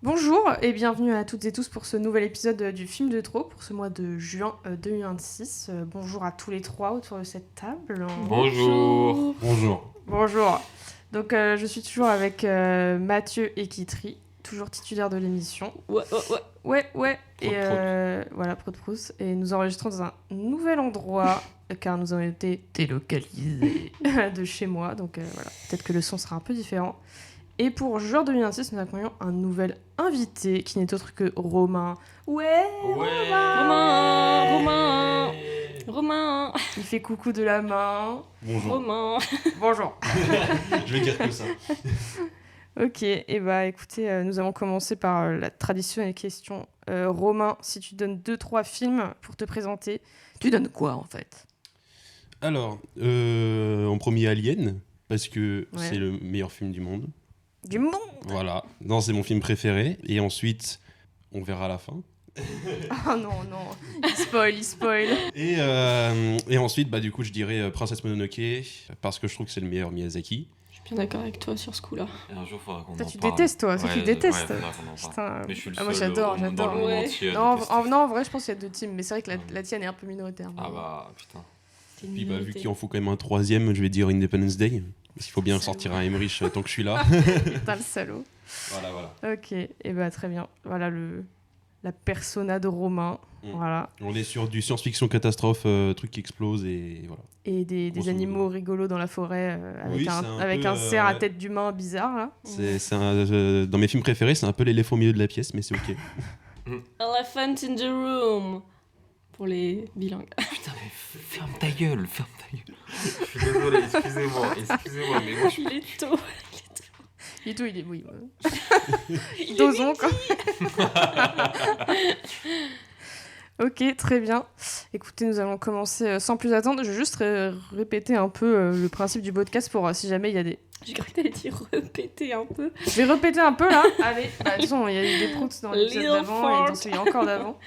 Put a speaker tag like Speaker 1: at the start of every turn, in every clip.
Speaker 1: Bonjour et bienvenue à toutes et tous pour ce nouvel épisode du film de trop pour ce mois de juin 2026. Bonjour à tous les trois autour de cette table.
Speaker 2: Bonjour.
Speaker 3: Bonjour.
Speaker 1: Bonjour. Donc je suis toujours avec Mathieu et Kitri, toujours titulaire de l'émission. Ouais. Et voilà, Prout. Et nous enregistrons dans un nouvel endroit car nous avons été délocalisés de chez moi. Donc voilà, peut-être que le son sera un peu différent. Et pour juin 2026, nous accueillons un nouvel invité qui n'est autre que Romain. Ouais.
Speaker 2: Romain.
Speaker 1: Il fait coucou de la main.
Speaker 3: Bonjour.
Speaker 2: Romain.
Speaker 1: Bonjour.
Speaker 3: Je vais dire que ça.
Speaker 1: Ok, et bah écoutez, nous allons commencer par la traditionnelle question. Romain, si tu donnes 2-3 films pour te présenter, tu donnes quoi en fait?
Speaker 3: Alors, en premier Alien, parce que
Speaker 1: Ouais.
Speaker 3: c'est le meilleur film du monde.
Speaker 1: Du monde.
Speaker 3: Voilà. Non, c'est mon film préféré. Et ensuite, on verra à la fin.
Speaker 1: Oh non, il spoil.
Speaker 3: Et ensuite, bah du coup, je dirais Princesse Mononoke, parce que je trouve que c'est le meilleur Miyazaki.
Speaker 2: Je suis bien d'accord avec toi sur ce coup-là.
Speaker 4: Et un jour, il faudra qu'on
Speaker 1: Toi,
Speaker 4: en
Speaker 1: tu
Speaker 4: parle.
Speaker 1: détestes, toi. Tu détestes.
Speaker 4: faudra qu'on en parle.
Speaker 1: Putain.
Speaker 4: Mais je suis le
Speaker 1: Ah, moi,
Speaker 4: seul
Speaker 1: j'adore.
Speaker 4: dans le monde
Speaker 2: Ouais.
Speaker 4: entier à
Speaker 1: Non,
Speaker 4: détester.
Speaker 1: en vrai, je pense qu'il y a 2 teams, mais c'est vrai que la tienne est un peu minoritaire.
Speaker 4: Ah bah, putain.
Speaker 2: T'es une
Speaker 3: Puis bah, vu
Speaker 2: minorité.
Speaker 3: qu'il en faut quand même un troisième, je vais dire Independence Day. Parce qu'il faut bien
Speaker 1: Salaud.
Speaker 3: sortir un Emmerich tant que je suis là.
Speaker 1: Putain, le salaud.
Speaker 3: Voilà.
Speaker 1: Ok, et bah très bien. Voilà la persona de Romain.
Speaker 3: Mm.
Speaker 1: Voilà.
Speaker 3: On est sur du science-fiction catastrophe, truc qui explose et voilà.
Speaker 1: Et des
Speaker 3: Grosso
Speaker 1: animaux rigolos dans la forêt
Speaker 3: Oui,
Speaker 1: avec
Speaker 3: c'est un
Speaker 1: un
Speaker 3: peu,
Speaker 1: cerf à
Speaker 3: ouais.
Speaker 1: tête d'humain bizarre là.
Speaker 3: Dans mes films préférés, c'est un peu l'éléphant au milieu de la pièce, mais c'est ok.
Speaker 2: Elephant in the room. Pour les bilingues.
Speaker 4: Putain, mais ferme ta gueule. Je suis désolé, excusez-moi, mais moi,
Speaker 2: Il est tôt.
Speaker 1: Et tout, il est oui. Dosons quoi. Ok, très bien. Écoutez, nous allons commencer sans plus attendre. Je vais juste répéter un peu le principe du podcast pour si jamais il y a des...
Speaker 2: J'ai cru que t'allais dire répéter un peu.
Speaker 1: Je vais répéter un peu là. Allez, bah, de toute façon, il y a eu des proutes dans l'épisode
Speaker 2: Little
Speaker 1: d'avant et dans
Speaker 2: fart.
Speaker 1: celui encore d'avant.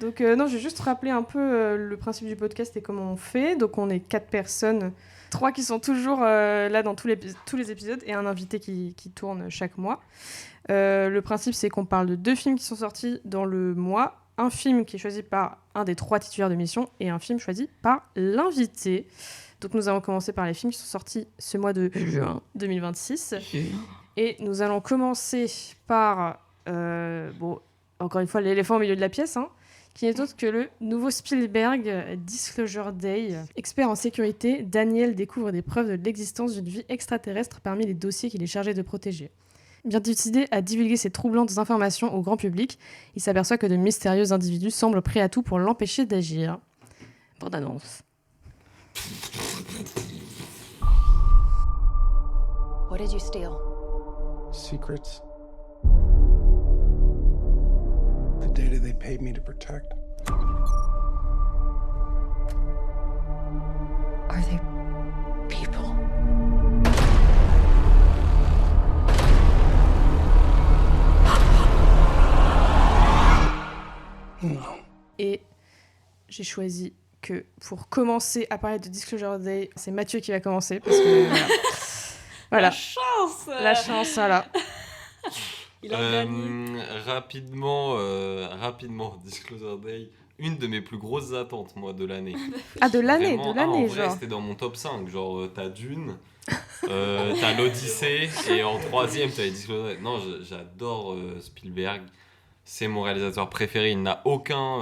Speaker 1: Donc non, je vais juste rappeler un peu le principe du podcast et comment on fait. Donc on est 4 personnes, 3 qui sont toujours là dans tous les épisodes et un invité qui tourne chaque mois. Le principe, c'est qu'on parle de 2 films qui sont sortis dans le mois, un film qui est choisi par un des 3 titulaires de mission et un film choisi par l'invité. Donc nous allons commencer par les films qui sont sortis ce mois de juin 2026. Et nous allons commencer par, encore une fois, l'éléphant au milieu de la pièce, qui n'est autre que le nouveau Spielberg, Disclosure Day. Expert en sécurité, Daniel découvre des preuves de l'existence d'une vie extraterrestre parmi les dossiers qu'il est chargé de protéger. Bien décidé à divulguer ces troublantes informations au grand public, il s'aperçoit que de mystérieux individus semblent prêts à tout pour l'empêcher d'agir. Bande annonce.
Speaker 5: What did you steal?
Speaker 6: Secrets. The data they paid me to protect.
Speaker 5: Are they people?
Speaker 6: No.
Speaker 1: Et j'ai choisi que pour commencer à parler de Disclosure Day, c'est Mathieu qui va commencer. Parce que voilà.
Speaker 2: La chance.
Speaker 1: La chance, voilà.
Speaker 2: Il a gagné.
Speaker 4: rapidement, Disclosure Day, une de mes plus grosses attentes, moi, de l'année.
Speaker 1: Ah, de l'année,
Speaker 4: Vraiment, en vrai,
Speaker 1: genre.
Speaker 4: c'était dans mon top 5. Genre, t'as Dune, t'as l'Odyssée, et en troisième, t'as les Disclosure Day. Non, j'adore Spielberg. C'est mon réalisateur préféré. Il n'a aucun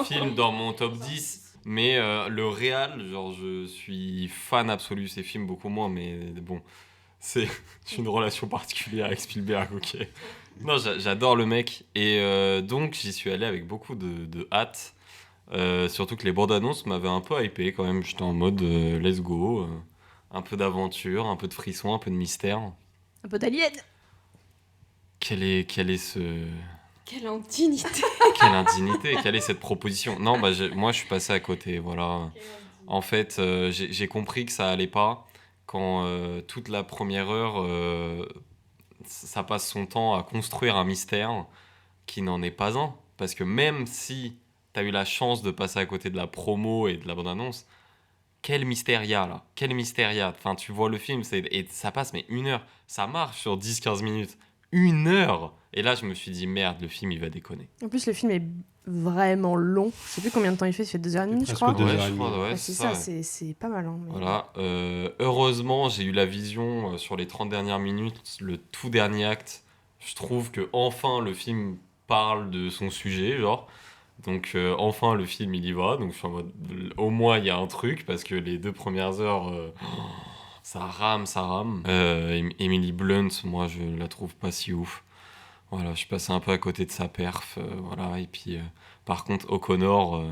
Speaker 4: film dans mon top 10. Mais le réal, genre, je suis fan absolu. Ces films, beaucoup moins, mais bon. C'est une relation particulière avec Spielberg, ok. Non, j'adore le mec. Et donc, j'y suis allé avec beaucoup de hâte. Surtout que les bandes annonces m'avaient un peu hypé quand même. J'étais en mode let's go. Un peu d'aventure, un peu de frisson, un peu de mystère.
Speaker 1: Un peu d'alien.
Speaker 4: Quel est ce...
Speaker 2: Quelle indignité.
Speaker 4: Quelle indignité, quelle est cette proposition? Non, bah, moi je suis passé à côté, voilà. En fait, j'ai compris que ça allait pas quand toute la première heure, ça passe son temps à construire un mystère qui n'en est pas un. Parce que même si t'as eu la chance de passer à côté de la promo et de la bande-annonce, quel mystère il y a là? Quel mystère il y a? Enfin, tu vois le film et ça passe, mais 1 heure. Ça marche sur 10-15 minutes. 1 heure! Et là, je me suis dit, merde, le film, il va déconner.
Speaker 1: En plus, le film est vraiment long. Je sais plus combien de temps il fait 2h30, je
Speaker 3: Presque
Speaker 1: crois.
Speaker 3: 2h30.
Speaker 1: Ouais, c'est ça, c'est pas mal. Hein, mais...
Speaker 4: Voilà. Heureusement, j'ai eu la vision sur les 30 dernières minutes, le tout dernier acte. Je trouve que enfin le film parle de son sujet, genre. Donc enfin le film il y va. Donc je suis en mode, au moins il y a un truc parce que les 2 premières heures, ça rame. Emily Blunt, moi je la trouve pas si ouf. Voilà, je suis passé un peu à côté de sa perf, voilà. Et puis par contre O'Connor.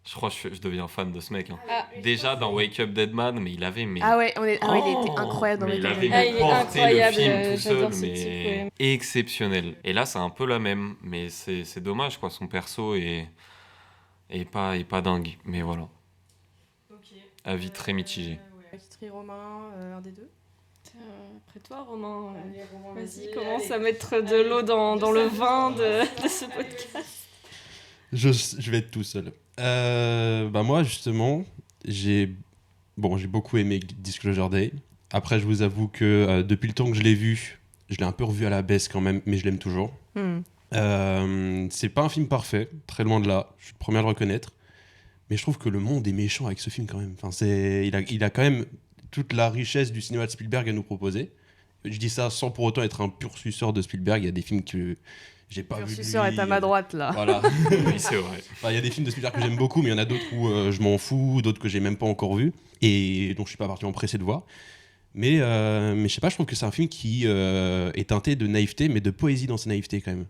Speaker 4: Je crois que je deviens fan de ce mec. Hein. Déjà dans Wake Up Dead Man, mais il avait...
Speaker 1: Ah ouais, il était incroyable dans
Speaker 4: mais
Speaker 1: Wake
Speaker 4: il
Speaker 1: Up
Speaker 4: avait
Speaker 1: Dead Man.
Speaker 2: il est
Speaker 4: porté le
Speaker 2: incroyable,
Speaker 4: film tout
Speaker 2: j'adore
Speaker 4: seul,
Speaker 2: ce
Speaker 4: mais
Speaker 2: type, ouais.
Speaker 4: exceptionnel. Et là, c'est un peu la même, mais c'est dommage, quoi. Son perso est pas dingue, mais voilà. Avis très mitigé.
Speaker 1: Kitri, Romain, un des deux.
Speaker 2: Après toi, Romain, vas-y, commence à mettre de l'eau dans le vin de ce podcast.
Speaker 3: Je vais être tout seul. Moi, justement, j'ai beaucoup aimé Disclosure Day. Après, je vous avoue que depuis le temps que je l'ai vu, je l'ai un peu revu à la baisse quand même, mais je l'aime toujours. C'est pas un film parfait, très loin de là, je suis le premier à le reconnaître. Mais je trouve que le monde est méchant avec ce film quand même. Enfin, il a quand même toute la richesse du cinéma de Spielberg à nous proposer. Je dis ça sans pour autant être un pur suceur de Spielberg. Il y a des films que j'ai pas vu.
Speaker 1: Le suceur est à ma droite là.
Speaker 3: Voilà.
Speaker 4: Oui, c'est vrai.
Speaker 3: Il y a des films de Spielberg que j'aime beaucoup, mais il y en a d'autres où je m'en fous, d'autres que j'ai même pas encore vus et dont je suis pas particulièrement pressé de voir. Mais je sais pas, je trouve que c'est un film qui est teinté de naïveté, mais de poésie dans sa naïveté quand même.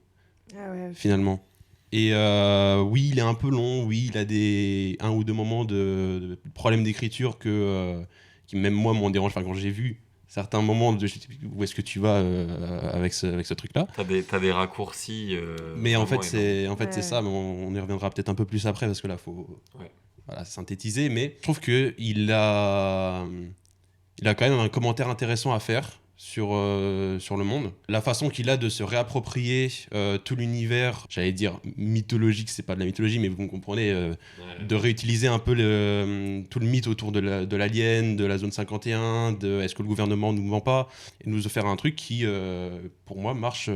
Speaker 1: Ah ouais.
Speaker 3: Finalement. Et oui, il est un peu long, oui, il a 1 ou 2 moments de problèmes d'écriture qui même moi m'ont dérangé. Enfin, quand j'ai vu certains moments de où est-ce que tu vas avec ce truc-là.
Speaker 4: T'as des raccourcis.
Speaker 3: Mais en fait,
Speaker 4: vraiment
Speaker 3: c'est ça, mais on y reviendra peut-être un peu plus après parce que là, il faut synthétiser. Mais je trouve qu'il a quand même un commentaire intéressant à faire sur le monde. La façon qu'il a de se réapproprier tout l'univers, j'allais dire mythologique, c'est pas de la mythologie, mais vous me comprenez, de réutiliser un peu tout le mythe autour de l'alien, de la zone 51, de est-ce que le gouvernement nous ment pas, et nous faire un truc qui, pour moi, marche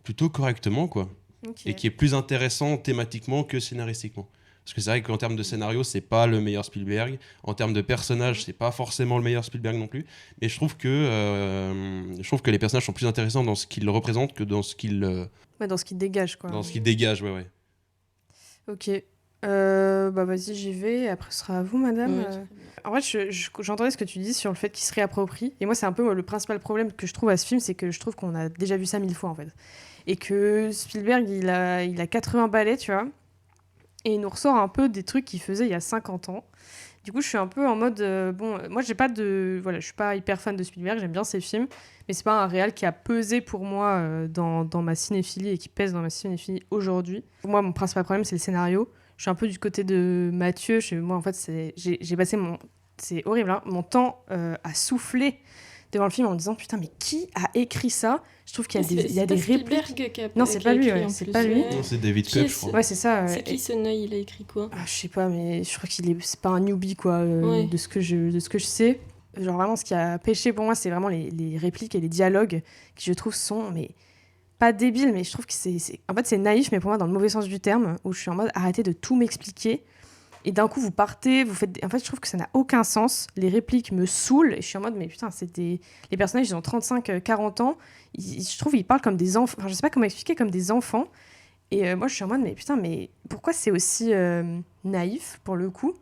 Speaker 3: plutôt correctement, quoi.
Speaker 1: Okay.
Speaker 3: Et qui est plus intéressant thématiquement que scénaristiquement. Parce que c'est vrai qu'en termes de scénario, c'est pas le meilleur Spielberg. En termes de personnages, c'est pas forcément le meilleur Spielberg non plus. Mais je trouve que les personnages sont plus intéressants dans ce qu'ils représentent que dans ce qu'ils...
Speaker 1: dans ce qu'ils dégagent, quoi.
Speaker 3: Dans ce qu'ils dégagent, ouais.
Speaker 1: Ok. Vas-y, j'y vais. Après, ce sera à vous, madame.
Speaker 2: Oui.
Speaker 1: En fait, j'entendais ce que tu dis sur le fait qu'il se réapproprie. Et moi, c'est un peu le principal problème que je trouve à ce film, c'est que je trouve qu'on a déjà vu ça 1000 fois, en fait. Et que Spielberg, il a 80 balais, tu vois. Et il nous ressort un peu des trucs qu'il faisait il y a 50 ans. Du coup, je suis un peu en mode... moi, je suis pas hyper fan de Spielberg, j'aime bien ses films, mais c'est pas un réal qui a pesé pour moi dans ma cinéphilie et qui pèse dans ma cinéphilie aujourd'hui. Pour moi, mon principal problème, c'est le scénario. Je suis un peu du côté de Mathieu. Moi, en fait, j'ai passé c'est horrible, hein, mon temps à souffler devant le film en me disant putain, mais qui a écrit ça? Je trouve qu'il y a des répliques. Non, c'est pas lui, c'est pas lui.
Speaker 3: Non, c'est David Koepp, je crois.
Speaker 1: Ouais, c'est ça.
Speaker 2: C'est qui ce Neuil? Il a écrit quoi?
Speaker 1: Je sais pas, mais je crois c'est pas un newbie, quoi, de ce que je sais. Genre, vraiment, ce qui a pêché pour moi, c'est vraiment les répliques et les dialogues qui, je trouve, sont mais pas débiles, mais je trouve que en fait, c'est naïf, mais pour moi, dans le mauvais sens du terme, où je suis en mode arrêtez de tout m'expliquer. Et d'un coup, vous partez, vous faites... En fait, je trouve que ça n'a aucun sens. Les répliques me saoulent. Et je suis en mode, mais putain, les personnages, ils ont 35-40 ans. Je trouve qu'ils parlent comme des enfants. Enfin, je sais pas comment expliquer, comme des enfants. Et moi, je suis en mode, mais putain, mais pourquoi c'est aussi naïf, pour le coup?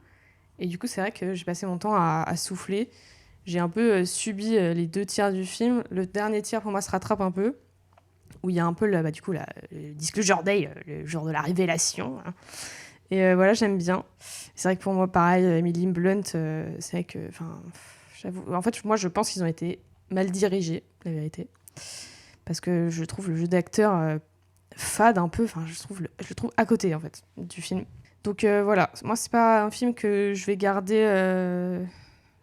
Speaker 1: Et du coup, c'est vrai que j'ai passé mon temps à souffler. J'ai un peu subi les 2 tiers du film. Le dernier tiers, pour moi, se rattrape un peu. Où il y a un peu, le Disclosure Day, le jour de la révélation. Hein. Et voilà, j'aime bien. C'est vrai que pour moi, pareil, Emily Blunt, c'est vrai que... j'avoue... En fait, moi, je pense qu'ils ont été mal dirigés, la vérité. Parce que je trouve le jeu d'acteur fade un peu. Enfin, je le trouve à côté, en fait, du film. Donc voilà, moi, c'est pas un film que je vais garder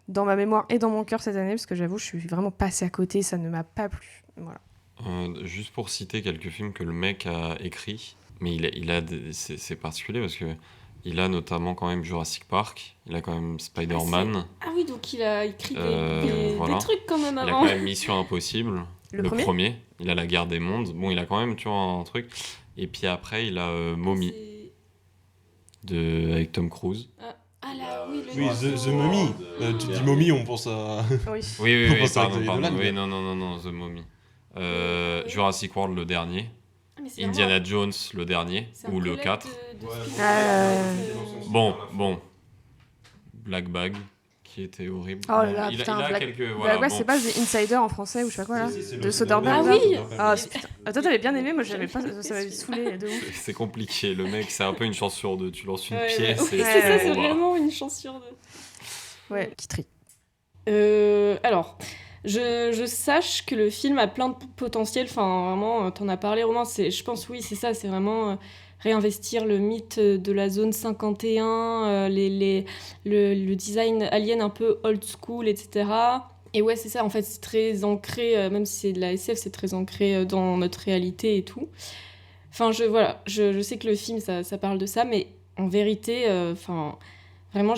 Speaker 1: dans ma mémoire et dans mon cœur cette année, parce que j'avoue, je suis vraiment passée à côté, ça ne m'a pas plu. Voilà.
Speaker 4: Juste pour citer quelques films que le mec a écrits, mais c'est particulier parce que il a notamment quand même Jurassic Park, il a quand même Spider-Man.
Speaker 2: Ah oui, donc il a écrit des
Speaker 4: voilà.
Speaker 2: trucs quand même
Speaker 4: Il a
Speaker 2: avant.
Speaker 4: quand même Mission Impossible.
Speaker 1: Le
Speaker 4: Le
Speaker 1: premier
Speaker 4: premier, il a La Guerre des Mondes. Bon, il a quand même, tu vois, un truc. Et puis après, il a Mommy avec Tom Cruise.
Speaker 2: Ah là, oui, le
Speaker 3: Oui,
Speaker 2: nom.
Speaker 3: The Mummy. Tu dis Mommy, on pense à.
Speaker 1: Oui.
Speaker 4: Oui,
Speaker 3: On pense à
Speaker 4: pardon,
Speaker 3: Xavier
Speaker 4: pardon.
Speaker 3: Dolan,
Speaker 4: Oui,
Speaker 3: mais-
Speaker 4: non, The Mummy. Jurassic World, le dernier.
Speaker 2: Ah, mais c'est
Speaker 4: Indiana Jones, le dernier.
Speaker 2: c'est un
Speaker 4: Ou le
Speaker 2: collègue
Speaker 4: 4.
Speaker 2: de
Speaker 3: Ouais,
Speaker 2: Spielberg,
Speaker 4: Bon. Black Bag, qui était horrible.
Speaker 1: Oh là là,
Speaker 4: il
Speaker 1: putain,
Speaker 4: a
Speaker 1: Black-
Speaker 4: quelques.
Speaker 1: Bah
Speaker 4: Voilà,
Speaker 1: ouais,
Speaker 4: bon.
Speaker 1: c'est pas The Insider en français ou je sais pas quoi là.
Speaker 3: Si, c'est
Speaker 1: De
Speaker 3: le
Speaker 1: Soderbergh.
Speaker 2: Ah oui.
Speaker 1: Ah, putain. Ah, toi t'avais bien aimé, moi j'avais pas, ça m'avait saoulé de ouf.
Speaker 4: C'est compliqué, le mec, c'est un peu une chance sur deux. Tu lances une
Speaker 2: Ouais,
Speaker 4: pièce
Speaker 2: ouais.
Speaker 4: et
Speaker 2: Oui, c'est ça,
Speaker 1: Ouais,
Speaker 2: c'est
Speaker 4: bon, bah.
Speaker 2: vraiment une chance sur deux.
Speaker 1: Ouais, qui trie.
Speaker 2: Alors, je sache que le film a plein de potentiel. Enfin, vraiment, t'en as parlé, Romain. Je pense, oui, c'est ça. C'est vraiment réinvestir le mythe de la zone 51, le design alien un peu old school, etc. Et ouais, c'est ça. En fait, c'est très ancré, même si c'est de la SF, c'est très ancré dans notre réalité et tout. Enfin, je sais que le film, ça parle de ça, mais en vérité, vraiment,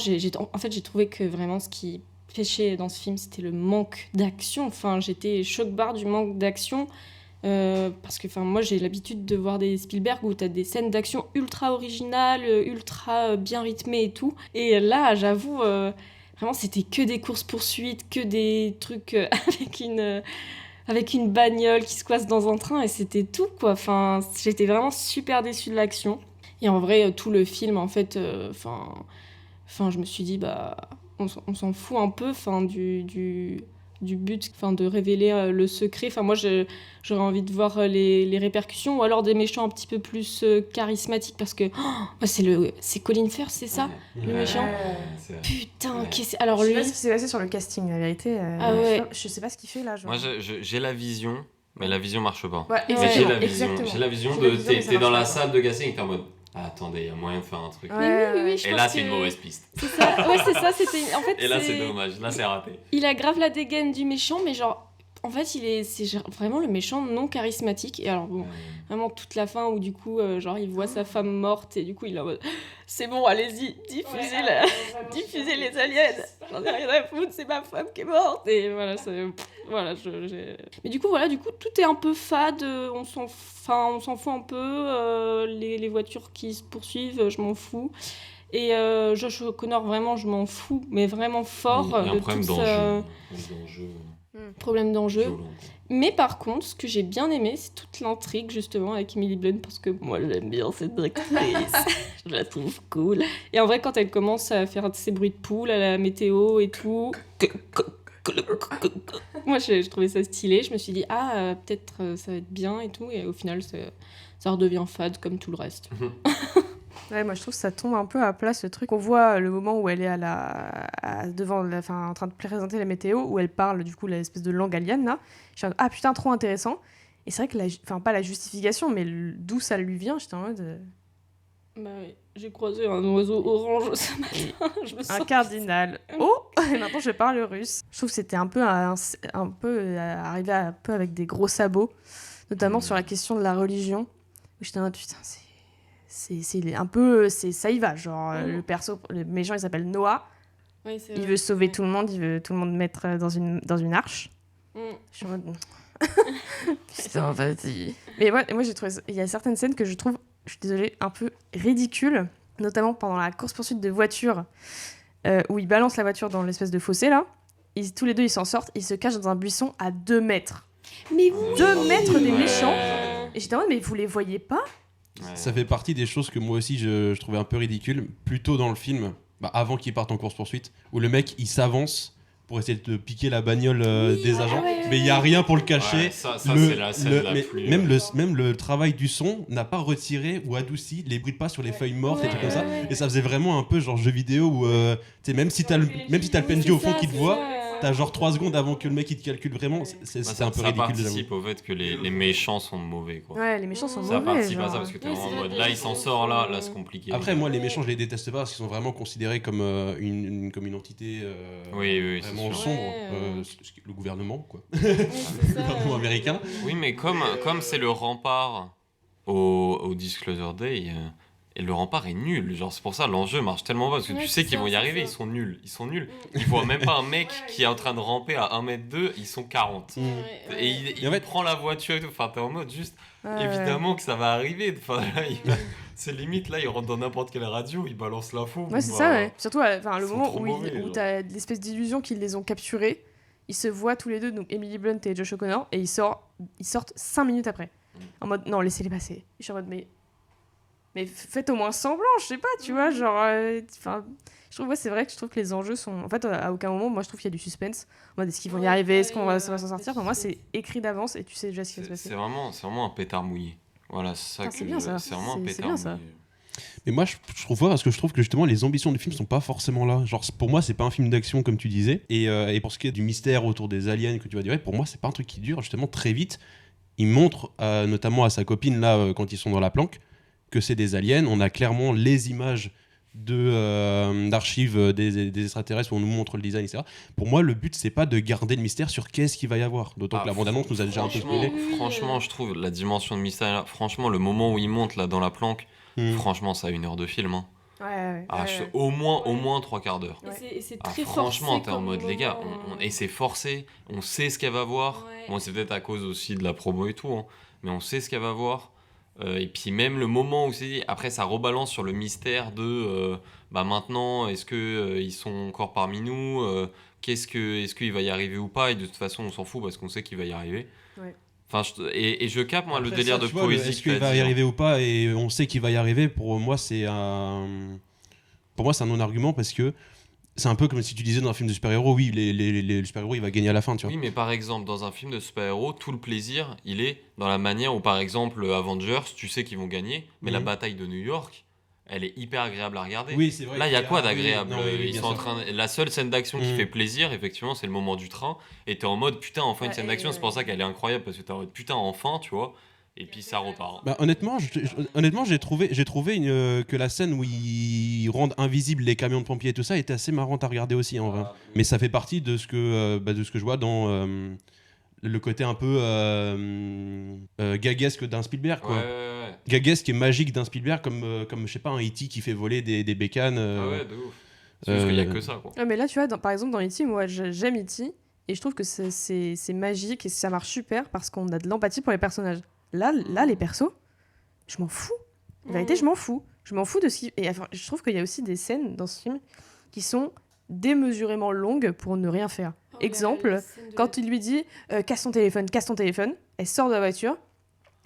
Speaker 2: en fait, j'ai trouvé que vraiment ce qui pêchait dans ce film, c'était le manque d'action. Enfin, j'étais choc-barre du manque d'action. Parce que moi, j'ai l'habitude de voir des Spielberg où tu as des scènes d'action ultra originales, ultra bien rythmées et tout. Et là, j'avoue, vraiment, c'était que des courses-poursuites, que des trucs avec une bagnole qui se coince dans un train, et c'était tout, quoi. Enfin, j'étais vraiment super déçue de l'action. Et en vrai, tout le film, en fait, je me suis dit, bah, on s'en fout un peu, du but, de révéler le secret. Enfin, moi, j'aurais envie de voir les répercussions, ou alors des méchants un petit peu plus charismatiques, parce que c'est Colin Firth, c'est ça, le méchant.
Speaker 4: C'est vrai.
Speaker 2: Putain,
Speaker 4: Ouais.
Speaker 2: alors
Speaker 1: Je sais
Speaker 2: lui,
Speaker 1: pas ce qui s'est passé sur le casting, la vérité.
Speaker 2: Ah ouais.
Speaker 1: Je sais pas ce qu'il fait là. Genre.
Speaker 4: Moi, j'ai la vision, mais la vision marche pas.
Speaker 1: Ouais,
Speaker 4: Mais
Speaker 2: Ouais,
Speaker 4: j'ai la vision.
Speaker 1: exactement.
Speaker 4: J'ai la vision
Speaker 1: J'ai
Speaker 4: de.
Speaker 1: la vision, mais
Speaker 4: T'es
Speaker 1: ça
Speaker 4: dans la
Speaker 1: marche pas.
Speaker 4: salle de casting et t'es en mode. Ah, attendez, il y a moyen de faire un truc.
Speaker 1: Ouais,
Speaker 2: Mais oui, je
Speaker 4: Et
Speaker 2: pense
Speaker 4: là, c'est
Speaker 2: que-
Speaker 4: une mauvaise piste.
Speaker 2: C'est ça. Ouais, c'est ça. C'était. En fait,
Speaker 4: Et là, c'est dommage. Là, c'est raté.
Speaker 2: Il a grave la dégaine du méchant, mais genre, en fait, c'est vraiment le méchant non charismatique. Et alors, bon, vraiment toute la fin où du coup, genre, il voit sa femme morte et du coup, il est en mode, c'est bon, allez-y, diffusez les aliens. J'en ai rien à foutre, c'est ma femme qui est morte. Et voilà, Mais du coup, tout est un peu fade. On s'en fout un peu. Les voitures qui se poursuivent, je m'en fous. Et Josh O'Connor, vraiment, je m'en fous, mais vraiment fort.
Speaker 4: Il y a un
Speaker 2: de
Speaker 4: problème
Speaker 2: toute
Speaker 4: d'enjeu.
Speaker 2: problème d'enjeu.
Speaker 4: Violent, quoi.
Speaker 2: Mais par contre, ce que j'ai bien aimé, c'est toute l'intrigue justement avec Emily Blunt, parce que moi j'aime bien cette actrice, je la trouve cool. Et en vrai, quand elle commence à faire ses bruits de poule à la météo et tout, moi je trouvais ça stylé. Je me suis dit, peut-être ça va être bien et tout, et au final, ça redevient fade comme tout le reste.
Speaker 1: Ouais, moi je trouve que ça tombe un peu à plat ce truc. On voit le moment où elle est en train de présenter la météo, où elle parle du coup l'espèce de langue alien là. Je suis en mode, ah putain, trop intéressant. Et c'est vrai que pas la justification, mais d'où ça lui vient, j'étais en mode.
Speaker 2: Bah oui, j'ai croisé un oiseau orange ce matin. Je me
Speaker 1: Un
Speaker 2: sens...
Speaker 1: cardinal. Oh, et maintenant je parle russe. Je trouve que c'était un peu arrivé un peu avec des gros sabots, notamment sur la question de la religion. Où j'étais en mode, putain, c'est un peu, ça y va, genre le méchant il s'appelle Noah,
Speaker 2: Oui, c'est
Speaker 1: il
Speaker 2: vrai.
Speaker 1: veut sauver
Speaker 2: Ouais.
Speaker 1: tout le monde, il veut tout le monde mettre dans une arche.
Speaker 2: Mm.
Speaker 1: Je suis en mode putain, vas-y. Mais moi j'ai trouvé il y a certaines scènes que je trouve, je suis désolée, un peu ridicules, notamment pendant la course poursuite de voiture où ils balancent la voiture dans l'espèce de fossé là. Tous les deux ils s'en sortent, ils se cachent dans un buisson à 2 mètres.
Speaker 2: Mais oui
Speaker 1: 2 mètres des
Speaker 4: Ouais.
Speaker 1: méchants. Et j'étais en mode, mais vous les voyez pas?
Speaker 4: Ouais.
Speaker 3: Ça fait partie des choses que moi aussi je trouvais un peu ridicules, plutôt dans le film, avant qu'ils partent en course-poursuite, où le mec il s'avance pour essayer de piquer la bagnole des agents, mais il n'y a rien pour le cacher.
Speaker 4: Ouais, ça c'est la scène la
Speaker 3: mais
Speaker 4: plus.
Speaker 3: même le travail du son n'a pas retiré ou adouci les bruits de pas sur les feuilles mortes et trucs comme ça. Et ça faisait vraiment un peu genre jeu vidéo où même si t'as le PNJ au fond qui te voit, t'as genre 3 secondes avant que le mec il te calcule vraiment. C'est un peu
Speaker 4: ça
Speaker 3: ridicule, j'avoue.
Speaker 4: participe au fait que les méchants sont mauvais, quoi.
Speaker 1: Ouais, les méchants sont
Speaker 4: Ça
Speaker 1: mauvais.
Speaker 4: participe à
Speaker 1: genre.
Speaker 4: ça parce que t'es
Speaker 2: Oui,
Speaker 4: vraiment en
Speaker 2: c'est
Speaker 4: mode
Speaker 2: vrai,
Speaker 4: là
Speaker 2: les
Speaker 4: il s'en
Speaker 2: méchants
Speaker 4: sort, là
Speaker 2: sont-
Speaker 4: c'est compliqué.
Speaker 3: Après, moi, les méchants, je les déteste pas parce qu'ils sont vraiment considérés comme comme une entité
Speaker 4: Oui, c'est
Speaker 3: vraiment
Speaker 4: sûr.
Speaker 3: sombre.
Speaker 2: Ouais,
Speaker 3: Le gouvernement, quoi.
Speaker 2: Oui, c'est ça.
Speaker 3: Gouvernement américain.
Speaker 4: Oui, mais comme c'est le rempart au Disclosure Day, Et le rempart est nul. Genre, c'est pour ça l'enjeu marche tellement pas. Parce que
Speaker 2: Ouais,
Speaker 4: tu sais
Speaker 2: c'est
Speaker 4: qu'ils
Speaker 2: ça,
Speaker 4: vont y
Speaker 2: c'est
Speaker 4: arriver.
Speaker 2: ça.
Speaker 4: Ils sont nuls. Ils voient même pas un mec qui est en train de ramper à 1m2. Ils sont 40. Et il
Speaker 3: en fait-
Speaker 4: prend la voiture et tout. Enfin, t'es en mode juste.
Speaker 1: Ouais.
Speaker 4: Évidemment que ça va arriver. Enfin, là, c'est limite, là, il rentre dans n'importe quelle radio. Il balance l'info.
Speaker 1: Ouais, c'est ça, ouais. Surtout le
Speaker 4: ils sont
Speaker 1: moment
Speaker 4: trop
Speaker 1: où,
Speaker 4: mauvais,
Speaker 1: où
Speaker 4: genre.
Speaker 1: t'as l'espèce d'illusion qu'ils les ont capturés. Ils se voient tous les deux, donc Emily Blunt et Josh O'Connor, et ils sortent 5 minutes après. En mode, non, laissez-les passer. Je suis en mode, mais faites au moins semblant, je sais pas, tu vois, genre... Enfin, c'est vrai que je trouve que les enjeux sont... En fait, à aucun moment, moi, je trouve qu'il y a du suspense. En mode, est-ce qu'ils vont y arriver, est-ce qu'on va s'en sortir? Pour moi, c'est écrit d'avance, et tu sais déjà ce qui va se passer.
Speaker 4: C'est vraiment un pétard mouillé. Voilà, c'est ça
Speaker 1: Ah,
Speaker 4: que
Speaker 1: c'est bien, ça.
Speaker 4: c'est vraiment un
Speaker 1: C'est
Speaker 4: pétard
Speaker 1: bien, ça.
Speaker 4: mouillé.
Speaker 3: Mais moi, je trouve pas, parce que je trouve que justement, les ambitions du film sont pas forcément là. Genre, pour moi, c'est pas un film d'action, comme tu disais. Et pour ce qui est du mystère autour des aliens que tu vas dire, pour moi, c'est pas un truc qui dure justement très vite. Il montre, notamment à sa copine, là, quand ils sont dans la planque, que c'est des aliens. On a clairement les images d'archives des extraterrestres où on nous montre le design, etc. Pour moi, le but, c'est pas de garder le mystère sur qu'est-ce qu'il va y avoir. D'autant que la bande-annonce nous a déjà un peu spoilé.
Speaker 4: Franchement, je trouve la dimension de mystère là. Franchement, le moment où il monte là dans la planque, franchement, ça a 1 heure de film. Hein.
Speaker 1: Ouais.
Speaker 4: Au moins 3 quarts d'heure.
Speaker 2: Et c'est
Speaker 4: Ah,
Speaker 2: très
Speaker 4: franchement,
Speaker 2: forcé
Speaker 4: t'es en
Speaker 2: comme
Speaker 4: mode, les gars,
Speaker 2: moment.
Speaker 4: et c'est forcé, on sait ce qu'elle va voir.
Speaker 2: Ouais.
Speaker 4: Bon, c'est peut-être à cause aussi de la promo et tout, hein, mais on sait ce qu'elle va voir. Et puis même le moment où c'est... Après, ça rebalance sur le mystère de... maintenant, est-ce qu'ils sont encore parmi nous est-ce qu'il va y arriver ou pas? Et de toute façon, on s'en fout parce qu'on sait qu'il va y arriver.
Speaker 1: Ouais.
Speaker 4: Enfin, et je capte, moi, le
Speaker 3: Après,
Speaker 4: délire
Speaker 3: ça,
Speaker 4: de
Speaker 3: tu vois,
Speaker 4: poésie.
Speaker 3: est-ce
Speaker 4: que
Speaker 3: qu'il
Speaker 4: t'as
Speaker 3: va
Speaker 4: dit,
Speaker 3: y
Speaker 4: hein.
Speaker 3: arriver ou pas, et on sait qu'il va y arriver, pour moi, c'est un non-argument, parce que c'est un peu comme si tu disais dans un film de super-héros, oui, les super-héros, il va gagner à la fin, tu vois.
Speaker 4: Oui, mais par exemple, dans un film de super-héros, tout le plaisir, il est dans la manière où, par exemple, Avengers, tu sais qu'ils vont gagner, mais la bataille de New York, elle est hyper agréable à regarder.
Speaker 3: Oui, c'est vrai.
Speaker 4: Là, il y a quoi
Speaker 3: oui,
Speaker 4: d'agréable?
Speaker 3: non, oui,
Speaker 4: Ils
Speaker 3: bien
Speaker 4: sont en
Speaker 3: sûr.
Speaker 4: train La seule scène d'action qui fait plaisir, effectivement, c'est le moment du train. Et t'es en mode, putain, enfin une scène d'action. C'est pour ça qu'elle est incroyable, parce que t'es en mode, putain, enfin, tu vois. Et puis ça repart.
Speaker 3: Bah, honnêtement, j'ai trouvé que la scène où ils rendent invisibles les camions de pompiers et tout ça était assez marrante à regarder aussi, en vrai. Mais ça fait partie de ce que je vois dans le côté un peu gaguesque d'un Spielberg, quoi.
Speaker 4: Ouais.
Speaker 3: Gaguesque et magique d'un Spielberg, comme je sais pas, un E.T. qui fait voler des bécanes.
Speaker 4: Ah ouais, de ouf. C'est juste qu'il y a que ça, quoi.
Speaker 1: Ouais, mais là, tu vois, par exemple, dans E.T., moi, j'aime E.T., et je trouve que c'est magique et ça marche super parce qu'on a de l'empathie pour les personnages. Là, les persos, je m'en fous. En vérité, je m'en fous. Je m'en fous de ce qui... Et enfin, je trouve qu'il y a aussi des scènes dans ce film qui sont démesurément longues pour ne rien faire. Exemple, quand il lui dit casse ton téléphone, elle sort de la voiture,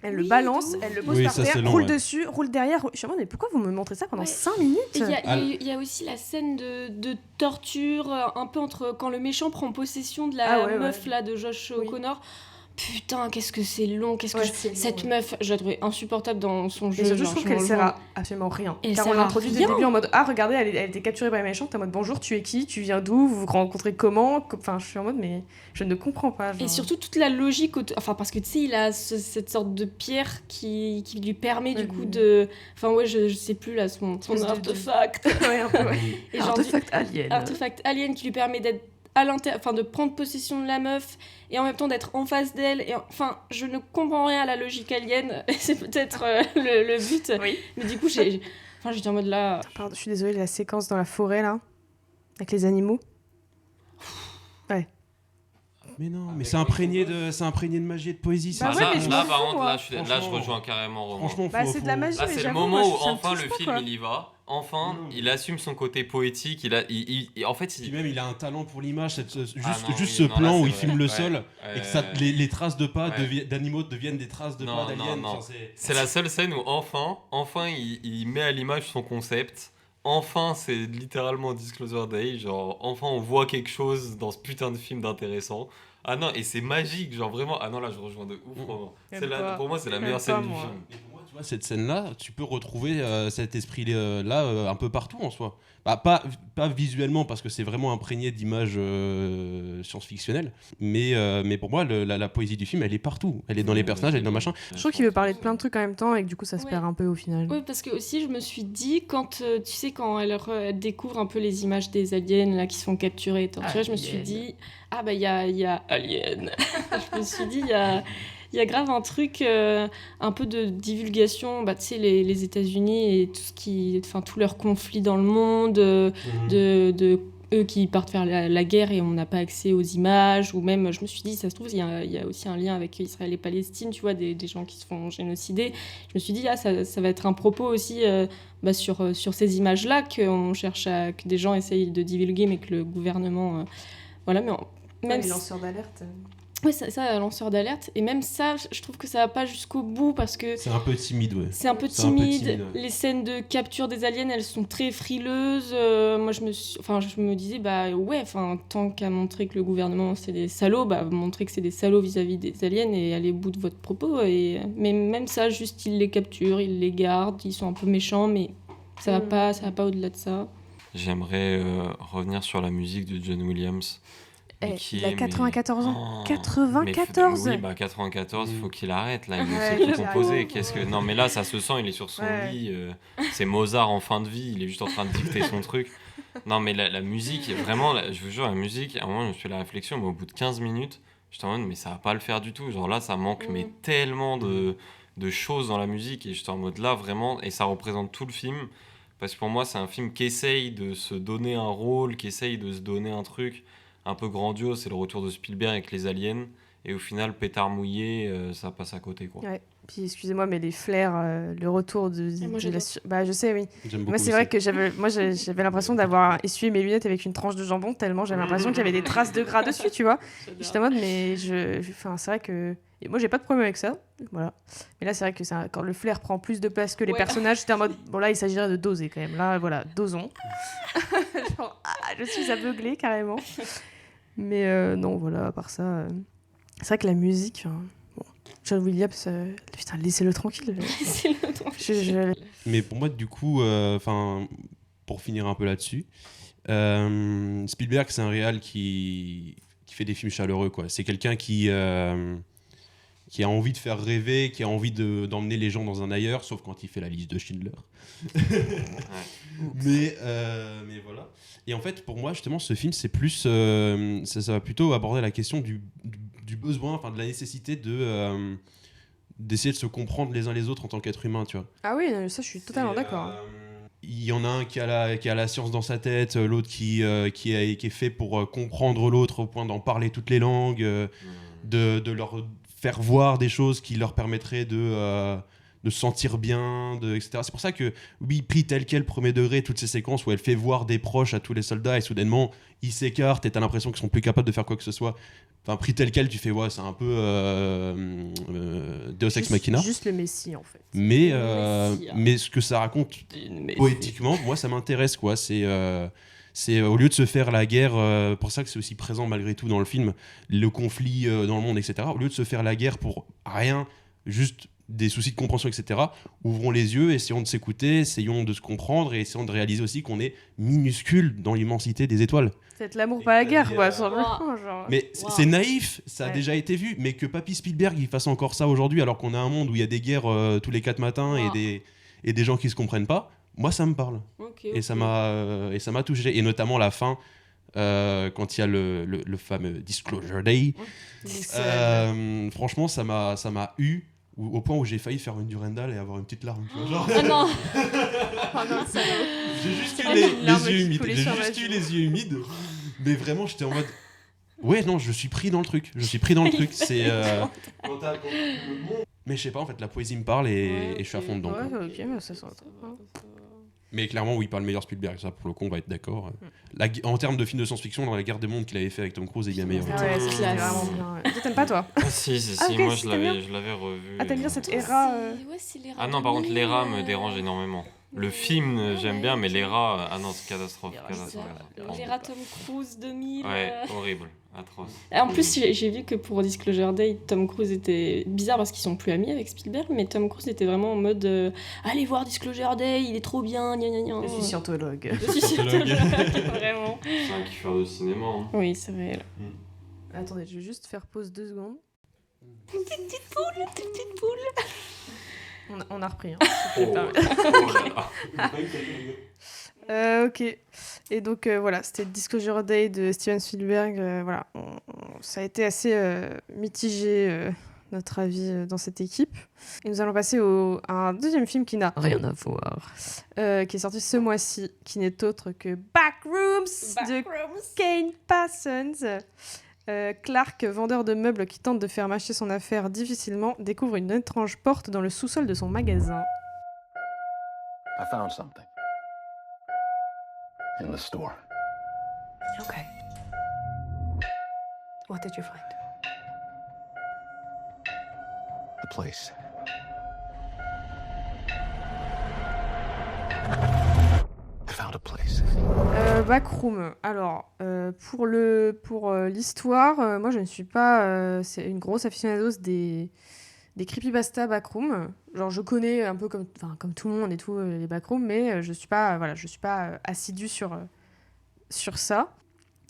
Speaker 1: elle le balance, elle le pose
Speaker 3: Oui,
Speaker 1: par
Speaker 3: ça,
Speaker 1: terre,
Speaker 3: c'est long,
Speaker 1: roule
Speaker 3: ouais.
Speaker 1: dessus, roule derrière. Je suis en mode, mais pourquoi vous me montrez ça pendant
Speaker 2: Ouais.
Speaker 1: 5 minutes?
Speaker 2: Et il y a aussi la scène de torture, un peu entre quand le méchant prend possession de la meuf là de Josh O'Connor. Putain, qu'est-ce que c'est long, cette meuf, je la trouvais insupportable dans son jeu.
Speaker 1: Et surtout,
Speaker 2: genre,
Speaker 1: je trouve
Speaker 2: je
Speaker 1: qu'elle
Speaker 2: m'en
Speaker 1: sert
Speaker 2: vois.
Speaker 1: à absolument rien.
Speaker 2: Elle
Speaker 1: Car
Speaker 2: sert
Speaker 1: on
Speaker 2: à
Speaker 1: l'introduit dès le
Speaker 2: rien.
Speaker 1: début en mode ah regardez, elle était capturée par les méchants. T'es en mode bonjour, tu es qui, tu viens d'où, vous vous rencontrez comment? Enfin, je suis en mode mais je ne comprends pas. Genre.
Speaker 2: Et surtout toute la logique, enfin parce que tu sais, il a cette sorte de pierre qui lui permet du coup de, enfin ouais, je sais plus là son artefact.
Speaker 1: Ouais, un peu, ouais.
Speaker 2: Et genre
Speaker 1: Artefact alien.
Speaker 2: Artefact alien qui lui permet d'être à l'intérieur, enfin de prendre possession de la meuf et en même temps d'être en face d'elle. Et enfin, je ne comprends rien à la logique alien. C'est peut-être le but.
Speaker 1: Oui.
Speaker 2: Mais du coup, j'étais en mode là.
Speaker 1: Pardon, je suis désolée, la séquence dans la forêt là, avec les animaux. Ouais.
Speaker 3: Mais non, mais c'est imprégné de magie et de poésie.
Speaker 1: Bah
Speaker 3: ça.
Speaker 1: ouais, mais je m'en fous,
Speaker 4: par contre,
Speaker 1: moi.
Speaker 4: là, je rejoins carrément Romain.
Speaker 3: Franchement,
Speaker 1: Bah, c'est de la magie.
Speaker 4: Là,
Speaker 1: mais
Speaker 4: c'est le
Speaker 1: j'avoue,
Speaker 4: moment
Speaker 1: moi,
Speaker 4: où
Speaker 1: ça me
Speaker 4: enfin
Speaker 1: touche
Speaker 4: le
Speaker 1: pas,
Speaker 4: film
Speaker 1: quoi.
Speaker 4: il y va. Enfin, il assume son côté poétique. En fait,
Speaker 3: Puis même, il a un talent pour l'image, juste
Speaker 4: ce
Speaker 3: plan où il
Speaker 4: c'est
Speaker 3: filme
Speaker 4: vrai.
Speaker 3: le sol et que les traces de pas
Speaker 4: Ouais.
Speaker 3: d'animaux deviennent des traces de pas d'aliens.
Speaker 4: Non.
Speaker 3: Enfin,
Speaker 4: C'est la seule scène où enfin il met à l'image son concept. Enfin, c'est littéralement Disclosure Day. Genre, enfin, on voit quelque chose dans ce putain de film d'intéressant. Ah non, et c'est magique, genre vraiment. Ah non, là, je rejoins de ouf, vraiment. Pour moi, c'est la meilleure scène du film.
Speaker 3: Et pour moi, tu vois, cette scène-là, tu peux retrouver cet esprit-là un peu partout en soi. Bah, pas visuellement, parce que c'est vraiment imprégné d'images science-fictionnelles, mais pour moi, la poésie du film, elle est partout. Elle est dans les personnages, elle est dans le machin.
Speaker 1: Je trouve qu'il veut parler de plein de trucs en même temps et que du coup ça se
Speaker 2: Ouais.
Speaker 1: perd un peu au final.
Speaker 2: Oui, parce que aussi, je me suis dit, quand tu sais, quand elle découvre un peu les images des aliens là, qui sont capturés et torturés, je me suis dit, ah bah il y a Alien. Je me suis dit, il Il y a grave un truc, un peu de divulgation, tu sais, les États-Unis et tous leurs conflits dans le monde, de eux qui partent faire la guerre et on n'a pas accès aux images, ou même, je me suis dit, ça se trouve, il y a aussi un lien avec Israël et Palestine, tu vois, des gens qui se font génocider. Je me suis dit, ça va être un propos aussi sur ces images-là qu'on cherche que des gens essayent de divulguer, mais que le gouvernement... voilà, mais même
Speaker 1: les lanceurs d'alerte.
Speaker 2: Oui, ça, lanceur d'alerte. Et même ça, je trouve que ça va pas jusqu'au bout parce que...
Speaker 3: C'est un peu timide, ouais.
Speaker 2: C'est un peu timide. Les scènes de capture des aliens, elles sont très frileuses. Moi, je me disais, tant qu'à montrer que le gouvernement, c'est des salauds, montrer que c'est des salauds vis-à-vis des aliens et aller au bout de votre propos. Mais même ça, juste, ils les capturent, ils les gardent, ils sont un peu méchants, mais ça va pas au-delà de ça.
Speaker 4: J'aimerais revenir sur la musique de John Williams.
Speaker 1: Il a 94 ans. 94
Speaker 4: Oui, 94, il faut qu'il arrête, là. Il ne sait plus composer. Non, mais là, ça se sent, il est sur son lit. C'est Mozart en fin de vie, il est juste en train de dicter son truc. Non, mais la musique, vraiment, je vous jure, la musique, à un moment, je me suis fait la réflexion, mais au bout de 15 minutes, j'étais en mode, mais ça va pas le faire du tout. Genre là, ça manque mais tellement de choses dans la musique. Et j'étais en mode là, vraiment, et ça représente tout le film. Parce que pour moi, c'est un film qui essaye de se donner un rôle, qui essaye de se donner un truc un peu grandiose. C'est le retour de Spielberg avec les aliens. Et au final, pétard mouillé, ça passe à côté, quoi.
Speaker 1: Ouais. Puis excusez-moi, mais les flares, le retour je sais, oui. Moi, c'est
Speaker 3: aussi.
Speaker 1: vrai que j'avais l'impression d'avoir essuyé mes lunettes avec une tranche de jambon, tellement j'avais l'impression qu'il y avait des traces de gras dessus, tu vois. J'étais en mode, mais c'est vrai que... Et moi, j'ai pas de problème avec ça, voilà. Mais là, c'est vrai que quand le flair prend plus de place que les personnages, j'étais en mode, bon là, il s'agirait de doser quand même. Là, voilà, dosons. Genre, je suis aveuglée, carrément. Mais non, voilà, à part ça... C'est vrai que la musique... John Williams, putain, laissez-le tranquille.
Speaker 2: Laissez-le tranquille.
Speaker 3: Mais pour moi, du coup, pour finir un peu là-dessus, Spielberg, c'est un réal qui fait des films chaleureux, quoi. C'est quelqu'un qui a envie de faire rêver, qui a envie d'emmener les gens dans un ailleurs, sauf quand il fait la liste de Schindler. mais voilà. Et en fait, pour moi, justement, ce film, c'est plus, ça va plutôt aborder la question du besoin, enfin de la nécessité d'essayer de se comprendre les uns les autres en tant qu'être humain, tu vois.
Speaker 1: Ah oui, ça je suis totalement d'accord.
Speaker 3: Il y en a un qui a la science dans sa tête, l'autre qui est fait pour comprendre l'autre au point d'en parler toutes les langues, de leur faire voir des choses qui leur permettraient de se sentir bien, etc. C'est pour ça que, oui, pris tel quel, premier degré, toutes ces séquences où elle fait voir des proches à tous les soldats et soudainement ils s'écartent et t'as l'impression qu'ils sont plus capables de faire quoi que ce soit. Enfin, pris tel quel, tu fais, ouais, c'est un peu Deus Ex Machina.
Speaker 1: Juste le Messie, en fait.
Speaker 3: Mais ce que ça raconte poétiquement, moi, ça m'intéresse, quoi. C'est au lieu de se faire la guerre, pour ça que c'est aussi présent malgré tout dans le film, le conflit dans le monde, etc. Au lieu de se faire la guerre pour rien, juste des soucis de compréhension, etc. Ouvrons les yeux, essayons de s'écouter, essayons de se comprendre et essayons de réaliser aussi qu'on est minuscule dans l'immensité des étoiles.
Speaker 1: Faites l'amour, pas la guerre, quoi. Genre.
Speaker 3: Mais c'est naïf, ça a déjà été vu, mais que Papy Spielberg il fasse encore ça aujourd'hui, alors qu'on a un monde où il y a des guerres tous les 4 matins et des gens qui se comprennent pas, moi ça me parle.
Speaker 2: Okay.
Speaker 3: Et ça m'a touché. Et notamment la fin, quand il y a le fameux Disclosure Day. Franchement, ça m'a eu au point où j'ai failli faire une Durandal et avoir une petite larme. Tu vois, genre.
Speaker 2: Oh non.
Speaker 3: J'ai juste eu les yeux humides. Les yeux humides. Mais vraiment, j'étais en mode. Ouais, non, je suis pris dans le truc. C'est. Mais je sais pas, en fait, la poésie me parle et je suis à fond dedans.
Speaker 1: Ouais, ok, mais ça sent.
Speaker 3: Mais clairement, oui, pas le meilleur Spielberg, ça pour le coup, on va être d'accord. En termes de film de science-fiction, dans La Guerre des Mondes qu'il avait fait avec Tom Cruise est bien meilleur.
Speaker 1: Ah ouais, c'est vraiment bien. Toi, t'aimes pas, toi?
Speaker 4: Si,
Speaker 1: okay,
Speaker 4: moi
Speaker 1: si,
Speaker 4: je l'avais revu.
Speaker 1: Ah, t'aimes bien cette Hera
Speaker 2: Ouais, c'est l'Hera.
Speaker 4: Ah non, par contre, l'Hera me dérange énormément. Le film, j'aime bien, mais l'Hera, ah non, c'est catastrophe.
Speaker 2: L'Hera Tom Cruise 2000.
Speaker 4: Ouais, horrible, atroce.
Speaker 2: En plus, j'ai vu que pour Disclosure Day, Tom Cruise était bizarre parce qu'ils sont plus amis avec Spielberg, mais Tom Cruise était vraiment en mode allez voir Disclosure Day, il est trop bien, gna gna gna.
Speaker 1: Je suis scientologue.
Speaker 2: Vraiment.
Speaker 4: C'est un kiffeur de cinéma. Hein.
Speaker 2: Oui, c'est vrai.
Speaker 1: Attendez, je vais juste faire pause 2 secondes.
Speaker 2: Petite poule.
Speaker 1: On a repris. Hein. Ok. Et donc voilà, c'était Disclosure Day de Steven Spielberg. Voilà, ça a été assez mitigé notre avis dans cette équipe. Et nous allons passer à un deuxième film qui n'a rien à voir, qui est sorti ce mois-ci, qui n'est autre que Backrooms de Kane Parsons. Clark, vendeur de meubles qui tente de faire marcher son affaire difficilement, découvre une étrange porte dans le sous-sol de son magasin.
Speaker 7: I found something in the store.
Speaker 5: Okay. What did you find?
Speaker 7: The place. I found a place.
Speaker 1: Backroom. Alors, pour l'histoire, moi je ne suis pas c'est une grosse aficionados des creepypasta backroom. Genre je connais un peu comme tout le monde et tout les backrooms, mais je suis pas assidue sur ça,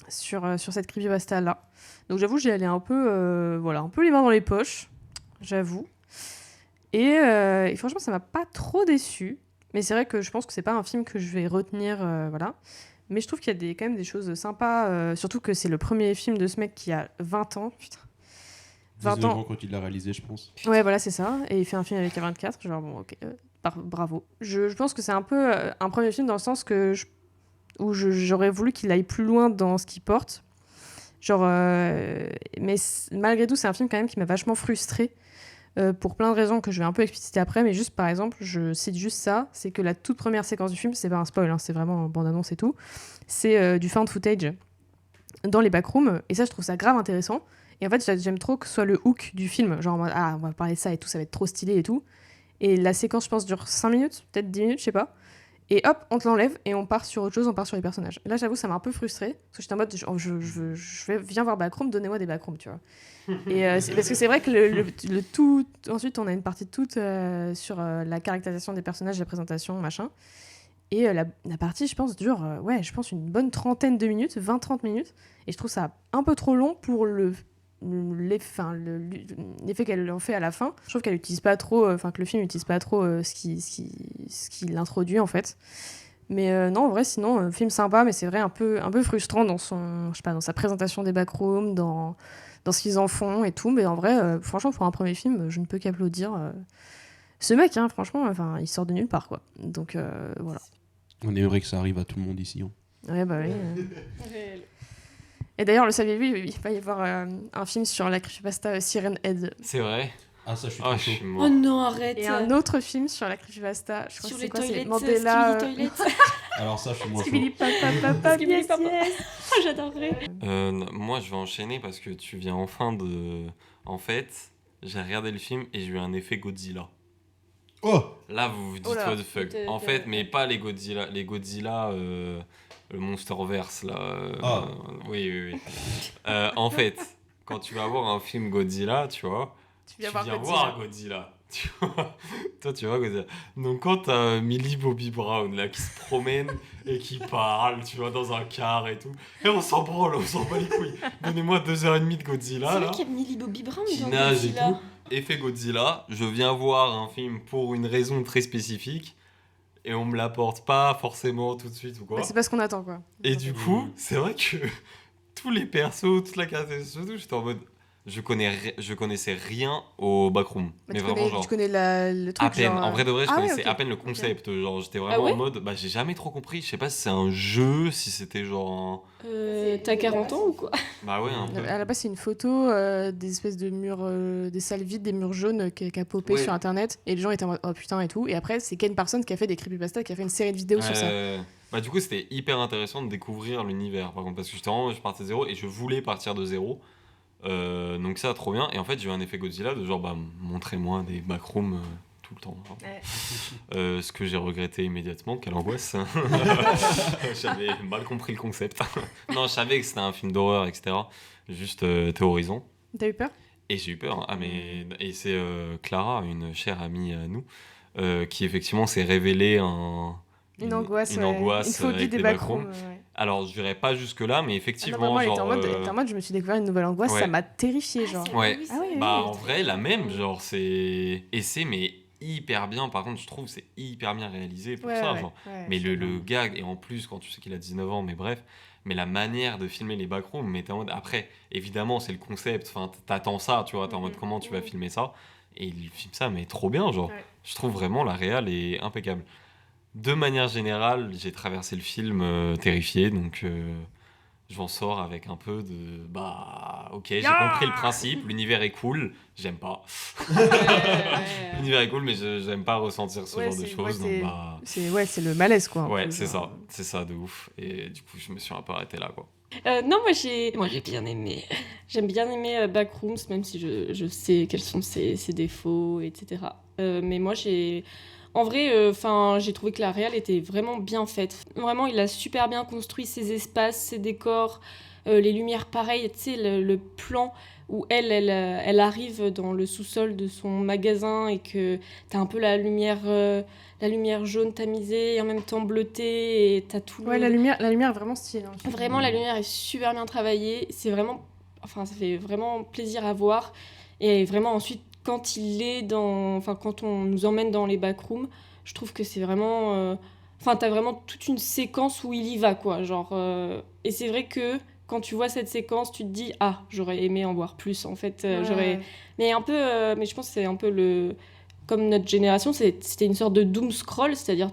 Speaker 1: sur cette creepypasta là. Donc j'avoue j'y allais un peu les mains dans les poches, j'avoue. Et franchement ça m'a pas trop déçue. Mais c'est vrai que je pense que c'est pas un film que je vais retenir, voilà. Mais je trouve qu'il y a quand même des choses sympas, surtout que c'est le premier film de ce mec qui a 20 ans, putain.
Speaker 3: 19 ans quand il l'a réalisé, je pense.
Speaker 1: Ouais, voilà, c'est ça. Et il fait un film avec 24, genre bon, ok, bravo. Je pense que c'est un peu un premier film dans le sens où j'aurais voulu qu'il aille plus loin dans ce qu'il porte. Genre, mais malgré tout, c'est un film quand même qui m'a vachement frustrée. Pour plein de raisons que je vais un peu expliciter après, mais juste par exemple, je cite juste ça, c'est que la toute première séquence du film, c'est pas un spoil, hein, c'est vraiment bande-annonce et tout, c'est du found footage dans les backrooms, et ça je trouve ça grave intéressant, et en fait j'aime trop que ce soit le hook du film, genre on va parler de ça et tout, ça va être trop stylé et tout, et la séquence je pense dure 5 minutes, peut-être 10 minutes, je sais pas, et hop, on te l'enlève et on part sur autre chose, on part sur les personnages. Et là j'avoue ça m'a un peu frustrée, parce que j'étais en mode, viens voir Backrooms, donnez-moi des backrooms, tu vois. Et parce que c'est vrai que le tout. Ensuite, on a une partie toute sur la caractérisation des personnages, la présentation, machin. Et la partie, je pense, dure une bonne 30aine de minutes, 20-30 minutes. Et je trouve ça un peu trop long pour l'effet qu'elle en fait à la fin. Je trouve qu'elle utilise pas trop, que le film n'utilise pas trop ce qu'il introduit en fait. Mais non, en vrai, sinon, film sympa, mais c'est vrai un peu frustrant dans dans sa présentation des backrooms, dans ce qu'ils en font et tout, mais en vrai, franchement, pour un premier film, je ne peux qu'applaudir ce mec, hein, franchement, il sort de nulle part, quoi. Donc, voilà.
Speaker 3: On aimerait que ça arrive à tout le monde ici. Hein.
Speaker 1: Ouais, bah oui. Et d'ailleurs, le saviez-vous, il va y avoir un film sur la creepypasta Siren Head.
Speaker 4: C'est vrai.
Speaker 3: Ah, ça, je suis trop chaud.
Speaker 2: Oh non, arrête.
Speaker 1: Et un autre film sur la creepypasta, je crois
Speaker 2: sur
Speaker 1: que
Speaker 2: les
Speaker 1: c'est quoi,
Speaker 2: toilettes,
Speaker 1: c'est Mandela.
Speaker 3: Alors ça, je suis moins chaud.
Speaker 1: Yes, yes.
Speaker 2: J'adorerais.
Speaker 4: Moi, je vais enchaîner parce que tu viens enfin de... En fait, j'ai regardé le film et j'ai eu un effet Godzilla.
Speaker 3: Oh!
Speaker 4: Là, vous vous dites
Speaker 1: Oh là.
Speaker 4: what the fuck. En fait, mais pas les Godzilla. Les Godzilla, le Monsterverse, là. Oui. En fait, quand tu vas voir un film Godzilla, tu vois...
Speaker 1: Tu viens
Speaker 4: voir Godzilla. Tu vois. Toi, tu vois Godzilla. Donc, quand t'as Millie Bobby Brown là, qui se promène et qui parle, tu vois, dans un car et tout, et on s'en branle, on s'en bat les couilles. Donnez-moi 2h30 de Godzilla.
Speaker 2: C'est
Speaker 4: là,
Speaker 2: vrai qu'il y a Millie Bobby Brown
Speaker 4: qui
Speaker 2: dans
Speaker 4: nage et
Speaker 2: Godzilla.
Speaker 4: tout. Effet Godzilla, je viens voir un film pour une raison très spécifique et on me l'apporte pas forcément tout de suite ou quoi.
Speaker 1: Bah, c'est pas ce qu'on attend, quoi.
Speaker 4: Et du coup, c'est vrai que tous les persos, toute la caractérisation, j'étais en mode. Je connaissais rien au backroom.
Speaker 1: Bah,
Speaker 4: mais vraiment, genre.
Speaker 1: tu connais le truc.
Speaker 4: À peine.
Speaker 1: Genre,
Speaker 4: En vrai de vrai, je
Speaker 1: ah
Speaker 4: connaissais
Speaker 1: ouais, ok.
Speaker 4: à peine le concept. Genre, j'étais vraiment
Speaker 2: ouais
Speaker 4: en mode. Bah, j'ai jamais trop compris. Je sais pas si c'est un jeu, si c'était genre.
Speaker 2: T'as 40 ans ou quoi?
Speaker 4: Bah, ouais, un peu.
Speaker 1: À la base, c'est une photo des espèces de murs, des salles vides, des murs jaunes qui a popé
Speaker 4: Ouais.
Speaker 1: sur internet. Et les gens étaient en mode oh putain et tout. Et après, c'est Ken Parsons qui a fait des creepypasta, qui a fait une série de vidéos sur ça.
Speaker 4: Bah, du coup, c'était hyper intéressant de découvrir l'univers, par contre, parce que je partais de zéro et je voulais partir de zéro. Donc ça, trop bien. Et en fait, j'ai eu un effet Godzilla de genre, bah, montrez-moi des backrooms tout le temps. Ce que j'ai regretté immédiatement, quelle angoisse. J'avais mal compris le concept. Non, je savais que c'était un film d'horreur, etc. Juste théorisant.
Speaker 1: T'as eu peur?
Speaker 4: Et j'ai eu peur. Hein. Ah, mais... Et c'est Clara, une chère amie à nous, qui effectivement s'est révélée
Speaker 1: Une angoisse.
Speaker 4: angoisse
Speaker 1: une phobie
Speaker 4: avec
Speaker 1: des
Speaker 4: les
Speaker 1: backrooms.
Speaker 4: backrooms. Alors, je dirais pas jusque-là, mais
Speaker 1: Ah
Speaker 4: effectivement,
Speaker 1: non, moi, elle
Speaker 4: genre...
Speaker 1: était en mode, je me suis découvert une nouvelle angoisse,
Speaker 4: Ouais.
Speaker 1: ça m'a terrifié, genre.
Speaker 4: Ouais.
Speaker 1: Ah oui,
Speaker 4: Bah,
Speaker 1: oui.
Speaker 4: en vrai, la même, genre, c'est... Et c'est, mais hyper bien. Par contre, je trouve que c'est hyper bien réalisé pour
Speaker 1: Ouais,
Speaker 4: ça.
Speaker 1: ouais,
Speaker 4: Genre.
Speaker 1: ouais,
Speaker 4: Mais
Speaker 1: je
Speaker 4: le
Speaker 1: vois.
Speaker 4: gag, et en plus, quand tu sais qu'il a 19 ans, mais bref, mais la manière de filmer les backrooms, mais t'es en mode. Après, évidemment, c'est le concept. Enfin, t'attends ça, tu vois. T'es en mode comment tu vas filmer ça. Et il filme ça, mais trop bien, genre.
Speaker 1: Ouais.
Speaker 4: Je trouve vraiment la réal est impeccable. De manière générale, j'ai traversé le film terrifié, donc j'en sors avec un peu de bah ok, j'ai compris le principe, l'univers est cool, j'aime pas. L'univers est cool, mais j'aime pas ressentir ce
Speaker 1: Ouais,
Speaker 4: genre de
Speaker 1: c'est-
Speaker 4: choses,
Speaker 1: ouais,
Speaker 4: donc bah
Speaker 1: c'est le malaise, quoi. un
Speaker 4: ouais,
Speaker 1: peu,
Speaker 4: c'est
Speaker 1: genre.
Speaker 4: ça de ouf. Et du coup, je me suis un peu arrêté là, quoi.
Speaker 2: Non, moi j'ai bien aimé. J'aime bien aimer Backrooms, même si je sais quels sont ses défauts, etc. Mais moi en vrai, j'ai trouvé que la réal était vraiment bien faite. Vraiment, il a super bien construit ses espaces, ses décors, les lumières pareilles. Tu sais, le plan où elle arrive dans le sous-sol de son magasin et que t'as un peu la lumière jaune tamisée et en même temps bleutée et t'as tout
Speaker 1: Ouais, la lumière est vraiment stylée. Hein.
Speaker 2: Vraiment, la lumière est super bien travaillée. C'est vraiment... Enfin, ça fait vraiment plaisir à voir. Et vraiment, ensuite, quand il est dans... Enfin, quand on nous emmène dans les backrooms, je trouve que c'est vraiment... Enfin, t'as vraiment toute une séquence où il y va, quoi. Genre... Et c'est vrai que quand tu vois cette séquence, tu te dis « Ah, j'aurais aimé en voir plus, en fait. J'aurais... » Mais un peu... mais je pense que c'est un peu le... Comme notre génération, c'était une sorte de doom scroll, c'est-à-dire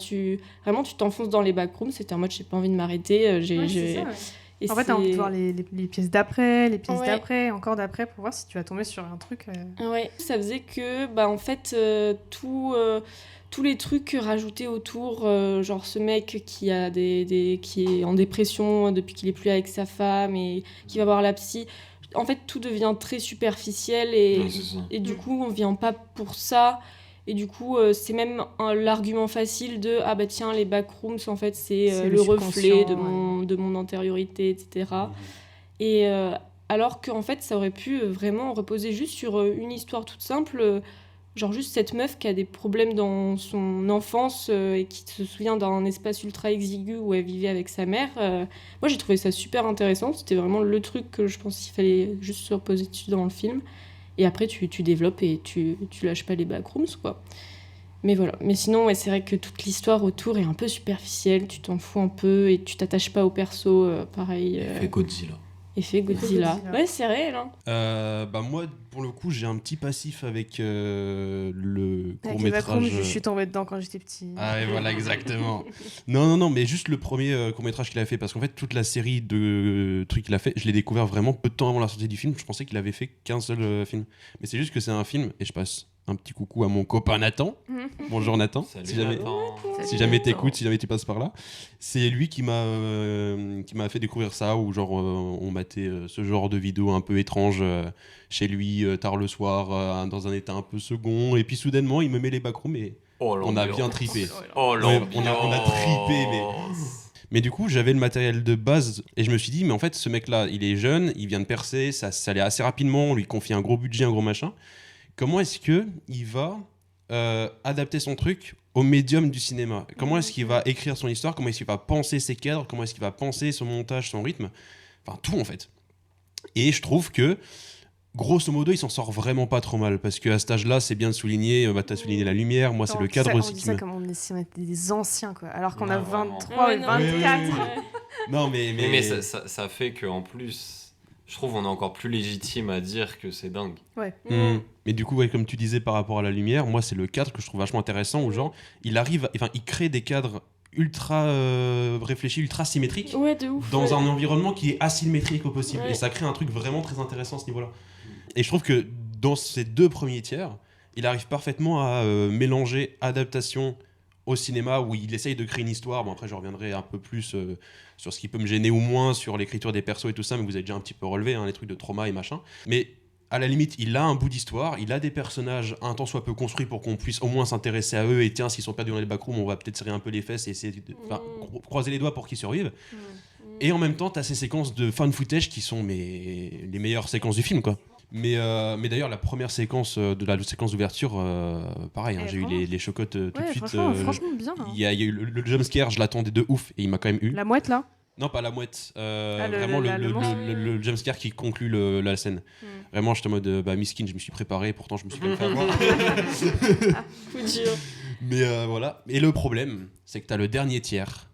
Speaker 2: vraiment tu t'enfonces dans les backrooms, c'était en mode j'ai pas envie de m'arrêter.
Speaker 1: Ouais, c'est ça, ouais.
Speaker 2: Et
Speaker 1: En fait, t'as envie de voir les pièces d'après, les pièces
Speaker 2: Ouais.
Speaker 1: d'après, encore d'après, pour voir si tu vas tomber sur un truc.
Speaker 2: Ouais, ça faisait que, en fait, tous les trucs rajoutés autour, genre ce mec qui est en dépression depuis qu'il est plus avec sa femme et qui va voir la psy, en fait, tout devient très superficiel
Speaker 4: Ouais, c'est ça.
Speaker 2: et du coup, on vient pas pour ça. Et du coup, c'est même l'argument facile de « Ah bah tiens, les backrooms, en fait, c'est
Speaker 1: C'est
Speaker 2: le
Speaker 1: le
Speaker 2: reflet
Speaker 1: subconscient,
Speaker 2: de mon antériorité, etc. » Et alors qu'en fait, ça aurait pu vraiment reposer juste sur une histoire toute simple, genre juste cette meuf qui a des problèmes dans son enfance et qui se souvient d'un espace ultra exigu où elle vivait avec sa mère. Moi, j'ai trouvé ça super intéressant. C'était vraiment le truc que je pense qu'il fallait juste se reposer dessus dans le film. Et après, tu développes et tu lâches pas les backrooms, quoi. Mais voilà. Mais sinon, ouais, c'est vrai que toute l'histoire autour est un peu superficielle. Tu t'en fous un peu et tu t'attaches pas au perso, pareil.
Speaker 4: Fait Godzilla.
Speaker 2: Effet Godzilla.
Speaker 1: Godzilla.
Speaker 2: Ouais, c'est réel, hein.
Speaker 3: Moi, pour le coup, j'ai un petit passif avec le
Speaker 1: Avec les backrooms,
Speaker 3: court-métrage.
Speaker 1: je suis tombée dedans quand j'étais petit.
Speaker 3: Ah ouais, voilà, exactement. Non, mais juste le premier court-métrage qu'il a fait, parce qu'en fait, toute la série de trucs qu'il a fait, je l'ai découvert vraiment peu de temps avant la sortie du film. Je pensais qu'il avait fait qu'un seul film. Mais c'est juste que c'est un film, et je passe un petit coucou à mon copain Nathan. Bonjour Nathan.
Speaker 4: Salut,
Speaker 3: Si jamais,
Speaker 4: Nathan.
Speaker 3: si jamais t'écoutes, si jamais tu passes par là. C'est lui qui m'a fait découvrir ça, où genre on matait ce genre de vidéos un peu étranges chez lui, tard le soir, dans un état un peu second. Et puis soudainement, il me met les backrooms et
Speaker 4: Oh,
Speaker 3: on a
Speaker 4: l'ambiance.
Speaker 3: bien tripé.
Speaker 4: Oh,
Speaker 3: Ouais,
Speaker 4: l'ambiance.
Speaker 3: on a tripé, Mais du coup, j'avais le matériel de base et je me suis dit, mais en fait, ce mec-là, il est jeune, il vient de percer, ça allait assez rapidement, on lui confie un gros budget, un gros machin. Comment est-ce qu'il va adapter son truc au médium du cinéma? Comment est-ce qu'il va écrire son histoire? Comment est-ce qu'il va penser ses cadres? Comment est-ce qu'il va penser son montage, son rythme? Enfin, tout en fait. Et je trouve que, grosso modo, il s'en sort vraiment pas trop mal parce qu'à cet âge-là, c'est bien de souligner, t'as souligné la lumière, moi c'est le cadre aussi
Speaker 1: On dit
Speaker 3: qui
Speaker 1: ça
Speaker 3: me...
Speaker 1: comme on était des anciens, quoi. Alors qu'on
Speaker 4: Ouais,
Speaker 1: a
Speaker 4: vraiment.
Speaker 1: 23
Speaker 2: Ouais,
Speaker 1: et
Speaker 2: non,
Speaker 1: 24.
Speaker 3: Oui. Non,
Speaker 4: Mais ça fait qu'en plus, je trouve on est encore plus légitime à dire que c'est dingue.
Speaker 3: Mais du coup, ouais, comme tu disais par rapport à la lumière, moi c'est le cadre que je trouve vachement intéressant où genre il crée des cadres ultra réfléchis, ultra symétriques
Speaker 2: Ouais, de ouf.
Speaker 3: dans
Speaker 2: ouais.
Speaker 3: un environnement qui est asymétrique au possible.
Speaker 2: Ouais.
Speaker 3: Et ça crée un truc vraiment très intéressant à ce niveau-là. Et je trouve que dans ces deux premiers tiers, il arrive parfaitement à mélanger adaptation au cinéma où il essaye de créer une histoire. Bon, après, je reviendrai un peu plus sur ce qui peut me gêner ou moins, sur l'écriture des persos et tout ça, mais vous avez déjà un petit peu relevé, hein, les trucs de trauma et machin. Mais à la limite, il a un bout d'histoire, il a des personnages un tant soit peu construits pour qu'on puisse au moins s'intéresser à eux. Et tiens, s'ils sont perdus dans les backrooms, on va peut-être serrer un peu les fesses et essayer de croiser les doigts pour qu'ils survivent. Et en même temps, t'as ces séquences de fan footage qui sont les meilleures séquences du film, quoi. Mais d'ailleurs, la première séquence de la séquence d'ouverture, pareil, hein, j'ai eu les chocottes tout de
Speaker 1: Ouais,
Speaker 3: suite.
Speaker 1: franchement bien. Hein.
Speaker 3: Il y a eu le jumpscare, je l'attendais de ouf et il m'a quand même eu.
Speaker 1: La mouette, là.
Speaker 3: Non, pas la mouette.
Speaker 1: le-
Speaker 3: Vraiment
Speaker 1: le-
Speaker 3: le
Speaker 1: monstre.
Speaker 3: le jumpscare qui conclut la scène. Vraiment, j'étais en mode miskin, je me suis préparé, pourtant je me suis quand même fait avoir.
Speaker 2: Coup dur.
Speaker 3: Mais voilà. Et le problème, c'est que t'as le dernier tiers.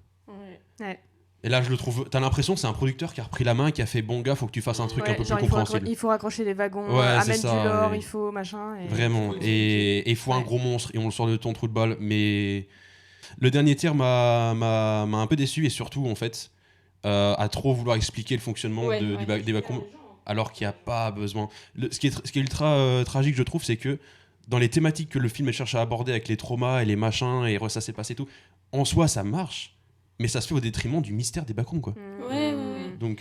Speaker 2: Ouais.
Speaker 3: Et là, je le trouve. T'as l'impression que c'est un producteur qui a repris la main, qui a fait bon gars, faut que tu fasses un truc un peu plus compréhensible.
Speaker 1: Il faut raccrocher les wagons,
Speaker 3: Ouais,
Speaker 1: amène
Speaker 3: c'est ça,
Speaker 1: du lore,
Speaker 3: et-
Speaker 1: il faut machin. Et...
Speaker 3: Vraiment.
Speaker 4: Ouais.
Speaker 3: Et il faut un
Speaker 1: Ouais.
Speaker 3: gros monstre et on le sort de ton trou de balle. Mais le dernier tiers m'a un peu déçu et surtout, en fait, à trop vouloir expliquer le fonctionnement
Speaker 2: Ouais,
Speaker 3: des backrooms alors qu'il n'y a pas besoin. Ce qui est ultra tragique, je trouve, c'est que dans les thématiques que le film cherche à aborder avec les traumas et les machins et ça s'est passé et tout, en soi, ça marche. Mais ça se fait au détriment du mystère des backrooms, quoi.
Speaker 2: Ouais.
Speaker 3: Donc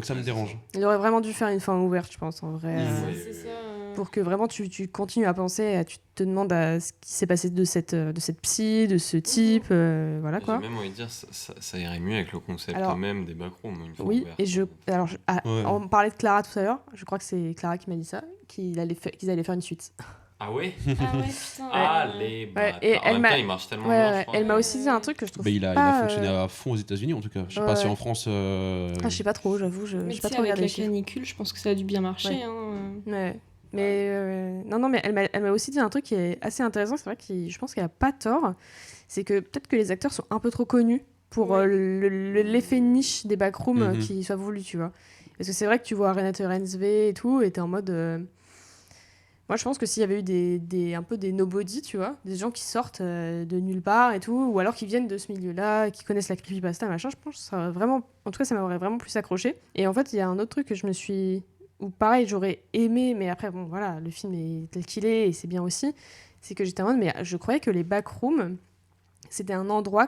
Speaker 3: ça me dérange.
Speaker 1: Il aurait vraiment dû faire une fin ouverte, je pense, en vrai.
Speaker 4: Ouais.
Speaker 2: C'est ça.
Speaker 1: Pour que vraiment tu continues à penser, tu te demandes à ce qui s'est passé de cette psy, de ce type, voilà
Speaker 4: J'ai
Speaker 1: quoi.
Speaker 4: même envie de dire, ça irait mieux avec le concept
Speaker 1: Alors,
Speaker 4: même des backrooms. Une fois
Speaker 1: Oui,
Speaker 4: ouvert.
Speaker 1: et
Speaker 3: Ouais.
Speaker 1: on parlait de Clara tout à l'heure, je crois que c'est Clara qui m'a dit ça, qu'ils allaient faire une suite.
Speaker 4: Ah ouais.
Speaker 2: Ah ouais, putain.
Speaker 4: Ah les bâtards.
Speaker 1: et
Speaker 4: En
Speaker 1: elle
Speaker 4: même
Speaker 1: m'a-
Speaker 4: temps, il marche tellement
Speaker 1: Ouais,
Speaker 4: bien.
Speaker 1: ouais,
Speaker 4: je crois.
Speaker 1: elle m'a aussi dit un truc que je trouve
Speaker 3: Bah, il a
Speaker 1: pas...
Speaker 3: fonctionné à fond aux États-Unis en tout cas. Je sais
Speaker 1: Ouais,
Speaker 3: pas si
Speaker 1: ouais.
Speaker 3: en France.
Speaker 1: Je sais pas trop, j'avoue, je
Speaker 2: Mais
Speaker 1: sais pas
Speaker 2: tu sais,
Speaker 1: trop
Speaker 2: avec
Speaker 1: regardé
Speaker 2: la
Speaker 1: les chiffres.
Speaker 2: canicule, je pense que ça a dû bien marcher.
Speaker 1: Ouais.
Speaker 2: Hein.
Speaker 1: Ouais. Mais non, mais elle m'a aussi dit un truc qui est assez intéressant, c'est vrai que je pense qu'elle a pas tort, c'est que peut-être que les acteurs sont un peu trop connus pour
Speaker 2: Ouais.
Speaker 1: l'effet niche des backrooms
Speaker 3: Mhm.
Speaker 1: qui soit voulu, tu vois. Parce que c'est vrai que tu vois Renate Reinsve et tout, et t'es en mode... Moi, je pense que s'il y avait eu un peu des nobody, tu vois, des gens qui sortent de nulle part et tout, ou alors qui viennent de ce milieu-là, qui connaissent la creepypasta, machin, je pense que ça aurait vraiment... En tout cas, ça m'aurait vraiment plus accroché. Et en fait, il y a un autre truc que je me suis... Ou pareil, j'aurais aimé, mais après, bon, voilà, le film est tel qu'il est, et c'est bien aussi, c'est que j'étais en mode, mais je croyais que les backrooms, c'était un endroit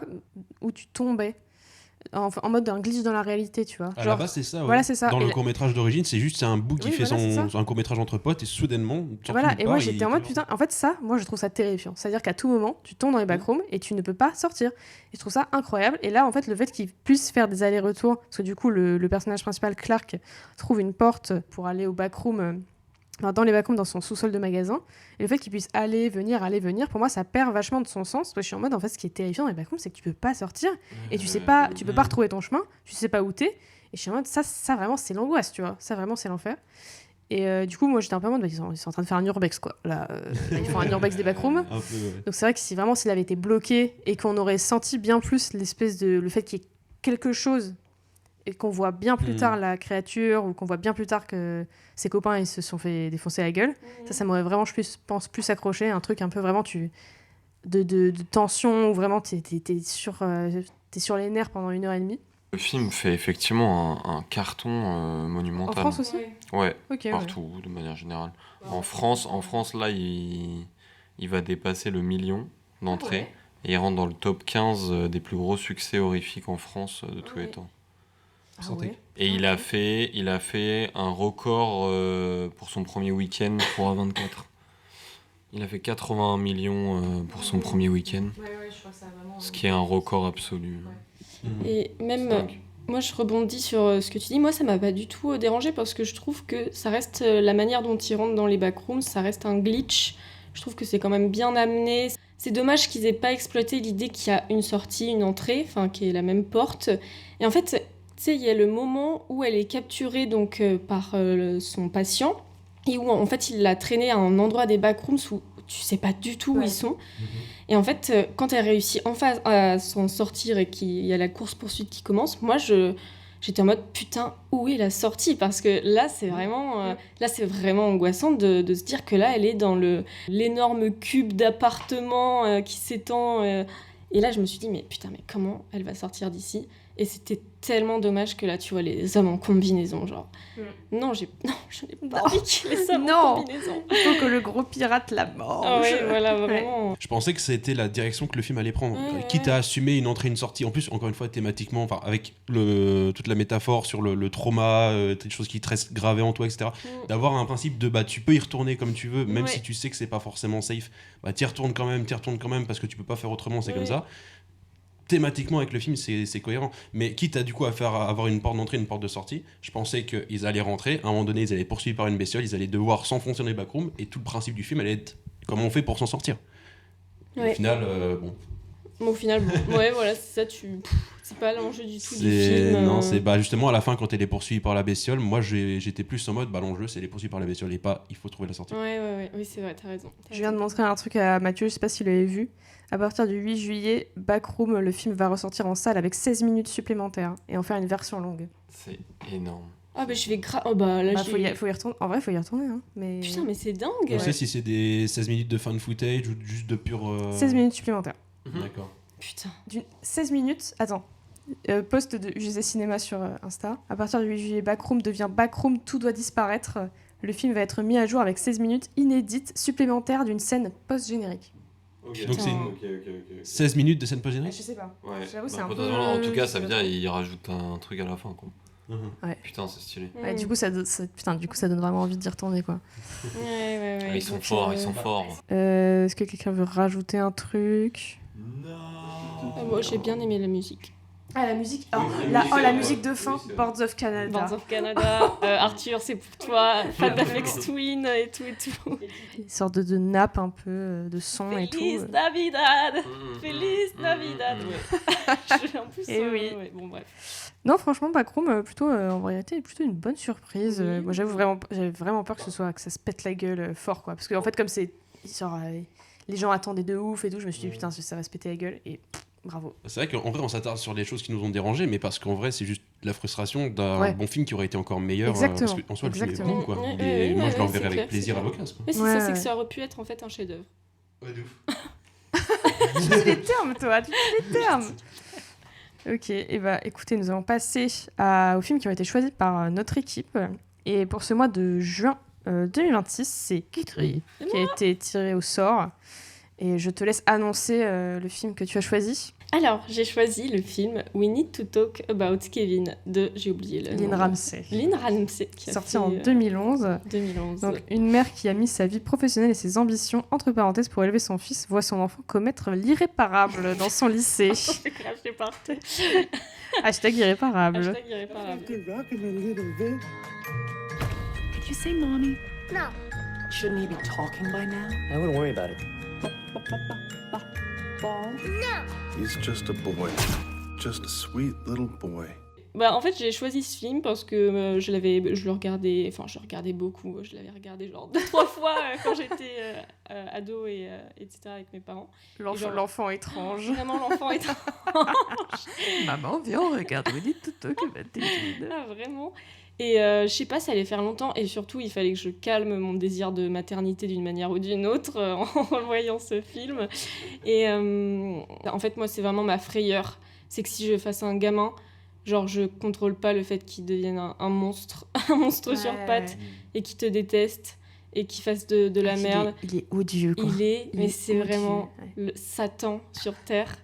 Speaker 1: où tu tombais, en mode un glitch dans la réalité, tu vois.
Speaker 3: À la
Speaker 1: Genre,
Speaker 3: base, c'est ça. Ouais.
Speaker 1: voilà, c'est ça.
Speaker 3: Dans
Speaker 1: Et
Speaker 3: le
Speaker 1: la-
Speaker 3: court-métrage d'origine, c'est un bout qui
Speaker 1: Oui,
Speaker 3: fait
Speaker 1: voilà, c'est ça.
Speaker 3: un court-métrage entre potes et soudainement. tu sors
Speaker 1: Voilà,
Speaker 3: nulle
Speaker 1: et moi
Speaker 3: part,
Speaker 1: j'étais
Speaker 3: il
Speaker 1: en mode
Speaker 3: est
Speaker 1: putain, en fait ça, moi je trouve ça terrifiant. C'est-à-dire qu'à tout moment, tu tombes dans les backrooms et tu ne peux pas sortir. Et je trouve ça incroyable. Et là, en fait, le fait qu'il puisse faire des allers-retours, parce que du coup, le personnage principal, Clark, trouve une porte pour aller au backroom, dans les backrooms, dans son sous-sol de magasin. Et le fait qu'il puisse aller, venir, pour moi, ça perd vachement de son sens. Parce que je suis en mode, en fait, ce qui est terrifiant dans les backrooms, c'est que tu peux pas sortir et tu sais pas, tu peux pas retrouver ton chemin, tu sais pas où t'es. Et je suis en mode, ça vraiment, c'est l'angoisse, tu vois. Ça vraiment, c'est l'enfer. Et du coup, moi, j'étais un peu en mode, ils sont en train de faire un urbex, quoi. Là, ils font un urbex des backrooms.
Speaker 3: un peu, ouais.
Speaker 1: Donc c'est vrai que si vraiment s'il avait été bloqué et qu'on aurait senti bien plus le fait qu'il y ait quelque chose et qu'on voit bien plus tard la créature ou qu'on voit bien plus tard que ses copains ils se sont fait défoncer la gueule, ça m'aurait vraiment, je pense, plus accroché, un truc un peu vraiment de tension où vraiment t'es sur les nerfs pendant 1h30.
Speaker 4: Le film fait effectivement un carton monumental.
Speaker 1: En France aussi.
Speaker 4: Ouais,
Speaker 1: Ok. Ouais.
Speaker 4: partout, de manière générale. En France, là, il va dépasser le million d'entrées. Et il rentre dans le top 15 des plus gros succès horrifiques en France de tous les temps.
Speaker 1: Ah
Speaker 3: Santé.
Speaker 1: ouais.
Speaker 4: Et il a fait un record pour son premier week-end pour A24. Il a fait 81 millions pour son premier week-end, ce qui est un record absolu.
Speaker 2: Et même,
Speaker 4: C'est dingue.
Speaker 2: moi je rebondis sur ce que tu dis. Moi ça m'a pas du tout dérangé parce que je trouve que ça reste la manière dont ils rentrent dans les backrooms, ça reste un glitch. Je trouve que c'est quand même bien amené. C'est dommage qu'ils aient pas exploité l'idée qu'il y a une sortie, une entrée, enfin qui est la même porte. Et en fait, tu sais, il y a le moment où elle est capturée donc par son patient et où en fait il l'a traînée à un endroit des backrooms où tu sais pas du tout où ils sont. Et en fait, quand elle réussit enfin à s'en sortir et qu'il y a la course-poursuite qui commence, moi j'étais en mode putain, où est la sortie? Parce que là c'est vraiment angoissant de se dire que là elle est dans l'énorme cube d'appartement qui s'étend. Et là je me suis dit mais putain, mais comment elle va sortir d'ici? Et c'était tellement dommage que là tu vois les hommes en combinaison, genre. Non, je n'ai pas envie qu'il y ait les hommes
Speaker 1: Non.
Speaker 2: en combinaison.
Speaker 1: Il faut que le gros pirate la mange.
Speaker 2: Ah ouais, voilà, vraiment.
Speaker 3: Je pensais que c'était la direction que le film allait prendre.
Speaker 2: Ouais,
Speaker 3: Quitte
Speaker 2: ouais.
Speaker 3: à assumer une entrée, une sortie. En plus, encore une fois, thématiquement, enfin, avec toute la métaphore sur le trauma, des choses qui te restent gravées en toi, etc. D'avoir un principe de tu peux y retourner comme tu veux, même
Speaker 2: Ouais.
Speaker 3: si tu sais que c'est pas forcément safe. T'y retournes quand même parce que tu peux pas faire autrement, c'est
Speaker 2: Ouais.
Speaker 3: comme ça. Thématiquement avec le film c'est cohérent, mais quitte à du coup avoir une porte d'entrée, une porte de sortie, je pensais qu'ils allaient rentrer, à un moment donné ils allaient être poursuivis par une bestiole, ils allaient devoir s'enfoncer dans les backrooms et tout le principe du film allait être comment on fait pour s'en sortir. Et
Speaker 2: Ouais.
Speaker 3: au final bon
Speaker 2: Mais au final, bon, ouais, voilà, c'est ça, c'est pas l'enjeu du tout du film.
Speaker 3: Non, c'est justement à la fin, quand elle est poursuivie par la bestiole, moi j'étais plus en mode, l'enjeu c'est les poursuivis par la bestiole et pas il faut trouver la sortie.
Speaker 2: Ouais, oui, c'est vrai, t'as raison.
Speaker 1: Je viens de montrer un truc à Mathieu, je sais pas s'il l'avait vu. À partir du 8 juillet, Backroom, le film va ressortir en salle avec 16 minutes supplémentaires et en faire une version longue.
Speaker 4: C'est énorme.
Speaker 2: Ah, bah je vais oh, bah là,
Speaker 1: Faut y retourner. En vrai, faut y retourner. Hein. Mais...
Speaker 2: Putain, mais c'est dingue.
Speaker 3: Tu sais si c'est des 16 minutes de fan footage ou juste de pure.
Speaker 1: 16 minutes supplémentaires.
Speaker 3: D'accord.
Speaker 2: Putain.
Speaker 1: 16 minutes. Attends. Post de UGC Cinéma sur Insta. À partir du 8 juillet, Backroom devient Backroom, tout doit disparaître. Le film va être mis à jour avec 16 minutes inédites supplémentaires d'une scène post-générique.
Speaker 4: Okay.
Speaker 3: Donc c'est
Speaker 4: Ok.
Speaker 3: 16 minutes de scène
Speaker 1: Je
Speaker 3: post-générique.
Speaker 1: sais pas.
Speaker 4: Ouais.
Speaker 1: J'avoue, c'est
Speaker 4: Bah,
Speaker 1: un peu...
Speaker 4: potentiellement, en tout cas, ça veut dire qu'il rajoute un truc à la fin, quoi.
Speaker 1: Ouais.
Speaker 4: Putain, c'est stylé.
Speaker 1: Ouais, du coup, ça donne vraiment envie d'y retourner, quoi.
Speaker 2: Ouais.
Speaker 4: Ah, ils sont forts, ils sont forts.
Speaker 1: Est-ce que quelqu'un veut rajouter un truc?
Speaker 2: Moi, j'ai bien aimé la musique.
Speaker 1: Ah, la musique. La musique de fin, Boards of Canada.
Speaker 2: Boards of Canada, Arthur, c'est pour toi, fan d'Afex Twin et tout.
Speaker 1: Une sorte de nappe un peu de son et tout.
Speaker 2: Feliz Navidad. Feliz Navidad. Ouais. En plus,
Speaker 1: Et oui.
Speaker 2: ouais, bon, bref.
Speaker 1: Non, franchement, Backroom, plutôt, en vérité, plutôt une bonne surprise.
Speaker 2: Oui.
Speaker 1: Moi, j'avais vraiment peur que ça se pète la gueule fort, quoi. Parce qu'en fait, comme c'est. Les gens attendaient de ouf et tout, je me suis dit, putain, ça va se péter la gueule. Et bravo.
Speaker 3: C'est vrai qu'en vrai, on s'attarde sur les choses qui nous ont dérangés, mais parce qu'en vrai, c'est juste la frustration d'un bon film qui aurait été encore meilleur.
Speaker 1: Exactement.
Speaker 3: Parce qu'en soi, le film est
Speaker 1: Exactement.
Speaker 3: bon, quoi.
Speaker 2: Ouais,
Speaker 3: moi, je le
Speaker 2: c'est
Speaker 3: reverrai avec
Speaker 2: clair,
Speaker 3: plaisir
Speaker 2: c'est
Speaker 3: à
Speaker 2: clair.
Speaker 3: l'occasion.
Speaker 2: Mais c'est
Speaker 1: Ouais,
Speaker 2: ça, c'est
Speaker 1: ouais.
Speaker 2: que ça aurait pu être en fait un chef-d'œuvre.
Speaker 3: Ouais, de ouf.
Speaker 1: Tu dis les termes, toi, tu dis les termes. Ok, et bah écoutez, nous allons passer aux films qui ont été choisis par notre équipe. Et pour ce mois de juin 2026, c'est Kitri qui a été tiré au sort. Et je te laisse annoncer le film que tu as choisi.
Speaker 2: Alors, j'ai choisi le film We Need to Talk About Kevin de, j'ai oublié le nom.
Speaker 1: Lynn Ramsey.
Speaker 2: Lynn Ramsey, qui a
Speaker 1: Sorti
Speaker 2: fait,
Speaker 1: en 2011.
Speaker 2: 2011.
Speaker 1: Donc, une mère qui a mis sa vie professionnelle et ses ambitions entre parenthèses pour élever son fils voit son enfant commettre l'irréparable dans son lycée.
Speaker 2: J'ai craché par terre.
Speaker 1: Hashtag irréparable.
Speaker 2: Hashtag irréparable.
Speaker 8: Did you say mommy?
Speaker 5: No.
Speaker 8: Shouldn't he be talking by now?
Speaker 7: I wouldn't worry about it.
Speaker 6: He's just a boy. Just a sweet little boy.
Speaker 2: Bah, en fait, j'ai choisi ce film parce que je le regardais beaucoup. Je l'avais regardé genre 2-3 fois quand j'étais ado et etc. avec mes parents.
Speaker 1: L'enfant étrange.
Speaker 2: Vraiment l'enfant étrange.
Speaker 1: Maman, viens, on regarde We Need to Talk About Kevin.
Speaker 2: Ah, vraiment. Et je sais pas, ça allait faire longtemps et surtout il fallait que je calme mon désir de maternité d'une manière ou d'une autre en voyant ce film. Et en fait, moi, c'est vraiment ma frayeur. C'est que si je fasse un gamin, genre je contrôle pas le fait qu'il devienne un monstre, un monstre sur pattes et qu'il te déteste et qu'il fasse de la merde.
Speaker 1: Il est odieux, quoi.
Speaker 2: Mais c'est
Speaker 1: odieux,
Speaker 2: vraiment
Speaker 1: ouais.
Speaker 2: le Satan sur Terre.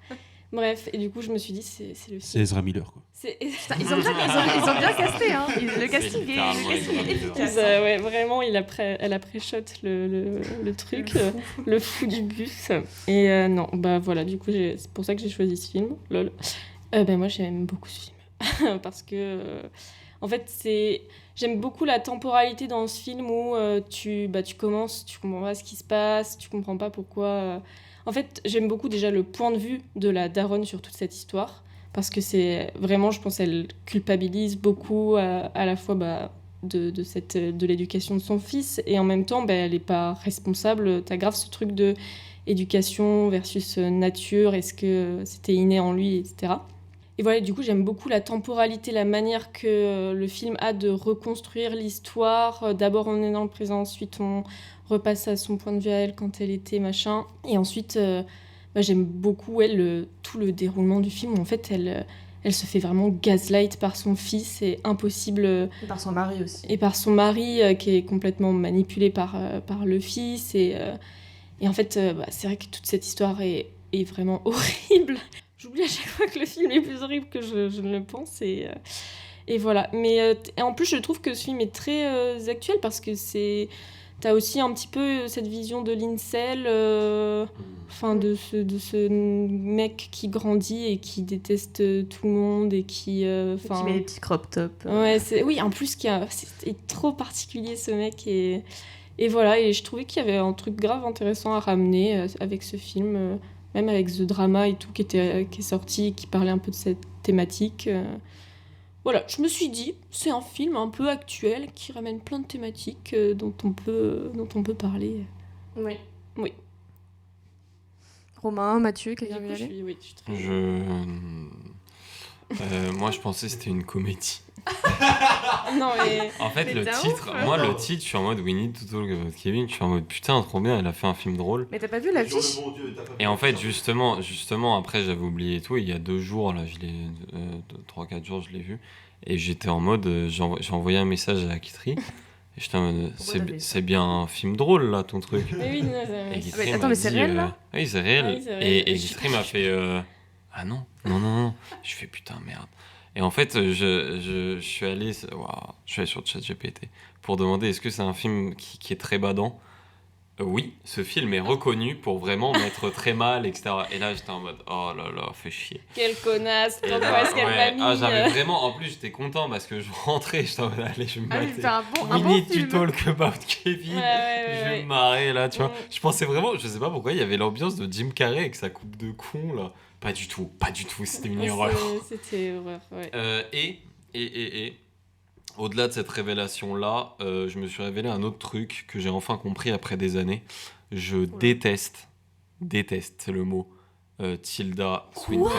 Speaker 2: Bref, et du coup, je me suis dit, c'est le film.
Speaker 3: C'est Ezra Miller, quoi.
Speaker 1: Putain, ils ont bien casté, hein. Le casting est efficace.
Speaker 2: Ouais, vraiment, elle a pré-shot le truc, le fou du bus. Et non, bah voilà, du coup, c'est pour ça que j'ai choisi ce film, lol. Moi, j'aime beaucoup ce film. Parce que, en fait, j'aime beaucoup la temporalité dans ce film où tu commences, tu comprends pas ce qui se passe, tu comprends pas pourquoi... En fait, j'aime beaucoup déjà le point de vue de la daronne sur toute cette histoire. Parce que c'est vraiment, je pense, elle culpabilise beaucoup à la fois de l'éducation de son fils et en même temps, elle n'est pas responsable. T'as grave ce truc de éducation versus nature, est-ce que c'était inné en lui, etc. Et voilà, du coup, j'aime beaucoup la temporalité, la manière que le film a de reconstruire l'histoire. D'abord, on est dans le présent, ensuite, on repasse à son point de vue à elle quand elle était machin. Et ensuite... j'aime beaucoup tout le déroulement du film où en fait elle se fait vraiment gaslight par son fils, c'est impossible.
Speaker 1: Et par son mari aussi.
Speaker 2: Et par son mari qui est complètement manipulé par le fils. Et en fait, c'est vrai que toute cette histoire est vraiment horrible. J'oublie à chaque fois que le film est plus horrible que je ne le pense. Et voilà. Mais en plus, je trouve que ce film est très actuel parce que t'as aussi un petit peu cette vision de l'incel, de ce mec qui grandit et qui déteste tout le monde et qui
Speaker 1: met des petits crop tops.
Speaker 2: Ouais, oui, en plus c'est trop particulier ce mec et voilà, et je trouvais qu'il y avait un truc grave intéressant à ramener avec ce film. même avec The Drama et tout qui est sorti, qui parlait un peu de cette thématique. Voilà, je me suis dit, c'est un film un peu actuel qui ramène plein de thématiques dont on peut parler.
Speaker 1: Oui.
Speaker 2: Oui.
Speaker 1: Romain, Mathieu, quelqu'un
Speaker 2: Du
Speaker 1: veut
Speaker 2: coup,
Speaker 1: y
Speaker 2: je
Speaker 1: aller
Speaker 2: suis, oui, je suis très...
Speaker 4: Moi, je pensais que c'était une comédie.
Speaker 2: Non, mais...
Speaker 4: En fait,
Speaker 1: Mais
Speaker 4: le
Speaker 1: t'es un
Speaker 4: titre,
Speaker 1: ouf.
Speaker 4: moi, le titre, je suis en mode We need to talk about Kevin. Je suis en mode putain, trop bien, elle a fait un film drôle.
Speaker 1: Mais t'as pas vu l'affiche?
Speaker 4: Et en fait, justement, après, j'avais oublié et tout. Il y a 2 jours, là, 3-4 jours, je l'ai vu. Et j'étais en mode, j'ai envoyé un message à Kitri. Et j'étais en mode, c'est bien un film drôle, là, ton truc.
Speaker 2: Mais oui, non,
Speaker 4: Et Guitry
Speaker 1: mais attends,
Speaker 4: m'a
Speaker 1: mais c'est
Speaker 4: dit,
Speaker 1: réel, là?
Speaker 4: Oui, c'est réel.
Speaker 2: Ah oui, c'est réel.
Speaker 4: Et Guitry m'a fait ah non. Je fais putain, merde. Et en fait, je suis allé sur ChatGPT pour demander est-ce que c'est un film qui est très badant. Oui, ce film est reconnu pour vraiment mettre très mal, etc. Et là, j'étais en mode oh là là, fais chier.
Speaker 2: Quelle connasse,
Speaker 4: Et
Speaker 2: pourquoi
Speaker 4: là,
Speaker 2: est-ce qu'elle m'a mis
Speaker 4: j'avais vraiment, en plus, j'étais content parce que je rentrais, j'étais en mode allez, je vais me
Speaker 1: Ah oui,
Speaker 4: mater.
Speaker 1: c'est un
Speaker 4: We
Speaker 1: bon
Speaker 4: need to
Speaker 1: film.
Speaker 4: talk about Kevin.
Speaker 2: Ouais.
Speaker 4: Je vais me marrer là, tu vois.
Speaker 2: Mm.
Speaker 4: Je pensais vraiment, je sais pas pourquoi, il y avait l'ambiance de Jim Carrey avec sa coupe de con là. Pas du tout, c'était une horreur.
Speaker 2: C'était horreur, ouais.
Speaker 4: Et au-delà de cette révélation là, je me suis révélé un autre truc que j'ai enfin compris après des années. Je déteste, c'est le mot, Tilda Swinton.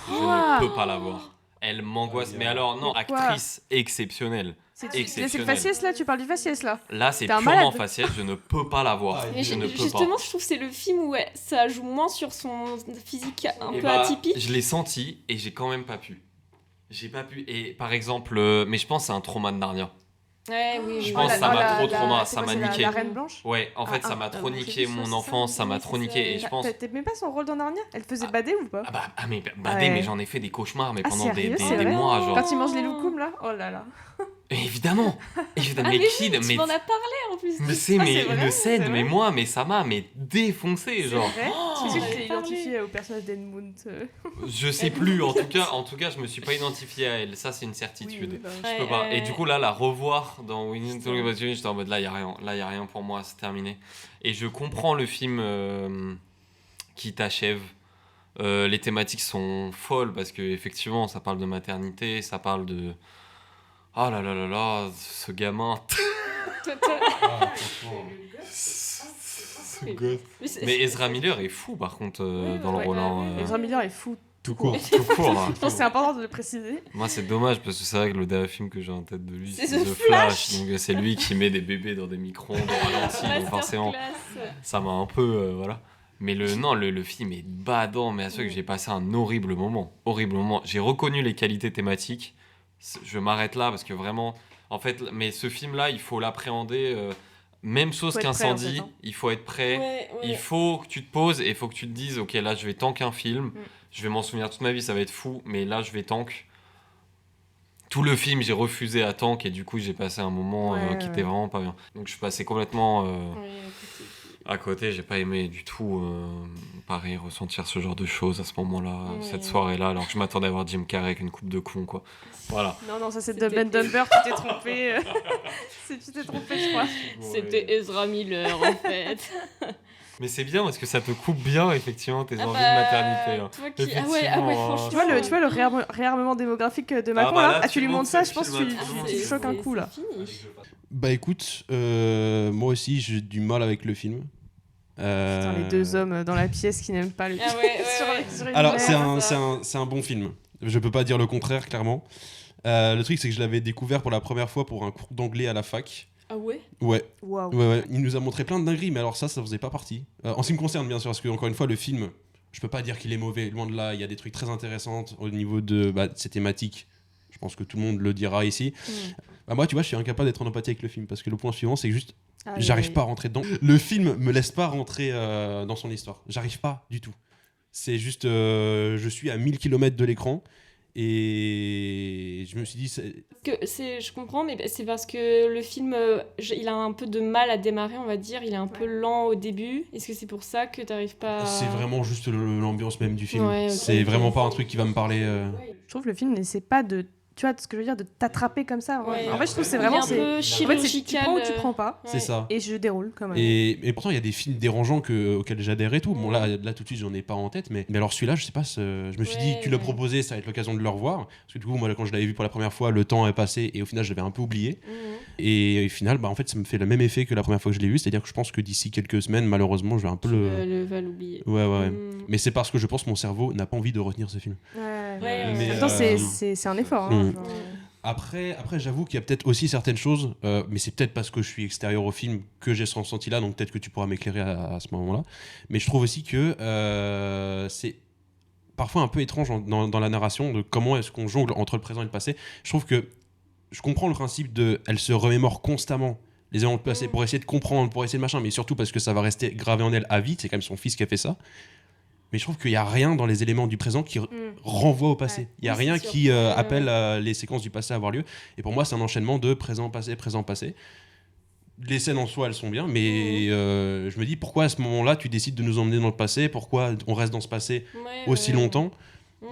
Speaker 4: Je ne peux pas la voir. Elle m'angoisse. Mais alors, non,
Speaker 1: Pourquoi
Speaker 4: actrice exceptionnelle.
Speaker 1: C'est le
Speaker 4: Exceptionnelle.
Speaker 1: faciès là? Tu parles du faciès là?
Speaker 4: Là, c'est
Speaker 1: T'es un
Speaker 4: purement
Speaker 1: malade.
Speaker 4: faciès, je ne peux pas la voir.
Speaker 2: Mais
Speaker 4: Je ne peux
Speaker 2: justement,
Speaker 4: pas.
Speaker 2: je trouve que c'est le film où ça joue moins sur son physique un
Speaker 4: Et
Speaker 2: peu
Speaker 4: bah,
Speaker 2: atypique.
Speaker 4: je l'ai senti et j'ai quand même pas pu. J'ai pas pu. Et par exemple, mais je pense que c'est un trauma de Narnia.
Speaker 2: Ouais, oui,
Speaker 4: Je
Speaker 2: oui.
Speaker 4: pense que ça m'a trop trauma,
Speaker 1: c'est
Speaker 4: ça
Speaker 1: quoi,
Speaker 4: m'a
Speaker 1: c'est
Speaker 4: niqué.
Speaker 1: La Reine Blanche?
Speaker 4: Ouais, en fait, ça m'a trop niqué mon enfance, ça m'a trop niqué. Et je pense.
Speaker 1: T'aimais pas son rôle dans Narnia? Elle faisait bader ou pas?
Speaker 4: Mais
Speaker 1: Ouais.
Speaker 4: mais j'en ai fait des cauchemars, mais
Speaker 1: Ah,
Speaker 4: pendant
Speaker 1: sérieux, c'est
Speaker 4: des
Speaker 1: vrai
Speaker 4: mois, genre.
Speaker 1: Quand il mange les loukoums là? Oh là là.
Speaker 4: Évidemment,
Speaker 2: Ah,
Speaker 4: mais
Speaker 2: mais
Speaker 4: qui,
Speaker 2: oui, tu
Speaker 4: mais
Speaker 2: m'en as parlé en plus.
Speaker 4: mais c'est
Speaker 1: Ah,
Speaker 4: mais
Speaker 1: c'est vrai,
Speaker 4: une scène,
Speaker 1: c'est
Speaker 4: mais
Speaker 1: vrai.
Speaker 4: moi, mais ça m'a défoncé, genre.
Speaker 1: C'est vrai?
Speaker 2: Oh,
Speaker 1: Est-ce que tu
Speaker 2: j'en
Speaker 1: t'es
Speaker 2: avais parlé.
Speaker 1: identifié au personnage d'Edmund?
Speaker 4: Je sais plus, en tout cas, je me suis pas identifié à elle, ça c'est une certitude.
Speaker 1: bah,
Speaker 4: Je peux pas. Et du coup, là, la revoir dans We Need to Talk About Kevin, j'étais en mode là, y a rien pour moi, c'est terminé. Et je comprends le film qui t'achève. Les thématiques sont folles parce que effectivement, ça parle de maternité, ça parle de. Oh là là là là, ce gamin. Ce gosse. Mais Ezra Miller est fou par contre dans le rôle.
Speaker 1: Ezra Miller est fou.
Speaker 3: Tout court.
Speaker 4: Tout court. Hein.
Speaker 1: Je pense que c'est important de le préciser.
Speaker 4: Moi, c'est dommage parce que c'est vrai que le dernier film que j'ai en tête de lui,
Speaker 2: C'est
Speaker 4: c'est
Speaker 2: The
Speaker 4: The
Speaker 2: Flash.
Speaker 4: Donc, c'est lui qui met des bébés dans des micro-ondes au ralenti. Donc, forcément,
Speaker 2: Masterclass.
Speaker 4: ça m'a un peu. Voilà. Mais le film est badant. Mais à ce que j'ai passé un horrible moment. J'ai reconnu les qualités thématiques. Je m'arrête là parce que vraiment. En fait, mais ce film-là, il faut l'appréhender. Même chose
Speaker 1: Faut être prêt, en
Speaker 4: qu'Incendie,
Speaker 1: fait, hein.
Speaker 4: il faut être prêt.
Speaker 2: Ouais.
Speaker 4: Il faut que tu te poses et il faut que tu te dises ok, là, je vais tank un film. Je vais m'en souvenir toute ma vie, ça va être fou. Mais là, je vais tank. Tout le film, j'ai refusé à tank et du coup, j'ai passé un moment qui était vraiment pas bien. Donc, je suis passé complètement à côté. J'ai pas aimé du tout, pareil, ressentir ce genre de choses à ce moment-là, cette soirée-là, alors que je m'attendais à voir Jim Carrey avec une coupe de con, quoi. Voilà.
Speaker 1: Non, ça c'est
Speaker 2: C'était
Speaker 1: Dumb and Dumber, tu t'es trompé. Tu t'es trompé, je crois.
Speaker 2: C'était Ezra Miller en fait.
Speaker 4: Mais c'est bien parce que ça te coupe bien, effectivement, tes
Speaker 2: Ah
Speaker 4: envies
Speaker 2: bah,
Speaker 4: de maternité. Hein.
Speaker 2: toi qui- ah ouais, franchement.
Speaker 1: Tu vois le réarmement démographique de Macron
Speaker 4: bah
Speaker 1: là?
Speaker 4: là,
Speaker 1: tu lui
Speaker 4: tu
Speaker 1: montres ça,
Speaker 4: montres
Speaker 1: je pense
Speaker 4: ce
Speaker 1: que
Speaker 4: film à tout le monde.
Speaker 1: tu choques un coup là.
Speaker 2: C'est fini.
Speaker 3: Bah écoute, moi aussi j'ai du mal avec le film.
Speaker 1: Putain, les deux hommes dans la pièce qui n'aiment pas le
Speaker 2: Ah ouais,
Speaker 1: sur une
Speaker 3: Alors
Speaker 1: mer.
Speaker 3: c'est un bon film. Je peux pas dire le contraire clairement. Le truc c'est que je l'avais découvert pour la première fois pour un cours d'anglais à la fac.
Speaker 2: Ah ouais?
Speaker 3: Ouais.
Speaker 1: Waouh.
Speaker 3: Ouais. Il nous a montré plein de dingueries, mais alors ça faisait pas partie. En ce qui me concerne, bien sûr, parce que, encore une fois, le film, je peux pas dire qu'il est mauvais, loin de là. Il y a des trucs très intéressants au niveau de ces thématiques. Je pense que tout le monde le dira ici. Bah, moi, tu vois, je suis incapable d'être en empathie avec le film, parce que le point suivant, c'est que juste, j'arrive pas à rentrer dedans. Le film me laisse pas rentrer dans son histoire. J'arrive pas du tout. C'est juste, je suis à 1000 km de l'écran. Et je me suis dit...
Speaker 2: Je comprends, mais c'est parce que le film, il a un peu de mal à démarrer, on va dire. Il est un peu lent au début. Est-ce que c'est pour ça que t'arrives pas à...
Speaker 3: C'est vraiment juste l'ambiance même du film.
Speaker 2: Ouais, ok.
Speaker 3: C'est vraiment pas un truc qui va me parler.
Speaker 1: Je trouve que le film n'essaie pas de tu vois ce que je veux dire, de t'attraper comme ça.
Speaker 2: Ouais.
Speaker 1: En fait, je trouve que c'est
Speaker 2: Il est
Speaker 1: vraiment...
Speaker 2: un peu
Speaker 1: En fait, c'est tu prends ou tu
Speaker 2: chirurgical,
Speaker 1: prends pas.
Speaker 3: C'est ça.
Speaker 1: Et je déroule quand même.
Speaker 3: Et pourtant, il y a des films dérangeants auxquels j'adhère et tout. Bon, là tout de suite, j'en ai pas en tête. Mais alors, celui-là, je sais pas. Je me suis dit, tu l'as proposé, ça va être l'occasion de le revoir. Parce que du coup, moi, quand je l'avais vu pour la première fois, le temps est passé et au final, je l'avais un peu oublié. Et au final, en fait, ça me fait le même effet que la première fois que je l'ai vu. C'est-à-dire que je pense que d'ici quelques semaines, malheureusement, je vais un peu
Speaker 2: va l'oublier.
Speaker 3: Ouais. Mais c'est parce que je pense que mon cerveau n'a pas envie de retenir ce film.
Speaker 2: Mais,
Speaker 1: Attends, c'est un effort. Hein, genre.
Speaker 3: Après, j'avoue qu'il y a peut-être aussi certaines choses, mais c'est peut-être parce que je suis extérieur au film que j'ai ce ressenti-là, donc peut-être que tu pourras m'éclairer à ce moment-là. Mais je trouve aussi que c'est parfois un peu étrange dans la narration de comment est-ce qu'on jongle entre le présent et le passé. Je trouve que je comprends le principe elle se remémore constamment les événements du passé pour essayer de comprendre, pour essayer de machin, mais surtout parce que ça va rester gravé en elle à vie, c'est quand même son fils qui a fait ça. Mais je trouve qu'il n'y a rien dans les éléments du présent qui renvoie au passé. Il n'y a rien qui appelle les séquences du passé à avoir lieu. Et pour moi, c'est un enchaînement de présent-passé, présent-passé. Les scènes en soi, elles sont bien, mais je me dis, pourquoi à ce moment-là, tu décides de nous emmener dans le passé ? Pourquoi on reste dans ce passé aussi longtemps ?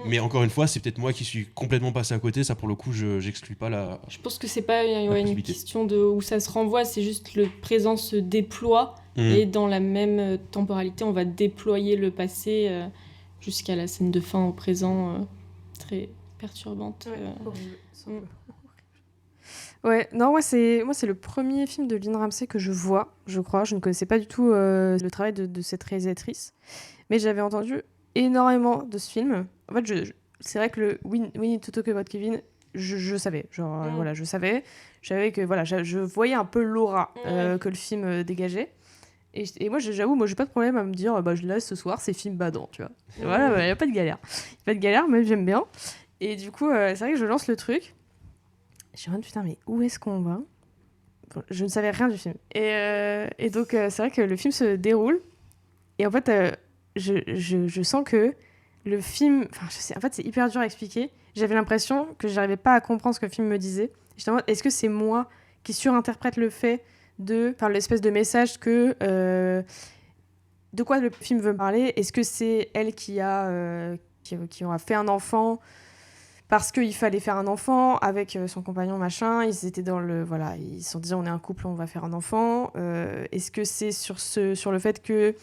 Speaker 3: Mais encore une fois, c'est peut-être moi qui suis complètement passé à côté. Ça, pour le coup, j'exclus pas la...
Speaker 2: Je pense que c'est pas une question de où ça se renvoie, c'est juste le présent se déploie et dans la même temporalité, on va déployer le passé jusqu'à la scène de fin au présent, très perturbante.
Speaker 1: Ouais, non, moi c'est le premier film de Lynn Ramsay que je vois, je crois. Je ne connaissais pas du tout le travail de cette réalisatrice, mais j'avais entendu énormément de ce film. En fait, c'est vrai que le We Need to Talk About Kevin, je savais. Genre, voilà, je savais. Je savais que voilà, je voyais un peu l'aura que le film dégageait. Et moi, j'avoue, moi, j'ai pas de problème à me dire, je le laisse ce soir, c'est film badant, tu vois. Et voilà, y a pas de galère. Pas de galère, mais j'aime bien. Et du coup, c'est vrai que je lance le truc. Je suis en mode, putain, mais où est-ce qu'on va ? Je ne savais rien du film. Et donc, c'est vrai que le film se déroule. Et en fait, je sens que le film... Enfin, en fait, c'est hyper dur à expliquer. J'avais l'impression que j'arrivais pas à comprendre ce que le film me disait. J'étais en mode, est-ce que c'est moi qui surinterprète le fait enfin, l'espèce de message que... de quoi le film veut me parler ? Est-ce que c'est elle qui aura fait un enfant parce qu'il fallait faire un enfant avec son compagnon, machin, ils étaient dans le... Voilà, ils se sont dit, on est un couple, on va faire un enfant. Est-ce que c'est sur le fait que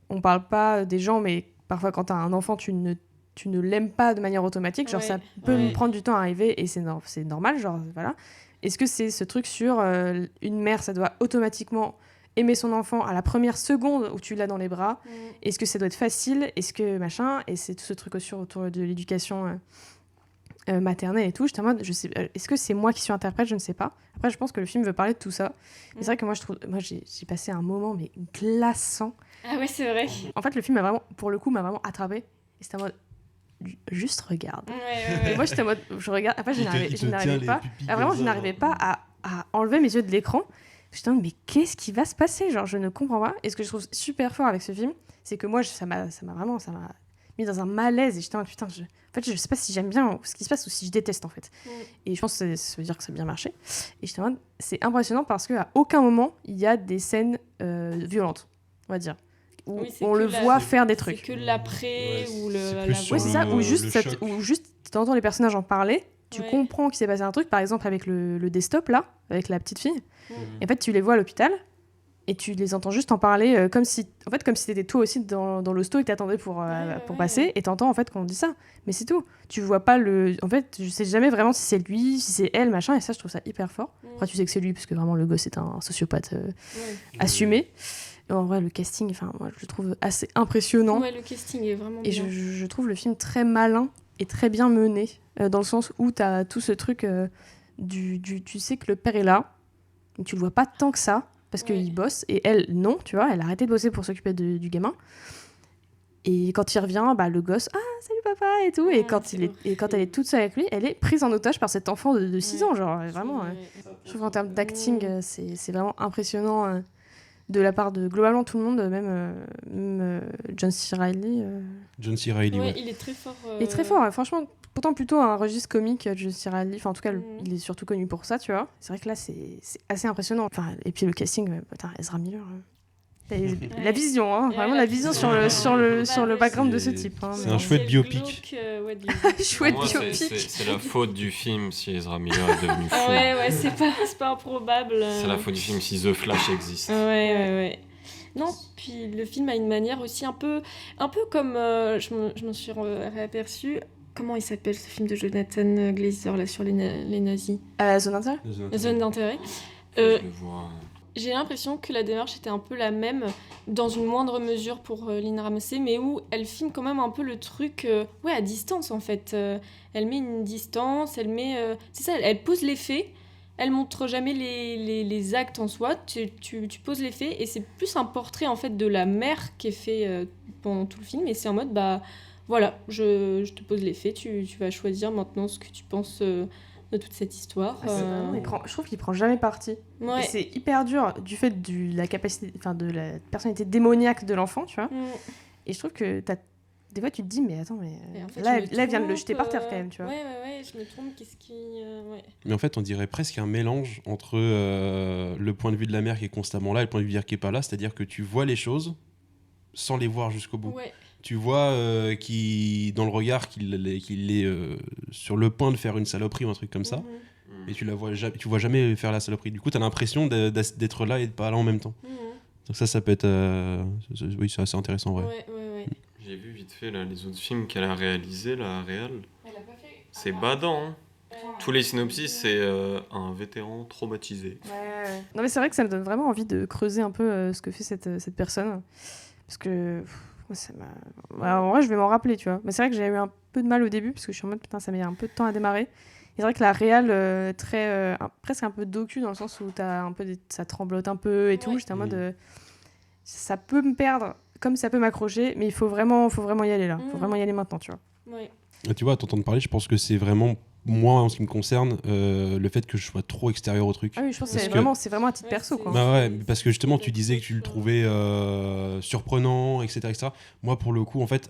Speaker 1: on parle pas des gens, mais parfois quand t'as un enfant, tu ne l'aimes pas de manière automatique, genre ça peut me prendre du temps à arriver, et c'est normal, genre, voilà. Est-ce que c'est ce truc sur une mère, ça doit automatiquement aimer son enfant à la première seconde où tu l'as dans les bras ? Est-ce que ça doit être facile ? Est-ce que machin ? Et c'est tout ce truc aussi autour de l'éducation... maternelle et tout, j'étais en mode, est-ce que c'est moi qui suis interprète, je ne sais pas. Après, je pense que le film veut parler de tout ça. Et c'est vrai que moi, j'ai passé un moment mais glaçant.
Speaker 2: Ah ouais, c'est vrai.
Speaker 1: En fait, le film m'a vraiment attrapé. Et c'était en mode, juste regarde. Et moi, j'étais en mode, je regarde. Après, je n'arrivais pas. Vraiment, je n'arrivais pas à enlever mes yeux de l'écran. J'étais en mode, mais qu'est-ce qui va se passer ? Genre, je ne comprends pas. Et ce que je trouve super fort avec ce film, c'est que moi, ça m'a mis dans un malaise. Et j'étais en mode, putain, en fait, je sais pas si j'aime bien ce qui se passe ou si je déteste, en fait. Et je pense que ça veut dire que ça a bien marché. Et j'étais en mode, c'est impressionnant parce qu'à aucun moment, il y a des scènes violentes, on va dire. Où on le voit faire des trucs.
Speaker 2: C'est que l'après ou la
Speaker 1: c'est ça, ou juste t'entends les personnages en parler, tu comprends qu'il s'est passé un truc, par exemple avec le desktop, là, avec la petite fille. Et en fait, tu les vois à l'hôpital. Et tu les entends juste en parler comme si t'étais toi aussi dans l'hosto et que t'attendais pour passer, et t'entends en fait qu'on dit ça. Mais c'est tout. Tu vois pas en fait, je sais jamais vraiment si c'est lui, si c'est elle, machin, et ça, je trouve ça hyper fort. Après, tu sais que c'est lui, parce que vraiment, le gosse est un sociopathe assumé. Et en vrai, le casting, enfin, moi, je le trouve assez impressionnant.
Speaker 2: Ouais, le casting est vraiment bien.
Speaker 1: Et je trouve le film très malin et très bien mené, dans le sens où t'as tout ce truc tu sais que le père est là, mais tu le vois pas tant que ça, parce qu'il bosse, et elle, non, tu vois, elle a arrêté de bosser pour s'occuper du gamin. Et quand il revient, le gosse, salut papa, et tout. Et quand elle est toute seule avec lui, elle est prise en otage par cet enfant de 6 ans, genre, vraiment. Je trouve qu'en termes d'acting, c'est vraiment impressionnant de la part de globalement tout le monde, même John C. Reilly.
Speaker 3: John C. Reilly,
Speaker 2: ouais. Il est très fort.
Speaker 1: Il est très fort, franchement. Pourtant plutôt un registre comique, John C. Reilly. Enfin, en tout cas, il est surtout connu pour ça, tu vois. C'est vrai que là, c'est assez impressionnant. Enfin, et puis le casting, putain, Ezra Miller. La vision, hein,
Speaker 2: Ouais,
Speaker 1: vraiment
Speaker 2: la
Speaker 1: la vision sur le background de ce type. Hein,
Speaker 3: C'est
Speaker 1: mais-
Speaker 3: un chouette
Speaker 2: le
Speaker 3: biopic.
Speaker 2: glauque, ouais, du-
Speaker 1: Chouette
Speaker 4: Pour moi,
Speaker 1: biopic.
Speaker 4: c'est la faute du film si Ezra Miller est devenu fou.
Speaker 2: Ah ouais, c'est pas improbable.
Speaker 4: C'est la faute du film si The Flash existe.
Speaker 2: Ouais. Non, puis le film a une manière aussi un peu comme je m'en suis réaperçue. Comment il s'appelle ce film de Jonathan Glazer là sur les nazis?
Speaker 1: Zone d'intérêt.
Speaker 2: La zone d'intérêt.
Speaker 4: Faut que je le vois.
Speaker 2: J'ai l'impression que la démarche était un peu la même, dans une moindre mesure pour Lynn Ramsey, mais où elle filme quand même un peu le truc à distance en fait. Elle met une distance, c'est ça, elle pose les faits, elle montre jamais les actes en soi, tu poses les faits, et c'est plus un portrait en fait de la mère qui est fait pendant tout le film, et c'est en mode voilà, je te pose les faits, tu vas choisir maintenant ce que tu penses de toute cette histoire.
Speaker 1: Je trouve qu'il prend jamais parti.
Speaker 2: Ouais.
Speaker 1: Et c'est hyper dur du fait de la capacité, enfin de la personnalité démoniaque de l'enfant, tu vois. Et je trouve que des fois tu te dis mais attends
Speaker 2: Et en fait,
Speaker 1: là
Speaker 2: je me
Speaker 1: elle vient de le
Speaker 2: trompe,
Speaker 1: jeter par terre quand même, tu vois.
Speaker 2: Ouais, je me trompe, qu'est-ce qui... ouais.
Speaker 3: Mais en fait, on dirait presque un mélange entre le point de vue de la mère qui est constamment là et le point de vue du père qui est pas là. C'est-à-dire que tu vois les choses sans les voir jusqu'au bout.
Speaker 2: Ouais.
Speaker 3: Tu vois dans le regard qu'il est sur le point de faire une saloperie ou un truc comme ça,
Speaker 2: Mhm.
Speaker 3: et tu vois jamais faire la saloperie. Du coup, tu as l'impression d'être là et de pas là en même temps.
Speaker 2: Mhm.
Speaker 3: Donc ça peut être... oui, c'est assez intéressant, en vrai.
Speaker 2: Ouais.
Speaker 4: J'ai vu vite fait là, les autres films qu'elle a réalisés, la réal. C'est badant. Hein. Tous les synopsis, c'est un vétéran traumatisé.
Speaker 1: Ouais. Non mais c'est vrai que ça me donne vraiment envie de creuser un peu ce que fait cette personne. Parce que... en vrai, je vais m'en rappeler, tu vois. Mais c'est vrai que j'ai eu un peu de mal au début, parce que je suis en mode, putain, ça met un peu de temps à démarrer. Et c'est vrai que la réal, presque un peu docu, dans le sens où ça tremblote un peu et tout.
Speaker 2: Ouais.
Speaker 1: J'étais en mode, ça peut me perdre, comme ça peut m'accrocher, mais il faut vraiment y aller là. Il faut vraiment y aller maintenant, tu vois.
Speaker 2: Ouais.
Speaker 3: Et tu vois, à t'entendre parler, je pense que c'est vraiment, moi, en ce qui me concerne, le fait que je sois trop extérieur au truc.
Speaker 1: Ah oui, je pense que
Speaker 3: Parce
Speaker 1: c'est vraiment à titre perso, quoi.
Speaker 3: Bah ouais, parce que justement, tu disais que tu le trouvais surprenant, etc. Moi, pour le coup, en fait,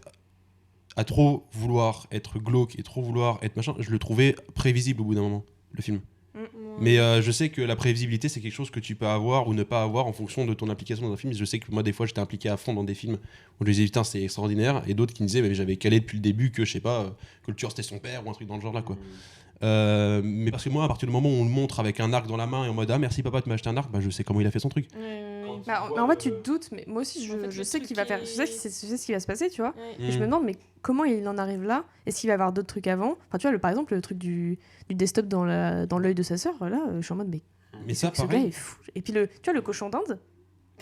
Speaker 3: à trop vouloir être glauque et trop vouloir être machin, je le trouvais prévisible au bout d'un moment, le film. Mais je sais que la prévisibilité, c'est quelque chose que tu peux avoir ou ne pas avoir en fonction de ton implication dans un film. Je sais que moi, des fois, j'étais impliqué à fond dans des films où je disais, putain, c'est extraordinaire. Et d'autres qui me disaient, mais j'avais calé depuis le début que, je sais pas, que le tueur c'était son père ou un truc dans le genre là, quoi. Mais parce que moi, à partir du moment où on le montre avec un arc dans la main et en mode, ah merci papa, tu m'as acheté un arc, bah je sais comment il a fait son truc.
Speaker 1: En fait, tu te doutes, mais moi aussi,
Speaker 2: En fait,
Speaker 1: je
Speaker 2: le
Speaker 1: sais
Speaker 2: truc
Speaker 1: qu'il va faire. Je sais ce qui va se passer, tu vois.
Speaker 2: Ouais.
Speaker 1: Et je me demande, mais comment il en arrive là? Est-ce qu'il va y avoir d'autres trucs avant? Enfin, tu vois, par exemple, le truc du desktop dans l'œil de sa sœur, là, je suis en mode,
Speaker 3: Mais ça,
Speaker 1: ce gars
Speaker 3: pareil.
Speaker 1: est fou. Et puis, tu vois, le cochon d'Inde,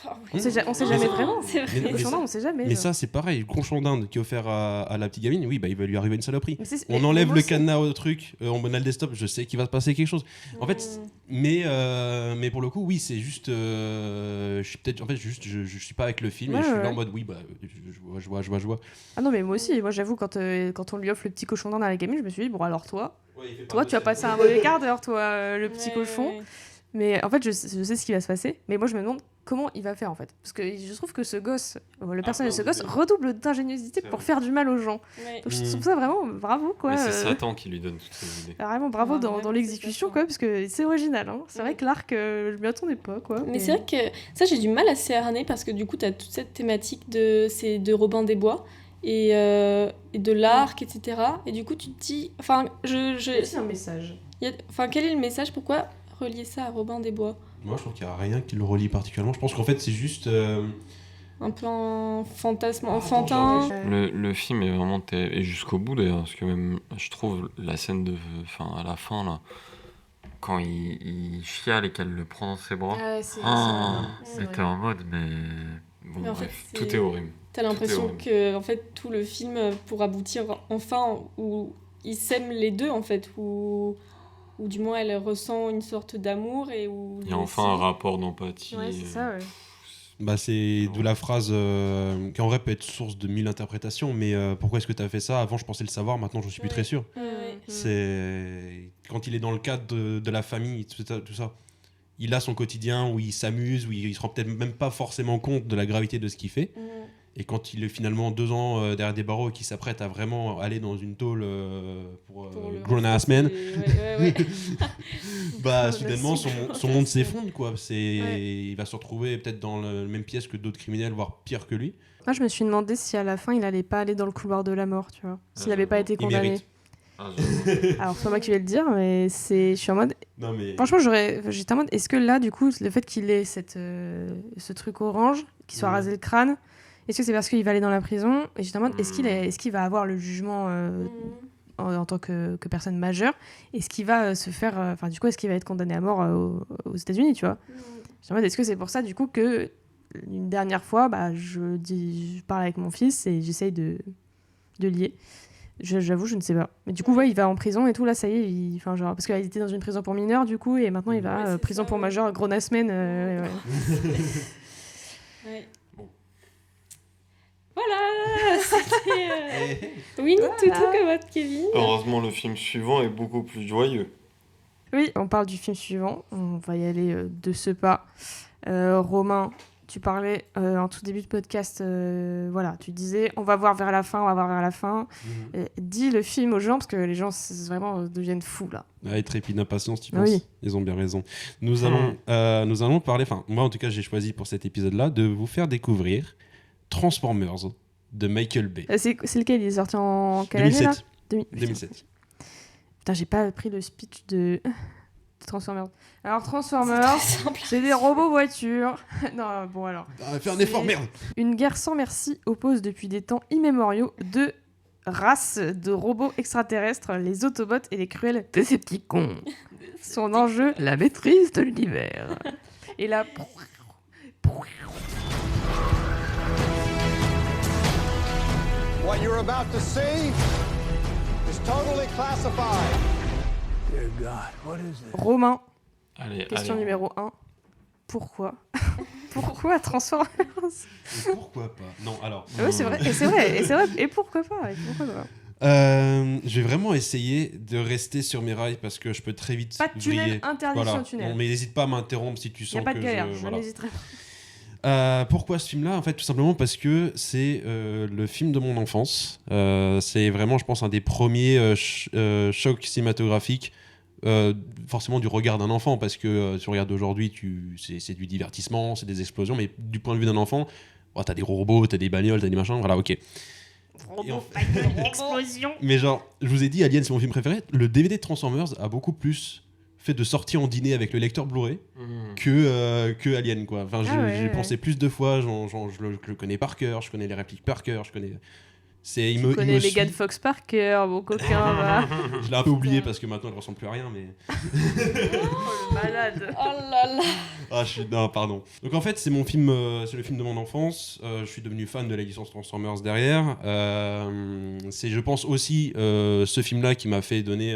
Speaker 2: Ah
Speaker 1: on
Speaker 2: ouais.
Speaker 1: sait jamais vraiment.
Speaker 2: C'est vrai.
Speaker 1: Le
Speaker 3: Mais
Speaker 1: cochon
Speaker 3: ça-
Speaker 1: d'Inde, on sait jamais.
Speaker 3: Mais
Speaker 1: genre.
Speaker 3: ça, c'est pareil. Le cochon d'Inde qui est offert à la petite gamine, oui, bah il va lui arriver une saloperie.
Speaker 1: Mais
Speaker 3: On enlève
Speaker 1: moi
Speaker 3: le
Speaker 1: aussi.
Speaker 3: cadenas au truc, on met le desktop, je sais qu'il va se passer quelque chose. En fait, mais pour le coup, oui, c'est juste. Je suis peut-être. En fait, je suis pas avec le film et
Speaker 1: Ouais,
Speaker 3: je suis là
Speaker 1: ouais.
Speaker 3: en mode, oui, bah, je vois.
Speaker 1: Ah non, mais moi aussi, moi j'avoue, quand on lui offre le petit cochon d'Inde à la gamine, je me suis dit, bon, alors toi, tu vas passer un mauvais quart d'heure, toi, le petit cochon.
Speaker 2: Ouais.
Speaker 1: Mais en fait, je sais ce qui va se passer. Mais moi, je me demande comment il va faire, en fait. Parce que je trouve que ce gosse, le personnage de ce gosse, redouble d'ingéniosité pour faire du mal aux gens.
Speaker 2: Ouais.
Speaker 1: Donc je trouve ça vraiment bravo, quoi.
Speaker 4: Mais c'est Satan qui lui donne toutes ces idées.
Speaker 1: Vraiment bravo
Speaker 2: Ah,
Speaker 1: dans
Speaker 2: vraiment,
Speaker 1: l'exécution,
Speaker 2: c'est
Speaker 1: quoi, parce que c'est original. Hein. C'est
Speaker 2: Ouais.
Speaker 1: vrai que l'arc, je m'y attendais pas, quoi.
Speaker 2: Mais c'est vrai que ça, j'ai du mal à cerner parce que du coup, tu as toute cette thématique de Robin des Bois et de l'arc, etc. Et du coup, tu te dis. Enfin,
Speaker 1: C'est un message.
Speaker 2: quel est le message? Pourquoi relier ça à Robin des Bois?
Speaker 3: Moi, je trouve qu'il n'y a rien qui le relie particulièrement. Je pense qu'en fait, c'est juste.
Speaker 2: Un peu un fantasme enfantin.
Speaker 4: Le film est vraiment et jusqu'au bout d'ailleurs, parce que même je trouve la scène à la fin là, quand il chiale et qu'elle le prend dans ses bras, c'était en mode mais bon
Speaker 2: Mais en
Speaker 4: bref,
Speaker 2: fait,
Speaker 4: tout est horrible.
Speaker 2: T'as l'impression
Speaker 4: horrible.
Speaker 2: que en fait tout le film pour aboutir enfin où ils s'aiment les deux en fait, où du moins elle ressent une sorte d'amour et où
Speaker 4: Il y a enfin un rapport d'empathie.
Speaker 1: Ouais, c'est ça, ouais.
Speaker 3: Bah, c'est d'où la phrase qui en vrai peut être source de 1000 interprétations, mais pourquoi est-ce que tu as fait ça? Avant, je pensais le savoir, maintenant, je suis plus très sûr. C'est quand il est dans le cadre de la famille, tout ça. Il a son quotidien où il s'amuse, où il se rend peut-être même pas forcément compte de la gravité de ce qu'il fait. Et quand il est finalement 2 ans derrière des barreaux et qu'il s'apprête à vraiment aller dans une tôle pour
Speaker 2: le
Speaker 3: Grown Ass Man,
Speaker 2: Ouais.
Speaker 3: bah soudainement son monde s'effondre quoi.
Speaker 1: Ouais.
Speaker 3: Il va se retrouver peut-être dans la même pièce que d'autres criminels, voire pire que lui.
Speaker 1: Moi, je me suis demandé si à la fin, il allait pas aller dans le couloir de la mort, tu vois. S'il n'avait pas été
Speaker 3: Il
Speaker 1: condamné.
Speaker 3: mérite.
Speaker 1: Alors, c'est pas moi qui vais le dire, mais je suis en mode.
Speaker 3: Non mais
Speaker 1: Franchement, j'étais en mode, est-ce que là, du coup, le fait qu'il ait ce truc orange, qu'il soit rasé le crâne, est-ce que c'est parce qu'il va aller dans la prison? Et j'étais en mode, est-ce qu'il va avoir le jugement en tant que personne majeure? Est-ce qu'il va se faire. Enfin, du coup, est-ce qu'il va être condamné à mort aux États-Unis, tu vois? J'étais en mode, est-ce que c'est pour ça, du coup, que une dernière fois, bah, je parle avec mon fils et j'essaye de lier. J'avoue, je ne sais pas. Mais du coup, ouais, il va en prison et tout. Là, ça y est, enfin, genre, parce qu'il était dans une prison pour mineurs, du coup, et maintenant il va prison pour majeurs, grown ass men. Ouais.
Speaker 2: Ouais.
Speaker 3: Bon.
Speaker 2: Voilà, c'était Winnie Toutou comme votre Kevin.
Speaker 4: Heureusement, le film suivant est beaucoup plus joyeux.
Speaker 1: Oui, on parle du film suivant. On va y aller de ce pas. Romain, tu parlais en tout début de podcast, voilà, tu disais on va voir vers la fin. Dis le film aux gens parce que les gens vraiment deviennent fous là.
Speaker 3: Ils trépignent d'impatience, tu penses?
Speaker 1: Oui.
Speaker 3: Ils ont bien raison. Nous allons parler, enfin moi en tout cas j'ai choisi pour cet épisode-là de vous faire découvrir Transformers de Michael Bay.
Speaker 1: C'est lequel? Il est sorti en quelle année là?
Speaker 3: 2007.
Speaker 1: Putain, j'ai pas pris le speech de Transformers. Alors Transformers, c'est des robots voitures. Non, bon alors.
Speaker 3: Fais un effort, merde.
Speaker 1: Une guerre sans merci oppose depuis des temps immémoriaux deux races de robots extraterrestres, les Autobots et les cruels Decepticons. Son enjeu, la maîtrise de l'univers. Et là...
Speaker 9: What you're about to see is totally classified.
Speaker 7: Dear God, what is this?
Speaker 1: Romain,
Speaker 4: Allez,
Speaker 1: question
Speaker 4: allez.
Speaker 1: numéro 1. Pourquoi Pourquoi Transformers?
Speaker 3: Et pourquoi pas? Non, alors.
Speaker 1: Oui, c'est vrai. Et pourquoi pas?
Speaker 3: Je vais vraiment essayer de rester sur mes rails parce que je peux très vite
Speaker 1: Pas de tunnel,
Speaker 3: vriller.
Speaker 1: interdiction
Speaker 3: Voilà.
Speaker 1: de tunnel.
Speaker 3: Non, mais n'hésite pas à m'interrompre si tu
Speaker 1: Il n'y
Speaker 3: sens
Speaker 1: a pas
Speaker 3: que
Speaker 1: de galère,
Speaker 3: je...
Speaker 1: je
Speaker 3: voilà.
Speaker 1: n'hésiterai pas.
Speaker 3: Pourquoi ce film-là? En fait, tout simplement parce que c'est le film de mon enfance. C'est vraiment, je pense, un des premiers chocs cinématographiques, forcément du regard d'un enfant, parce que tu regardes aujourd'hui, c'est du divertissement, c'est des explosions, mais du point de vue d'un enfant, t'as des gros robots, t'as des bagnoles, t'as des machins, voilà, ok.
Speaker 1: Explosion.
Speaker 3: Mais genre, je vous ai dit, Alien, c'est mon film préféré. Le DVD de Transformers a beaucoup plus fait de sorties en dîner avec le lecteur Blu-ray que Alien, quoi. Enfin, j'ai pensé plus de fois, je le connais par cœur, je connais les répliques par cœur, je connais...
Speaker 1: Tu connais Megan Fox par cœur, mon coquin, va.
Speaker 3: Je l'ai un peu oublié parce que maintenant elle ressemble plus à rien, mais...
Speaker 1: Oh, le malade.
Speaker 2: Oh là là.
Speaker 3: Ah, non, pardon. Donc en fait, c'est mon film, c'est le film de mon enfance. Je suis devenu fan de la licence Transformers derrière. C'est, je pense aussi, ce film-là qui m'a fait donner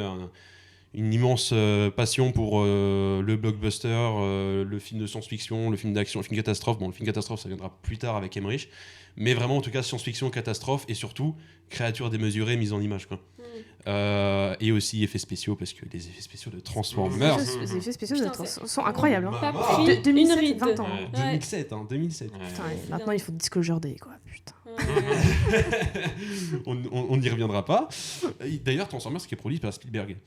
Speaker 3: une immense passion pour le blockbuster, le film de science-fiction, le film d'action, le film catastrophe. Bon, le film catastrophe, ça viendra plus tard avec Emmerich. Mais vraiment, en tout cas, science-fiction, catastrophe et surtout, créatures démesurées mises en image, quoi. Et aussi effets spéciaux, parce que les effets spéciaux de Transformers...
Speaker 1: Les effets spéciaux sont incroyables.
Speaker 2: T'as
Speaker 1: Hein.
Speaker 2: pris
Speaker 1: 2007,
Speaker 2: une ride.
Speaker 1: 20 ans.
Speaker 2: Ouais.
Speaker 3: 2007, hein, 2007.
Speaker 1: Putain, maintenant, il faut Disclosure Day, quoi. Putain.
Speaker 3: On n'y reviendra pas. D'ailleurs, Transformers, qui est produit par Spielberg.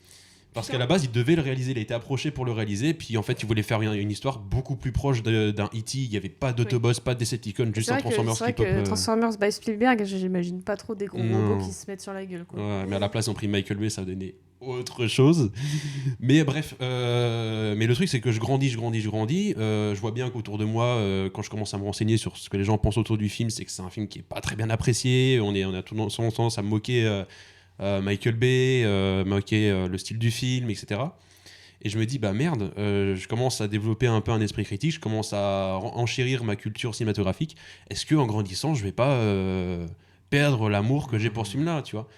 Speaker 3: Parce qu'à la base, il devait le réaliser, il a été approché pour le réaliser, puis en fait, il voulait faire une histoire beaucoup plus proche d'un E.T. Il n'y avait pas d'Autobots, pas de Decepticons, juste un Transformers
Speaker 1: qui pop. C'est vrai que Transformers by Spielberg, j'imagine pas trop des gros robots qui se mettent sur la gueule. Quoi.
Speaker 3: Ouais, mais à la place, ils ont pris Michael Bay, ça a donné autre chose. Mais bref, mais le truc, c'est que je grandis. Je vois bien qu'autour de moi, quand je commence à me renseigner sur ce que les gens pensent autour du film, c'est que c'est un film qui est pas très bien apprécié. On a tendance à moquer Michael Bay, moquer le style du film, etc. Et je me dis, bah merde, je commence à développer un peu un esprit critique, je commence à enchérir ma culture cinématographique. Est-ce qu'en grandissant, je vais pas perdre l'amour que j'ai pour ce film-là, tu vois?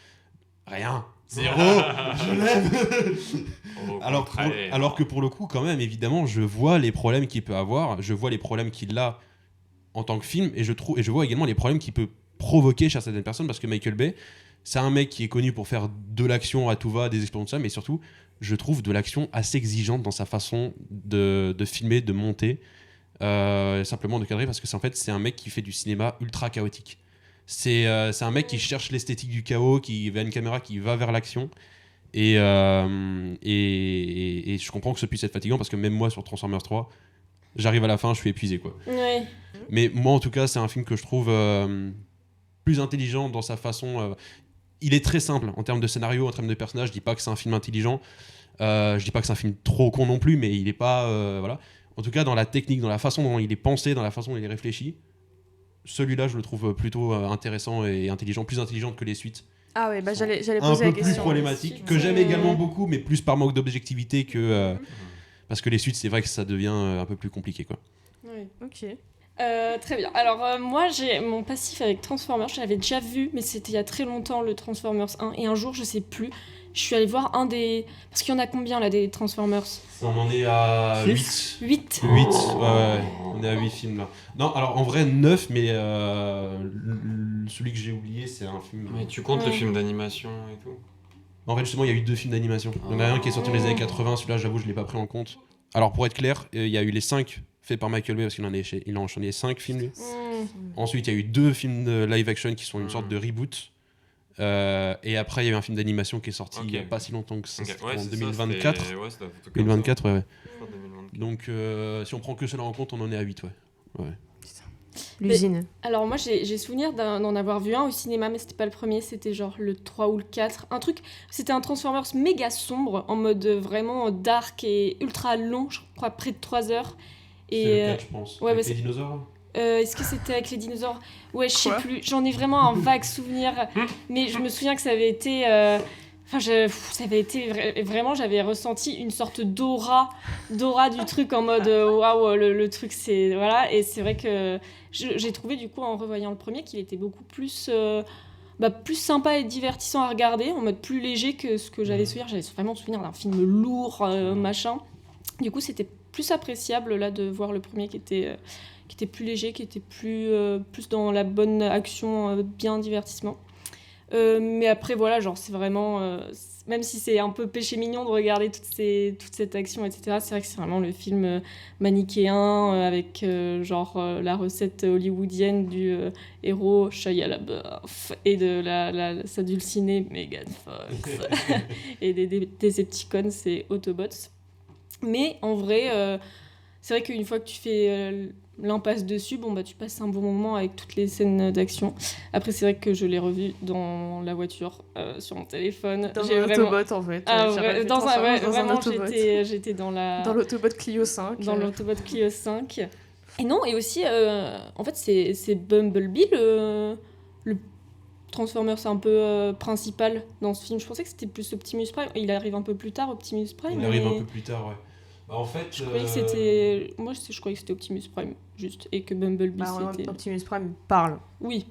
Speaker 3: Rien. Zéro. Je l'aime. Alors que pour le coup, quand même, évidemment, je vois les problèmes qu'il peut avoir, je vois les problèmes qu'il a en tant que film, et je vois également les problèmes qu'il peut provoquer chez certaines personnes, parce que Michael Bay, c'est un mec qui est connu pour faire de l'action à tout va, des explosions de ça, mais surtout, je trouve de l'action assez exigeante dans sa façon de filmer, de monter, simplement de cadrer, parce que c'est un mec qui fait du cinéma ultra chaotique. C'est un mec qui cherche l'esthétique du chaos, qui a une caméra qui va vers l'action. Et je comprends que ce puisse être fatigant parce que même moi sur Transformers 3, j'arrive à la fin, je suis épuisé, quoi.
Speaker 2: Ouais.
Speaker 3: Mais moi en tout cas, c'est un film que je trouve plus intelligent dans sa façon. Il est très simple en termes de scénario, en termes de personnages. Je dis pas que c'est un film intelligent. Je dis pas que c'est un film trop con non plus, mais il est pas voilà. En tout cas, dans la technique, dans la façon dont il est pensé, dans la façon dont il est réfléchi, celui-là, je le trouve plutôt intéressant et intelligent, plus intelligent que les suites.
Speaker 1: Ah ouais, bah j'allais
Speaker 3: Un
Speaker 1: poser la
Speaker 3: peu plus
Speaker 1: question.
Speaker 3: problématique, que j'aime également beaucoup, mais plus par manque d'objectivité que parce que les suites, c'est vrai que ça devient un peu plus compliqué, quoi.
Speaker 2: Ouais.
Speaker 1: Ok.
Speaker 2: Très bien. Alors, moi, j'ai mon passif avec Transformers, je l'avais déjà vu, mais c'était il y a très longtemps, le Transformers 1. Et un jour, je sais plus, je suis allée voir un des. Parce qu'il y en a combien là des Transformers ?
Speaker 3: On en est à 8.
Speaker 2: 8.
Speaker 3: 8, ouais, on est à 8 films là. Non, alors en vrai 9, mais celui que j'ai oublié, c'est un film.
Speaker 4: Mais tu comptes les films d'animation et tout ?
Speaker 3: En fait, justement, il y a eu 2 films d'animation. Il y en a un qui est sorti dans les années 80, celui-là, j'avoue, je l'ai pas pris en compte. Alors, pour être clair, il y a eu les 5 faits par Michael Bay, parce qu'il il a enchaîné 5 films. Lui. Ensuite, il y a eu 2 films de live action qui sont une sorte de reboot. Et après, il y a eu un film d'animation qui est sorti il n'y a pas si longtemps que ça,
Speaker 4: Ouais,
Speaker 3: en
Speaker 4: c'est
Speaker 3: 2024.
Speaker 4: Ça,
Speaker 3: 2024, ouais.
Speaker 4: 2024.
Speaker 3: Donc, si on prend que cela en compte, on en est à 8, ouais.
Speaker 1: L'usine.
Speaker 2: Alors, moi, j'ai souvenir d'en avoir vu un au cinéma, mais c'était pas le premier, c'était genre le 3 ou le 4. Un truc, c'était un Transformers méga sombre, en mode vraiment dark et ultra long, je crois près de 3 heures. Et,
Speaker 3: c'est le 4, je pense.
Speaker 2: Ouais,
Speaker 3: avec
Speaker 2: bah,
Speaker 3: les dinosaures.
Speaker 2: Est-ce que c'était avec les dinosaures ? Ouais, je sais plus. J'en ai vraiment un vague souvenir. Mais je me souviens que ça avait été... ça avait été... Vraiment, j'avais ressenti une sorte d'aura du truc en mode... Waouh, le truc, c'est... Voilà. Et c'est vrai que j'ai trouvé, du coup, en revoyant le premier, qu'il était beaucoup plus... plus sympa et divertissant à regarder, en mode plus léger que ce que j'avais souvenir. J'avais vraiment souvenir d'un film lourd, machin. Du coup, c'était plus appréciable, là, de voir le premier qui était plus léger, qui était plus dans la bonne action, bien divertissement. Mais après, voilà, genre, c'est vraiment... même si c'est un peu péché mignon de regarder toute cette action, etc., c'est vrai que c'est vraiment le film manichéen, avec la recette hollywoodienne du héros Shia LaBeouf et de sa dulcinée Megan Fox et des Decepticons, c'est Autobots. Mais en vrai, c'est vrai qu'une fois que tu fais... l'impasse dessus, tu passes un bon moment avec toutes les scènes d'action. Après, c'est vrai que je l'ai revu dans la voiture, sur mon téléphone.
Speaker 1: Dans un Autobot, en fait.
Speaker 2: Dans un Autobot. J'étais dans
Speaker 1: l'Autobot Clio 5.
Speaker 2: Dans l'Autobot Clio 5. Et non, et aussi, en fait, c'est Bumblebee, le Transformers un peu principal dans ce film. Je pensais que c'était plus Optimus Prime. Il arrive un peu plus tard, Optimus Prime.
Speaker 3: Il arrive un peu plus tard, ouais. En fait,
Speaker 2: je croyais que c'était... Moi, je croyais que c'était Optimus Prime, juste, et que Bumblebee, c'était...
Speaker 1: Optimus Prime parle.
Speaker 2: Oui.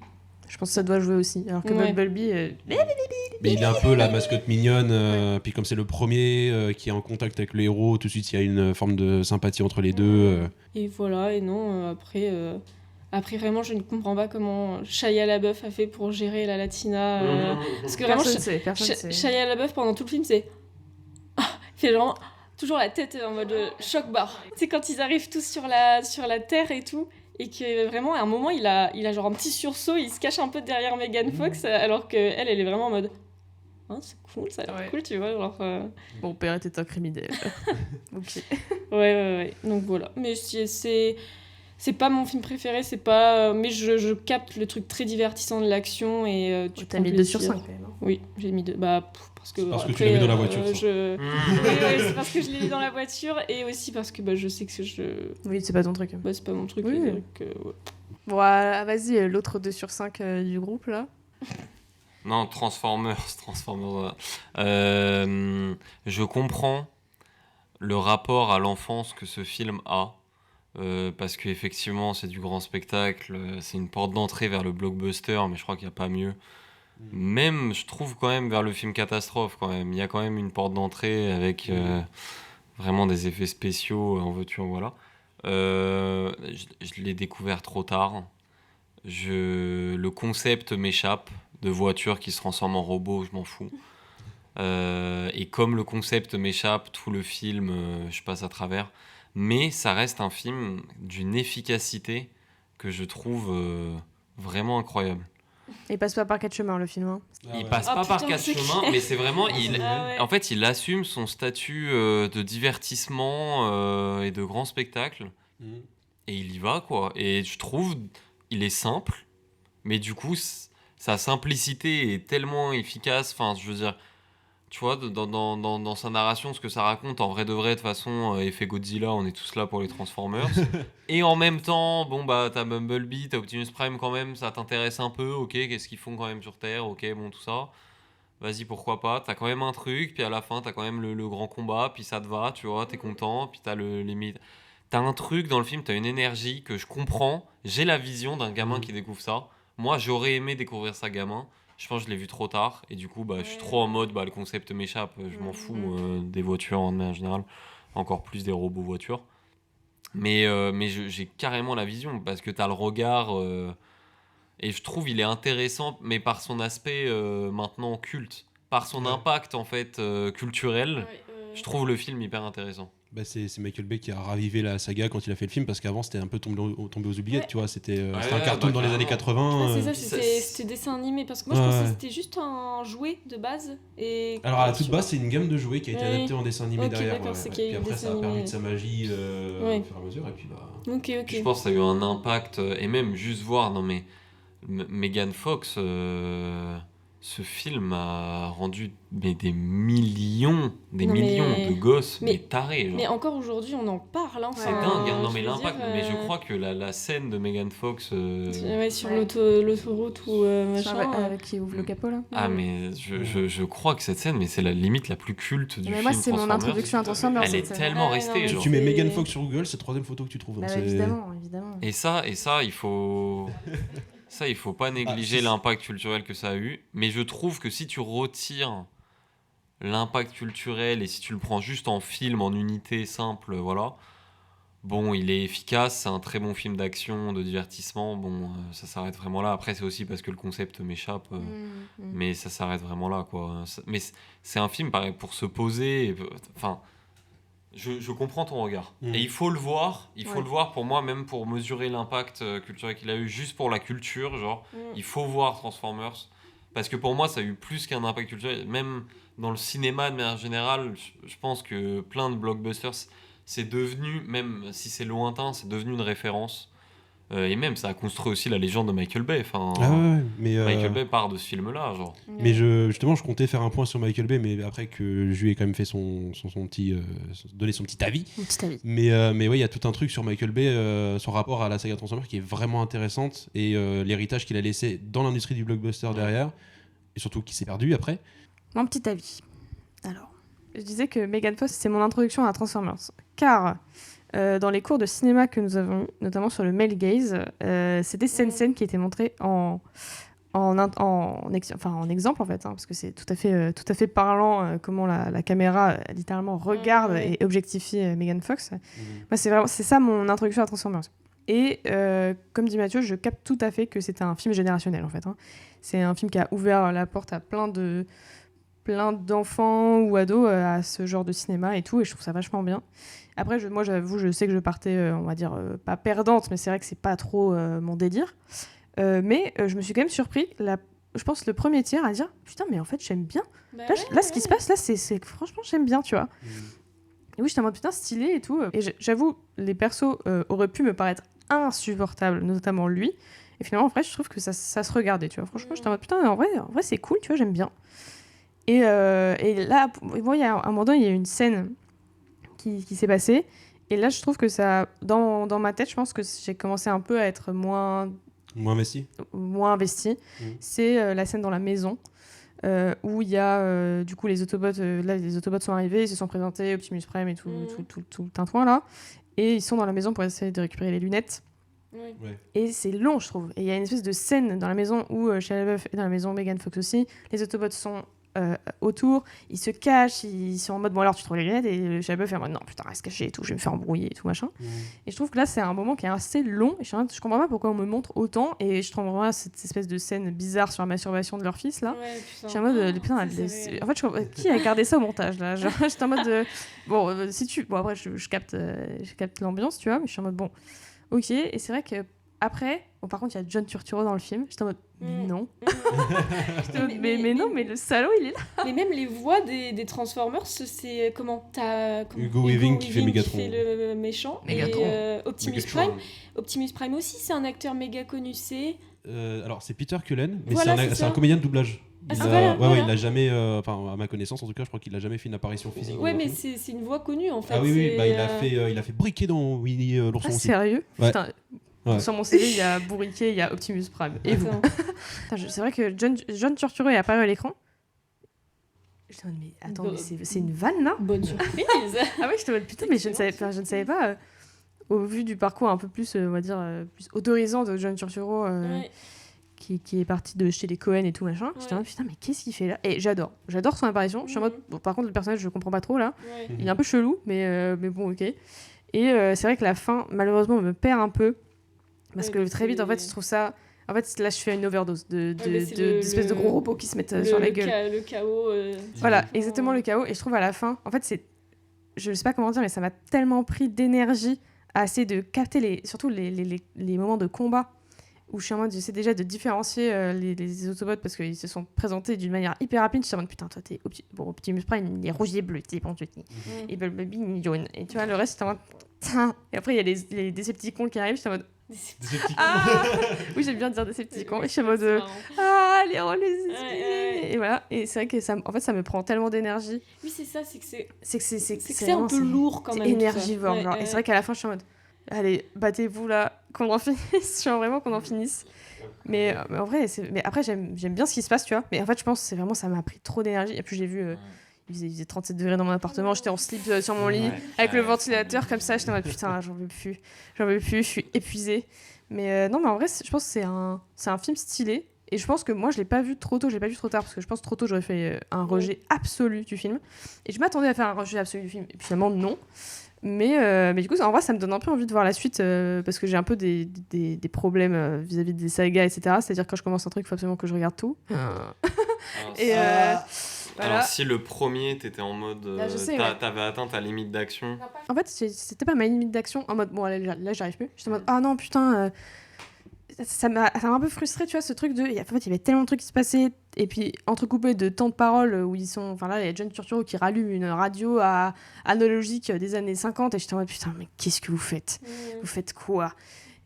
Speaker 1: Je pense que ça doit jouer aussi, alors que Bumblebee...
Speaker 3: Mais il est un peu la mascotte mignonne, puis comme c'est le premier qui est en contact avec le héros, tout de suite, il y a une forme de sympathie entre les deux.
Speaker 2: Et voilà, et non, après, vraiment, je ne comprends pas comment Shia LaBeouf a fait pour gérer la Latina. Parce que vraiment, Shia LaBeouf, pendant tout le film, c'est... il fait genre... toujours la tête en mode choc barre. Tu sais, quand ils arrivent tous sur la terre et tout, et que vraiment, à un moment, il a genre un petit sursaut, il se cache un peu derrière Megan Fox, alors qu'elle est vraiment en mode « c'est cool, ça a l'air cool, tu vois. » genre,
Speaker 1: Mon père était un criminel. Ok.
Speaker 2: Ouais. Donc voilà. Mais c'est pas mon film préféré, c'est pas... mais je capte le truc très divertissant de l'action, et tu
Speaker 1: t'as mis 2 sur 5 quand même.
Speaker 2: Oui, j'ai mis 2. Parce que
Speaker 3: tu l'as vu dans la voiture.
Speaker 2: Oui, c'est parce que je l'ai vu dans la voiture, et aussi parce que je sais que
Speaker 1: Oui, c'est pas ton truc.
Speaker 2: C'est pas mon truc.
Speaker 1: Oui.
Speaker 2: Ouais.
Speaker 1: Bon, vas-y, l'autre 2 sur 5 du groupe, là.
Speaker 4: Non, Transformers. Je comprends le rapport à l'enfance que ce film a. Parce qu'effectivement, c'est du grand spectacle, c'est une porte d'entrée vers le blockbuster, mais je crois qu'il n'y a pas mieux. Même, je trouve quand même, vers le film catastrophe, quand même. Il y a quand même une porte d'entrée avec vraiment des effets spéciaux, en veux-tu, en voilà. Je l'ai découvert trop tard. Le concept m'échappe, de voiture qui se transforme en robot, je m'en fous. Et comme le concept m'échappe, tout le film, je passe à travers. Mais ça reste un film d'une efficacité que je trouve vraiment incroyable.
Speaker 1: Il passe pas par 4 chemins le film. Hein.
Speaker 4: Il passe pas par 4 chemins, mais c'est vraiment. En fait, il assume son statut de divertissement et de grand spectacle. Et il y va, quoi. Et je trouve, il est simple, mais du coup, sa simplicité est tellement efficace. Enfin, je veux dire, tu vois, dans sa narration, ce que ça raconte, en vrai de vrai, de toute façon, effet Godzilla, on est tous là pour les Transformers. Et en même temps, bon, bah, t'as Bumblebee, t'as Optimus Prime quand même, ça t'intéresse un peu, ok, qu'est-ce qu'ils font quand même sur Terre, ok, bon, tout ça. Vas-y, pourquoi pas, t'as quand même un truc, puis à la fin, t'as quand même le grand combat, puis ça te va, tu vois, t'es content, puis t'as T'as un truc dans le film, t'as une énergie que je comprends, j'ai la vision d'un gamin qui découvre ça. Moi, j'aurais aimé découvrir ça gamin. Je pense que je l'ai vu trop tard et du coup je suis trop en mode le concept m'échappe, je m'en fous des voitures en général, encore plus des robots voitures. Mais j'ai carrément la vision parce que t'as le regard et je trouve il est intéressant mais par son aspect maintenant culte, par son impact en fait culturel. Je trouve le film hyper intéressant.
Speaker 3: Bah c'est Michael Bay qui a ravivé la saga quand il a fait le film parce qu'avant c'était un peu tombé aux oubliettes, tu vois, c'était un cartoon dans les années 80.
Speaker 2: C'est ça, c'était dessin animé parce que moi je pensais que c'était juste un jouet de base. Et
Speaker 3: alors à la toute base c'est une gamme de jouets qui a été adaptée en dessin animé derrière.
Speaker 2: Puis
Speaker 3: après ça a perdu de sa magie au fur et à mesure et puis
Speaker 2: je
Speaker 4: pense que ça a eu un impact et même juste voir Megan Fox. Ce film a rendu des millions de gosses tarés. Genre.
Speaker 2: Mais encore aujourd'hui, on en parle. Hein,
Speaker 4: c'est dingue. Non, mais l'impact. Mais je crois que la scène de Megan Fox.
Speaker 2: Sur l'autoroute ou machin.
Speaker 1: Qui ouvre le capot là.
Speaker 4: Ah, mais je crois que cette scène, mais c'est la limite la plus culte du film.
Speaker 1: Moi, c'est mon introduction à Transformers.
Speaker 4: Elle est tellement restée.
Speaker 3: Genre. Tu mets Megan Fox sur Google, c'est la troisième photo que tu trouves. Donc
Speaker 1: évidemment.
Speaker 4: Et ça, il faut. Ça, il faut pas négliger l'impact culturel que ça a eu. Mais je trouve que si tu retires l'impact culturel et si tu le prends juste en film, en unité simple, voilà. Bon, il est efficace, c'est un très bon film d'action, de divertissement. Bon, ça s'arrête vraiment là. Après, c'est aussi parce que le concept m'échappe. Mais ça s'arrête vraiment là, quoi. Mais c'est un film, pareil, pour se poser. Enfin... Je comprends ton regard. Et il faut le voir. Il faut le voir pour moi, même pour mesurer l'impact culturel qu'il a eu, juste pour la culture. Genre, il faut voir Transformers. Parce que pour moi, ça a eu plus qu'un impact culturel. Même dans le cinéma, de manière générale, je pense que plein de blockbusters, c'est devenu, même si c'est lointain, c'est devenu une référence. Et même, ça a construit aussi la légende de Michael Bay. Enfin, Michael Bay part de ce film-là, genre.
Speaker 3: Mais justement, je comptais faire un point sur Michael Bay, mais après que je lui ai quand même fait son petit, donné son petit avis. Mais ouais, il y a tout un truc sur Michael Bay, son rapport à la saga Transformers qui est vraiment intéressante et l'héritage qu'il a laissé dans l'industrie du blockbuster derrière, et surtout qui s'est perdu après.
Speaker 1: Mon petit avis. Alors, je disais que Megan Fox, c'est mon introduction à Transformers, car dans les cours de cinéma que nous avons, notamment sur le male gaze, c'était scène qui était montrée en exemple en fait, hein, parce que c'est tout à fait parlant comment la caméra littéralement regarde et objectifie Megan Fox. Moi, c'est ça mon introduction à Transformers. Et comme dit Mathieu, je capte tout à fait que c'est un film générationnel en fait. Hein. C'est un film qui a ouvert la porte à plein d'enfants ou ados à ce genre de cinéma et tout, et je trouve ça vachement bien. Après, moi, j'avoue, je sais que je partais, on va dire, pas perdante, mais c'est vrai que c'est pas trop mon délire. Mais je me suis quand même surpris, je pense, le premier tiers à dire putain, mais en fait, j'aime bien. Là, ce qui se passe, là, c'est franchement, j'aime bien, tu vois. Et oui, j'étais en mode putain, stylé et tout. Et j'avoue, les persos auraient pu me paraître insupportables, notamment lui. Et finalement, en vrai, je trouve que ça se regardait, tu vois. Franchement, j'étais en mode putain, en vrai, c'est cool, tu vois, j'aime bien. Et là, moi, il y a un moment donné, il y a une scène qui s'est passée. Et là, je trouve que ça, dans ma tête, je pense que j'ai commencé un peu à être moins investi. C'est la scène dans la maison où il y a du coup les Autobots. Là, les Autobots sont arrivés, ils se sont présentés, Optimus Prime et tout le tintouin là. Et ils sont dans la maison pour essayer de récupérer les lunettes. Et c'est long, je trouve. Et il y a une espèce de scène dans la maison où Shia LaBeouf est dans la maison, Megan Fox aussi. Les Autobots sont autour, ils se cachent, ils sont en mode bon alors tu trouves les lunettes, et Shia LaBeouf est en mode non putain reste caché et tout, je vais me faire embrouiller et tout machin. Et je trouve que là c'est un moment qui est assez long et je comprends pas pourquoi on me montre autant, et je trouve vraiment cette espèce de scène bizarre sur la masturbation de leur fils là. Je suis en mode putain en fait qui a gardé ça au montage là, genre j'étais en mode après je capte l'ambiance, tu vois, mais je suis en mode bon ok. Et c'est vrai que Après, bon, par contre, il y a John Turturro dans le film. J'étais en mode, mais non. J'étais en mode,
Speaker 2: Mais-
Speaker 1: mais non, mais le salaud, il est là.
Speaker 2: Mais même les voix des Transformers, c'est comment
Speaker 3: Hugo Weaving qui fait Megatron.
Speaker 2: Qui fait le méchant.
Speaker 1: Megatron.
Speaker 2: Et Optimus
Speaker 3: Megatron.
Speaker 2: Prime. Optimus Prime aussi, c'est un acteur méga connu. C'est
Speaker 3: Alors, c'est Peter Cullen, mais
Speaker 2: Voilà,
Speaker 3: c'est
Speaker 2: c'est
Speaker 3: un
Speaker 2: ça.
Speaker 3: comédien de doublage.
Speaker 2: Ah,
Speaker 3: Il
Speaker 2: c'est
Speaker 3: a-
Speaker 2: voilà,
Speaker 3: ouais,
Speaker 2: voilà.
Speaker 3: il a jamais, enfin à ma connaissance en tout cas, je crois qu'il a jamais fait une apparition physique.
Speaker 2: ouais,
Speaker 3: dans un
Speaker 2: mais
Speaker 3: film.
Speaker 2: c'est une voix connue en fait.
Speaker 3: Ah oui, oui,
Speaker 2: c'est,
Speaker 3: bah, il a fait Briquet dans Winnie l'ourson
Speaker 1: Ah,
Speaker 3: aussi.
Speaker 1: sérieux?
Speaker 3: Ouais.
Speaker 1: Putain.
Speaker 3: Ouais.
Speaker 1: Sur mon CV, il y a Bourriquet, il y a Optimus Prime. Et vous?
Speaker 2: Attends.
Speaker 1: Putain, c'est vrai que John Turturro est apparu à l'écran. J'étais en mode, mais attends,
Speaker 2: Bon.
Speaker 1: mais c'est une vanne là?
Speaker 2: Bonne surprise.
Speaker 1: Ah ouais, j'étais en mode, putain, mais je ne savais pas. Au vu du parcours un peu plus, on va dire, plus autorisant de John Turturro,
Speaker 2: Ouais.
Speaker 1: qui est parti de chez les Cohen et tout machin. J'étais en mode, putain, mais qu'est-ce qu'il fait là? Et j'adore son apparition. Je suis en mode, bon, par contre, le personnage, je comprends pas trop là.
Speaker 2: Ouais.
Speaker 1: Il est un peu chelou, mais bon, ok. Et c'est vrai que la fin, malheureusement, me perd un peu. Parce
Speaker 2: Ouais,
Speaker 1: que très vite, en fait,
Speaker 2: c'est-
Speaker 1: je trouve ça. En fait, là, je fais une overdose
Speaker 2: mais c'est le-
Speaker 1: d'espèces de gros robots qui se mettent sur la gueule.
Speaker 2: Le chaos.
Speaker 1: Voilà, exactement le chaos. Et je trouve à la fin, en fait, c'est. Je ne sais pas comment dire, mais ça m'a tellement pris d'énergie à essayer de capter surtout les moments de combat où je suis en mode, j'essaie déjà de différencier les Autobots parce qu'ils se sont présentés d'une manière hyper rapide. Je suis en mode, putain, toi, t'es Optimus Prime, il est rouge et bleu, t'es bon, et Bumblebee, il est jaune. Et tu vois, le reste, j'étais en mode, putain. Et après, il y a les Decepticons qui arrivent, j'étais en mode, ah oui, j'aime bien dire Decepticons. Et je suis en mode, ah, les rôles,
Speaker 2: ouais.
Speaker 1: Et voilà. Et c'est vrai que ça, en fait, ça me prend tellement d'énergie.
Speaker 2: Oui, c'est ça, c'est que c'est
Speaker 1: C'est
Speaker 2: un
Speaker 1: vraiment-
Speaker 2: peu lourd quand
Speaker 1: c'est
Speaker 2: même. tout ça.
Speaker 1: énergivore.
Speaker 2: Ouais,
Speaker 1: genre.
Speaker 2: ouais.
Speaker 1: Et c'est vrai qu'à la fin, je suis en mode, allez, battez-vous là, qu'on en finisse. Je suis vraiment qu'on en finisse. Mais en vrai, mais après, j'aime bien ce qui se passe, tu vois. Mais en fait, je pense que c'est vraiment, ça m'a pris trop d'énergie. Et puis, j'ai vu, il faisait 37 degrés dans mon appartement. J'étais en slip sur mon lit, avec le ventilateur comme ça. J'étais en mode, putain, j'en veux plus, je suis épuisée. Mais non, mais en vrai, je pense que c'est un film stylé. Et je pense que moi, je l'ai pas vu trop tôt, je l'ai pas vu trop tard, parce que je pense que trop tôt, j'aurais fait un rejet absolu du film. Et je m'attendais à faire un rejet absolu du film. Et puis finalement, non. Mais du coup, en vrai, ça me donne un peu envie de voir la suite, parce que j'ai un peu des problèmes vis-à-vis des sagas, etc. C'est-à-dire que quand je commence un truc, il faut absolument que je regarde tout.
Speaker 4: Alors,
Speaker 1: Et
Speaker 4: alors,
Speaker 1: voilà.
Speaker 4: si le premier, t'étais en mode.
Speaker 1: Là, je sais, ouais.
Speaker 4: T'avais atteint ta limite d'action.
Speaker 1: En fait, c'était pas ma limite d'action. En mode, bon, là j'arrive plus. J'étais en mode, ah non, putain, ça m'a un peu frustré, tu vois, ce truc de. En fait, il y avait tellement de trucs qui se passaient, et puis entrecoupé de temps de parole où ils sont. Enfin, là, il y a John Turturro qui rallume une radio analogique des années 50, et j'étais en mode, putain, mais qu'est-ce que vous faites? Vous faites quoi?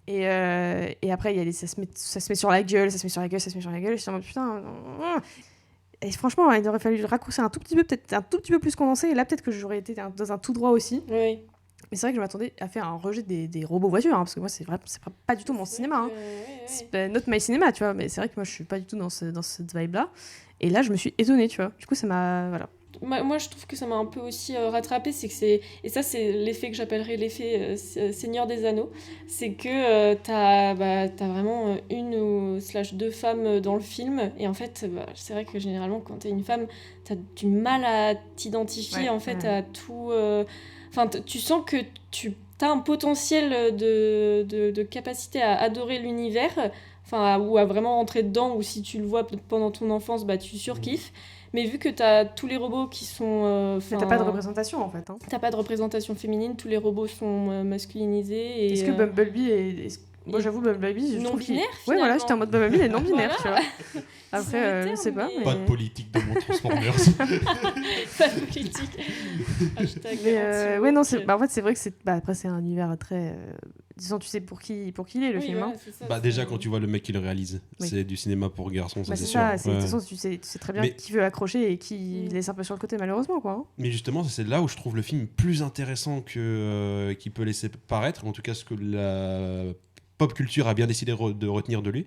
Speaker 1: Et après, ça se met sur la gueule, ça se met sur la gueule, et j'étais en mode, putain. Et franchement, il aurait fallu le raccourcir un tout petit peu, peut-être un tout petit peu plus condensé, et là, peut-être que j'aurais été dans un tout droit aussi.
Speaker 2: Oui.
Speaker 1: Mais c'est vrai que je m'attendais à faire un rejet des robots voitures, parce que moi, c'est pas du tout mon cinéma. Hein. C'est not my cinéma, tu vois. Mais c'est vrai que moi, je suis pas du tout dans cette vibe-là. Et là, je me suis étonnée, tu vois. Du coup, ça m'a. Voilà.
Speaker 2: Moi, je trouve que ça m'a un peu aussi rattrapé, c'est que c'est, et ça c'est l'effet que j'appellerais l'effet Seigneur des Anneaux, c'est que t'as vraiment une ou deux femmes dans le film, et en fait c'est vrai que généralement quand t'es une femme, t'as du mal à t'identifier en fait à tout, enfin tu sens que tu as un potentiel de capacité à adorer l'univers, enfin ou à vraiment rentrer dedans, ou si tu le vois pendant ton enfance, tu surkiffes. Mais vu que t'as tous les robots qui sont...
Speaker 1: Mais t'as pas de représentation, en fait. Hein.
Speaker 2: T'as pas de représentation féminine, tous les robots sont masculinisés. Et,
Speaker 1: est-ce que Bumblebee est... Moi, j'avoue, Bumblebee, je trouve qu'il...
Speaker 2: non-binaire,
Speaker 1: Ouais, voilà, j'étais en mode Bumblebee, il est non-binaire,
Speaker 2: Voilà.
Speaker 1: tu vois. Après, je sais pas.
Speaker 2: mais-
Speaker 3: Pas de politique dans mon Transformers.
Speaker 2: Pas de politique. Hashtag
Speaker 1: Mais
Speaker 2: anti-woke.
Speaker 1: ouais, non, en fait, c'est vrai que c'est... après, c'est un univers très... Disons, tu sais pour qui il est, le
Speaker 2: Oui,
Speaker 1: film.
Speaker 2: voilà,
Speaker 1: Hein.
Speaker 2: c'est ça,
Speaker 3: Bah
Speaker 2: c'est-
Speaker 3: déjà quand tu vois le mec qui le réalise,
Speaker 1: Oui.
Speaker 3: c'est du cinéma pour garçons, ça
Speaker 1: Bah,
Speaker 3: c'est
Speaker 1: c'est
Speaker 3: sûr.
Speaker 1: ça, de
Speaker 3: Ouais.
Speaker 1: toute façon, tu sais très bien
Speaker 3: Mais-
Speaker 1: qui veut accrocher et qui
Speaker 2: Mm.
Speaker 1: laisse un peu sur le côté, malheureusement, quoi. Hein.
Speaker 3: Mais justement, c'est là où je trouve le film plus intéressant que qu'il peut laisser paraître, en tout cas ce que la pop culture a bien décidé de retenir de lui.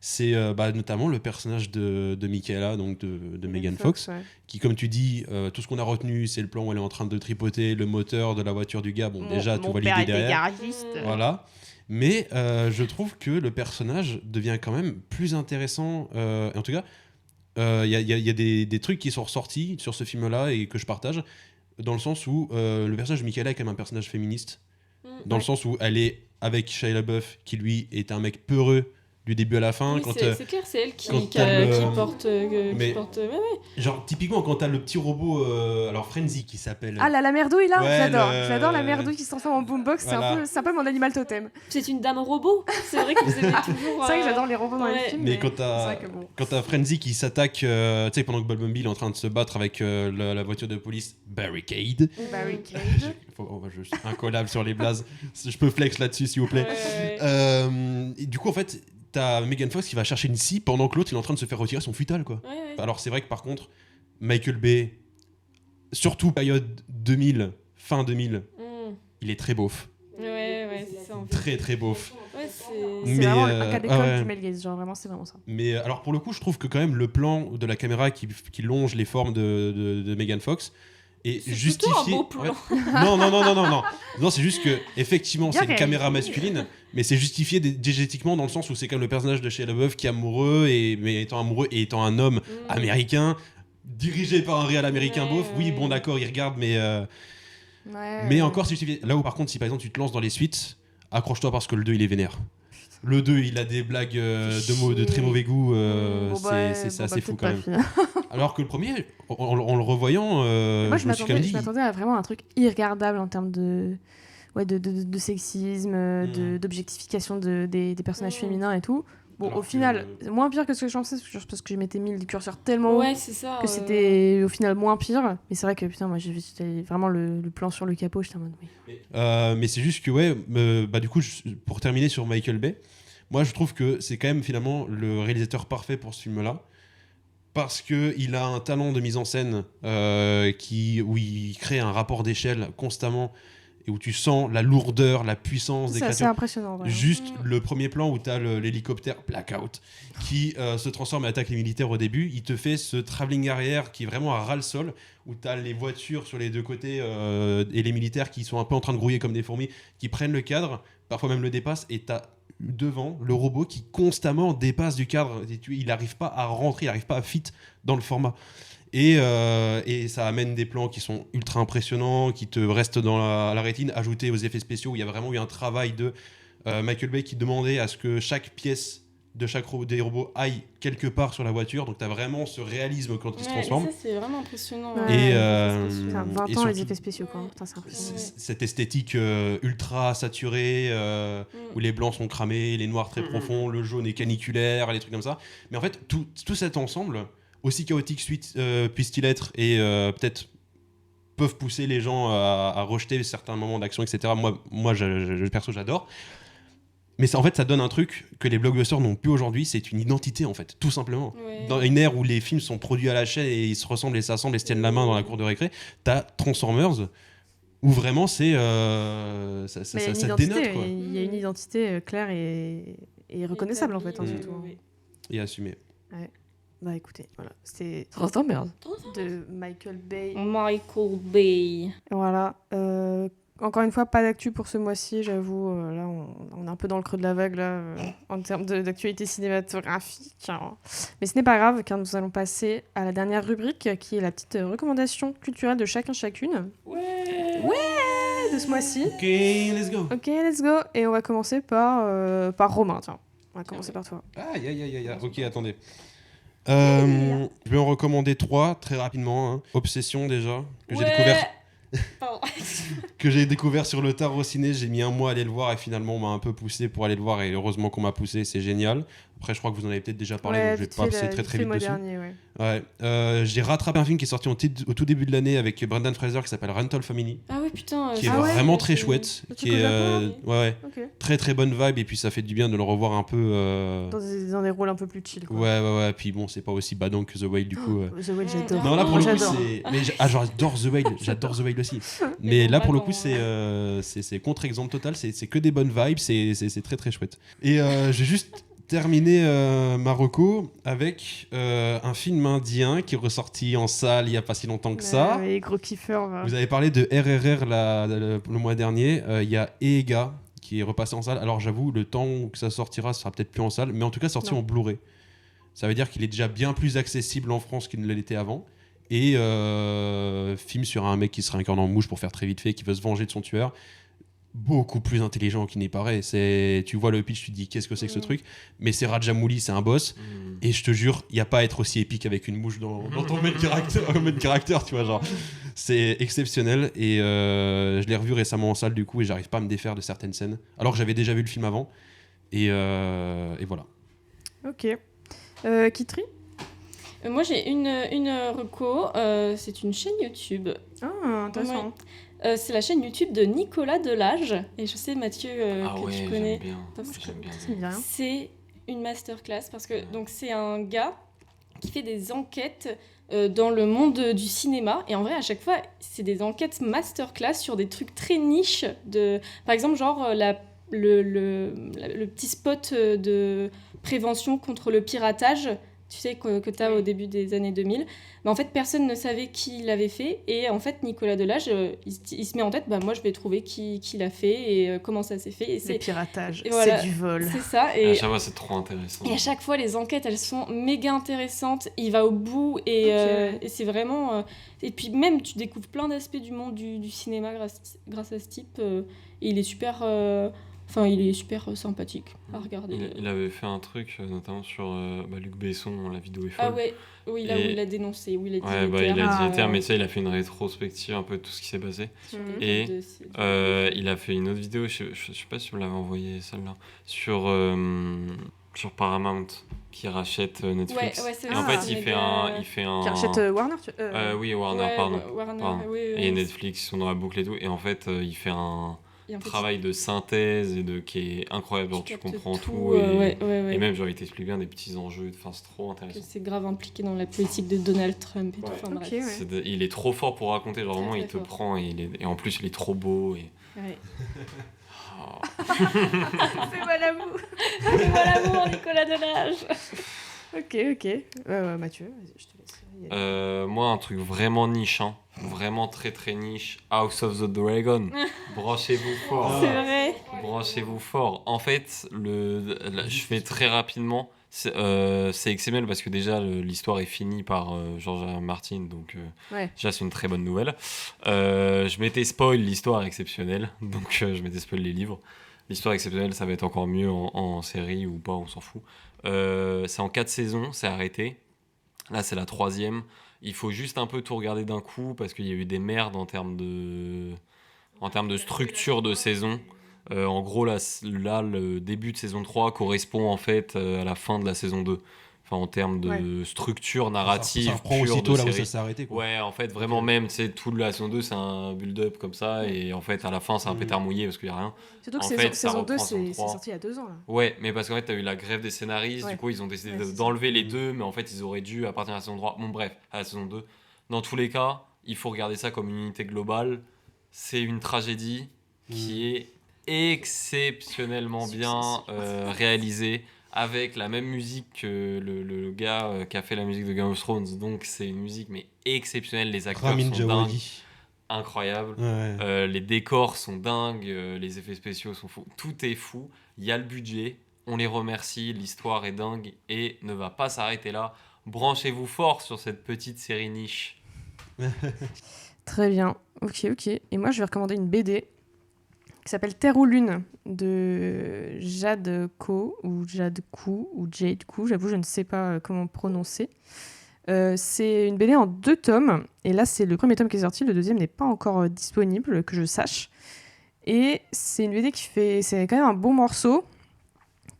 Speaker 3: C'est notamment le personnage de Michaela, donc de Megan Fox,
Speaker 1: ouais.
Speaker 3: qui, comme tu dis, tout ce qu'on a retenu, c'est le plan où elle est en train de tripoter le moteur de la voiture du gars. Bon, déjà, tu vois l'idée derrière.
Speaker 1: garagiste.
Speaker 3: Voilà. Mais je trouve que le personnage devient quand même plus intéressant. En tout cas, il y a des trucs qui sont ressortis sur ce film-là et que je partage, dans le sens où le personnage de Michaela est quand même un personnage féministe, dans le sens où elle est avec Shia LaBeouf, qui lui est un mec peureux, du début à la fin.
Speaker 2: Oui,
Speaker 3: Quand,
Speaker 2: c'est clair, c'est elle qui porte.
Speaker 3: Mais-
Speaker 2: Ouais.
Speaker 3: genre, typiquement, quand t'as le petit robot, alors Frenzy qui s'appelle.
Speaker 1: Ah, la merdouille, là,
Speaker 3: Ouais,
Speaker 1: j'adore la merdouille qui se transforme en boombox,
Speaker 3: Voilà.
Speaker 1: c'est un peu mon animal totem.
Speaker 2: C'est une dame robot. C'est vrai que vous aimez toujours.
Speaker 1: C'est vrai que j'adore les robots dans les
Speaker 2: ouais.
Speaker 1: films.
Speaker 3: Mais quand
Speaker 1: c'est
Speaker 3: t'as
Speaker 1: vrai que bon.
Speaker 3: quand t'as Frenzy qui s'attaque, tu sais, pendant que Bumblebee est en train de se battre avec la voiture de police Barricade.
Speaker 1: Barricade.
Speaker 3: Je suis incollable sur les blazes. Je peux flex là-dessus, s'il vous plaît. Et du coup, en fait, t'as Megan Fox qui va chercher une scie pendant que l'autre il est en train de se faire retirer son futal, quoi.
Speaker 2: Ouais.
Speaker 3: Alors, c'est vrai que par contre, Michael Bay, surtout période 2000, fin 2000, il est très beauf.
Speaker 2: Ouais, c'est ça en fait.
Speaker 3: Très, très beauf.
Speaker 2: Ouais, c'est.
Speaker 1: C'est
Speaker 3: Mais,
Speaker 1: vraiment un cas d'école
Speaker 3: ouais.
Speaker 1: du male gaze, genre vraiment, c'est vraiment ça.
Speaker 3: Mais alors, pour le coup, je trouve que quand même le plan de la caméra qui longe les formes de Megan Fox est
Speaker 2: C'est
Speaker 3: justifié.
Speaker 2: plutôt un beau plan.
Speaker 3: Ouais. Non. Non, c'est juste que effectivement,
Speaker 1: Bien
Speaker 3: c'est une
Speaker 1: réalisé.
Speaker 3: caméra masculine, mais c'est justifié diégétiquement dans le sens où c'est comme le personnage de Shia LaBeouf qui est amoureux mais étant amoureux et étant un homme américain dirigé par un réal américain beauf. Oui, bon, d'accord, il regarde, mais encore c'est justifié. Là où par contre, si par exemple tu te lances dans les suites, accroche-toi parce que le 2 il est vénère. Le 2, il a des blagues de très mauvais goût, c'est assez fou quand même. Alors que le premier, en le revoyant,
Speaker 1: Moi,
Speaker 3: je me suis quand même dit.
Speaker 1: je m'attendais à vraiment un truc irregardable en termes de sexisme, d'objectification des personnages féminins et tout. Bon,
Speaker 3: Alors
Speaker 1: au final, moins pire que ce que je pensais, parce que je m'étais mis le curseur tellement haut
Speaker 2: Ouais, c'est ça.
Speaker 1: que c'était au final moins pire. Mais c'est vrai que putain, moi j'ai vu vraiment le plan sur le capot, j'étais en mode oui.
Speaker 3: Mais c'est juste que, ouais, du coup, pour terminer sur Michael Bay, moi je trouve que c'est quand même finalement le réalisateur parfait pour ce film-là. Parce qu'il a un talent de mise en scène où il crée un rapport d'échelle constamment et où tu sens la lourdeur, la puissance des
Speaker 1: C'est assez
Speaker 3: créatures.
Speaker 1: impressionnant. Vraiment.
Speaker 3: Juste le premier plan où tu as l'hélicoptère Blackout qui se transforme et attaque les militaires au début, il te fait ce travelling arrière qui est vraiment à ras-le-sol, où tu as les voitures sur les deux côtés et les militaires qui sont un peu en train de grouiller comme des fourmis, qui prennent le cadre, parfois même le dépassent, et tu as devant le robot qui constamment dépasse du cadre. Il n'arrive pas à rentrer, il n'arrive pas à fit dans le format. Et ça amène des plans qui sont ultra impressionnants, qui te restent dans la rétine, ajoutés aux effets spéciaux, où il y a vraiment eu un travail de Michael Bay qui demandait à ce que chaque pièce de des robots aille quelque part sur la voiture. Donc tu as vraiment ce réalisme quand ils se transforment.
Speaker 2: Ça, c'est vraiment impressionnant.
Speaker 3: Et,
Speaker 1: Putain, 20
Speaker 3: et
Speaker 1: ans les
Speaker 3: surtout,
Speaker 1: effets spéciaux, quoi. Putain, c'est impressionnant.
Speaker 3: cette esthétique ultra saturée, où les blancs sont cramés, les noirs très profonds, le jaune est caniculaire, les trucs comme ça. Mais en fait, tout cet ensemble, aussi chaotique puisse-t-il être, et peut-être peuvent pousser les gens à rejeter certains moments d'action, etc. Moi perso, j'adore. Mais ça, en fait, ça donne un truc que les blockbusters n'ont plus aujourd'hui, c'est une identité, en fait, tout simplement.
Speaker 2: Ouais.
Speaker 3: Dans une ère où les films sont produits à la chaîne et ils se ressemblent et s'assemblent et se tiennent la main dans la cour de récré, t'as Transformers, où vraiment ça dénote, quoi.
Speaker 1: Il y a une identité claire et reconnaissable, en fait, hein, surtout.
Speaker 3: Et assumé.
Speaker 1: Ouais. Bah écoutez, voilà, c'était Transformers de Michael Bay.
Speaker 2: Michael Bay.
Speaker 1: Voilà. Encore une fois, pas d'actu pour ce mois-ci, j'avoue. Là, on est un peu dans le creux de la vague là, en termes d'actualité cinématographique. Hein. Mais ce n'est pas grave, car nous allons passer à la dernière rubrique, qui est la petite recommandation culturelle de chacune. Ouais, de ce mois-ci.
Speaker 3: Ok, let's go.
Speaker 1: Ok, let's go. Et on va commencer par Romain. Tiens, on va commencer par toi.
Speaker 3: Aïe. Ok, attendez. Je vais en recommander 3 très rapidement. Hein. Obsession déjà, que j'ai découvert. Que j'ai découvert sur le tard au ciné, j'ai mis un mois à aller le voir et finalement on m'a un peu poussé pour aller le voir et heureusement qu'on m'a poussé, c'est génial. Après je crois que vous en avez peut-être déjà parlé, donc je vais pas passer très vite dessus.
Speaker 1: Dernier, ouais.
Speaker 3: Ouais. J'ai rattrapé un film qui est sorti au tout début de l'année avec Brendan Fraser qui s'appelle Rental Family.
Speaker 2: Ah oui, putain.
Speaker 3: Qui est vraiment très chouette, qui est
Speaker 1: Okay.
Speaker 3: très très bonne vibe et puis ça fait du bien de le revoir un peu.
Speaker 1: Dans des rôles un peu plus chill. Quoi.
Speaker 3: Ouais. Puis bon, c'est pas aussi badant que The Whale du coup.
Speaker 1: The Whale, j'adore.
Speaker 3: Non là pour le coup
Speaker 1: j'adore.
Speaker 3: c'est. Mais j'adore The Whale, j'adore The Whale aussi. Mais là pour le coup c'est contre-exemple total, c'est que des bonnes vibes, c'est très très chouette. Et j'ai juste terminé ma reco avec un film indien qui est ressorti en salle il y a pas si longtemps que ça.
Speaker 1: Les gros kiffeurs. Va.
Speaker 3: Vous avez parlé de RRR le mois dernier. Il y a Ega qui est repassé en salle. Alors j'avoue, le temps où ça sortira, ça sera peut-être plus en salle, mais en tout cas sorti en Blu-ray. Ça veut dire qu'il est déjà bien plus accessible en France qu'il ne l'était avant. Et film sur un mec qui se réincarne en mouche pour faire très vite fait, qui veut se venger de son tueur. beaucoup plus intelligent qu'il n'y paraît. Tu vois le pitch, tu te dis qu'est-ce que c'est que ce truc, mais c'est Rajamouli, c'est un boss, et je te jure, il n'y a pas à être aussi épique avec une mouche dans ton main character, tu vois, genre, c'est exceptionnel, et je l'ai revu récemment en salle du coup, et j'arrive pas à me défaire de certaines scènes, alors que j'avais déjà vu le film avant, et voilà.
Speaker 1: Ok. Kitri ?
Speaker 2: Moi, j'ai une reco. C'est une chaîne YouTube.
Speaker 1: Ah, intéressant.
Speaker 2: Ouais. C'est la chaîne YouTube de Nicolas Delage. Et je sais, Mathieu, que tu connais.
Speaker 4: J'aime bien.
Speaker 1: Ça me dit rien.
Speaker 2: C'est une masterclass parce que donc, c'est un gars qui fait des enquêtes dans le monde du cinéma. Et en vrai, à chaque fois, c'est des enquêtes masterclass sur des trucs très niches. Par exemple, genre le petit spot de prévention contre le piratage. Tu sais, que tu as au début des années 2000. Mais en fait, personne ne savait qui l'avait fait. Et en fait, Nicolas Delage, il se met en tête, moi, je vais trouver qui l'a fait et comment ça s'est fait. Et
Speaker 1: le piratage,
Speaker 2: voilà,
Speaker 1: c'est du vol.
Speaker 2: C'est ça.
Speaker 4: Et à chaque fois, c'est trop intéressant.
Speaker 2: Et à chaque fois, les enquêtes, elles sont méga intéressantes. Il va au bout et c'est vraiment... Et puis même, tu découvres plein d'aspects du monde du cinéma grâce à ce type. Et il est super... il est super sympathique à regarder.
Speaker 4: Il avait fait un truc, notamment sur Luc Besson, La vidéo est folle.
Speaker 2: Ah ouais, oui, là où il a dénoncé, où il a dit
Speaker 4: il a dit mais tu sais, il a fait une rétrospective un peu de tout ce qui s'est passé. Et il a fait une autre vidéo, je sais pas si vous l'avez envoyé celle-là, sur Paramount, qui rachète Netflix.
Speaker 2: Ouais, c'est
Speaker 4: et en fait, il fait un...
Speaker 1: Qui rachète Warner
Speaker 4: oui, Warner, pardon.
Speaker 2: Warner. Oui,
Speaker 4: et Netflix, ils sont dans la boucle et tout. Et en fait, il fait un... travail de synthèse qui est incroyable, genre tu comprends tout et même genre il t'explique bien des petits enjeux, c'est trop intéressant.
Speaker 2: C'est grave impliqué dans la politique de Donald Trump et tout.
Speaker 1: Bref.
Speaker 4: Il est trop fort pour raconter, genre vraiment il te prend et en plus il est trop beau et...
Speaker 1: Fais-moi l'amour.
Speaker 2: Fais-moi l'amour, Nicolas Delage.
Speaker 1: Ok. Mathieu, je te laisse.
Speaker 4: Moi, un truc vraiment niche, vraiment très très niche, House of the Dragon. Branchez-vous fort.
Speaker 2: C'est vrai.
Speaker 4: Branchez-vous fort. En fait, je fais très rapidement. C'est exceptionnel parce que déjà l'histoire est finie par George R. R. Martin, donc déjà c'est une très bonne nouvelle. Je m'étais spoil l'histoire exceptionnelle, donc je m'étais spoil les livres. L'histoire exceptionnelle, ça va être encore mieux en série ou pas, on s'en fout. C'est en 4 saisons, c'est arrêté. Là, c'est la 3e. Il faut juste un peu tout regarder d'un coup parce qu'il y a eu des merdes en termes de structure de saison. En gros, là, le début de saison 3 correspond en fait à la fin de la saison 2. En termes de structure narrative.
Speaker 3: Ça reprend aussitôt là où ça s'est arrêté.
Speaker 4: Ouais, en fait, vraiment même, toute la saison 2, c'est un build-up comme ça. Et en fait, à la fin, c'est un pétard mouillé parce qu'il n'y a rien.
Speaker 1: Surtout que saison 2, c'est sorti il y a 2 ans. Là.
Speaker 4: Ouais, mais parce qu'en fait, tu as eu la grève des scénaristes. Du coup, ils ont décidé d'enlever les deux. Mais en fait, ils auraient dû, à partir de la saison 3, à la saison 2. Dans tous les cas, il faut regarder ça comme une unité globale. C'est une tragédie qui est exceptionnellement bien réalisée. Avec la même musique que le gars qui a fait la musique de Game of Thrones. Donc c'est une musique mais exceptionnelle. Les acteurs sont dingues, incroyables. Les décors sont dingues, les effets spéciaux sont fous. Tout est fou. Il y a le budget. On les remercie. L'histoire est dingue et ne va pas s'arrêter là. Branchez-vous fort sur cette petite série niche.
Speaker 1: Très bien. Ok. Et moi, je vais recommander une BD qui s'appelle Terre ou Lune de Jade Ko ou Jade Kou ou Jade Kou, j'avoue je ne sais pas comment prononcer. C'est une BD en 2 tomes et là c'est le premier tome qui est sorti, le deuxième n'est pas encore disponible que je sache. Et c'est une BD c'est quand même un bon morceau.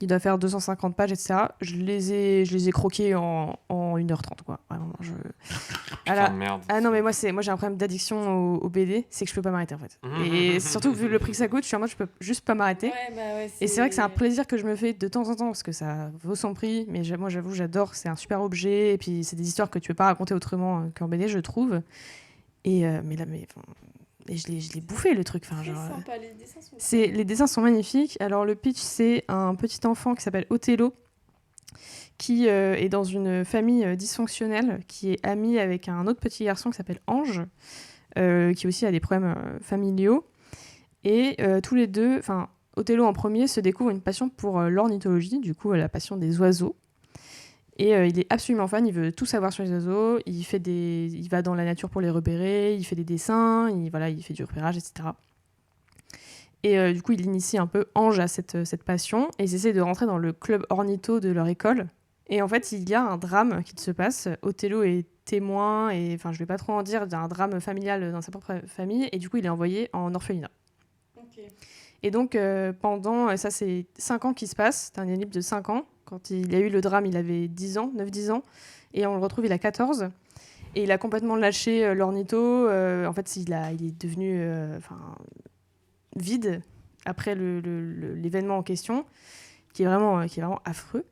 Speaker 1: Il doit faire 250 pages, etc. Je les ai croqués en 1h30, quoi. Vraiment,
Speaker 4: Putain de merde.
Speaker 1: Ah non, mais moi j'ai un problème d'addiction au BD, c'est que je peux pas m'arrêter, en fait. Et surtout, vu le prix que ça coûte, je suis en mode, je peux juste pas m'arrêter. Et c'est vrai que c'est un plaisir que je me fais de temps en temps, parce que ça vaut son prix, mais moi, j'avoue, j'adore, c'est un super objet, et puis c'est des histoires que tu peux pas raconter autrement qu'en BD, je trouve. Et je l'ai bouffé le truc.
Speaker 2: Enfin, genre, sympa, les
Speaker 1: dessins sont magnifiques. Alors le pitch, c'est un petit enfant qui s'appelle Othello qui est dans une famille dysfonctionnelle, qui est ami avec un autre petit garçon qui s'appelle Ange, qui aussi a des problèmes familiaux. Et tous les deux, enfin Othello en premier se découvre une passion pour l'ornithologie, du coup la passion des oiseaux. Et il est absolument fan, il veut tout savoir sur les oiseaux, il va dans la nature pour les repérer, il fait des dessins, il fait du repérage, etc. Et du coup, il initie un peu Ange à cette passion. Et ils essaient de rentrer dans le club ornitho de leur école. Et en fait, il y a un drame qui se passe. Othello est témoin, et enfin, je vais pas trop en dire, d'un drame familial dans sa propre famille. Et du coup, il est envoyé en orphelinat.
Speaker 2: Ok.
Speaker 1: Et donc, pendant, ça c'est 5 ans qui se passent, c'est un livre de 5 ans. Quand il a eu le drame, il avait 10 ans, 9-10 ans. Et on le retrouve, il a 14. Et il a complètement lâché l'ornitho. En fait, il est devenu vide après l'événement en question, qui est vraiment affreux.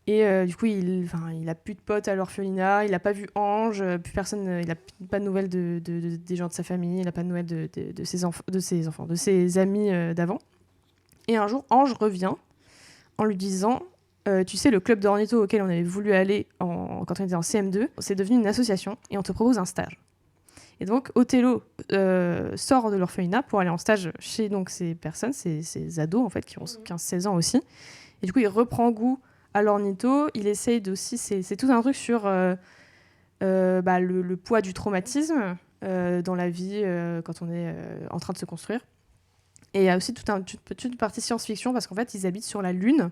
Speaker 1: Et du coup, il a plus de potes à l'orphelinat, il n'a pas vu Ange, plus personne, il n'a pas de nouvelles des gens de sa famille, il n'a pas de nouvelles de ses amis d'avant. Et un jour, Ange revient en lui disant tu sais, le club d'ornitho auquel on avait voulu aller quand on était en CM2, c'est devenu une association et on te propose un stage. Et donc, Othello sort de l'orphelinat pour aller en stage chez donc, ces personnes, ces ados en fait, qui ont 15-16 ans aussi. Et du coup, il reprend goût à l'ornitho. Il essaye aussi, c'est tout un truc sur le poids du traumatisme dans la vie quand on est en train de se construire. Et il y a aussi toute une partie science-fiction parce qu'en fait, ils habitent sur la Lune,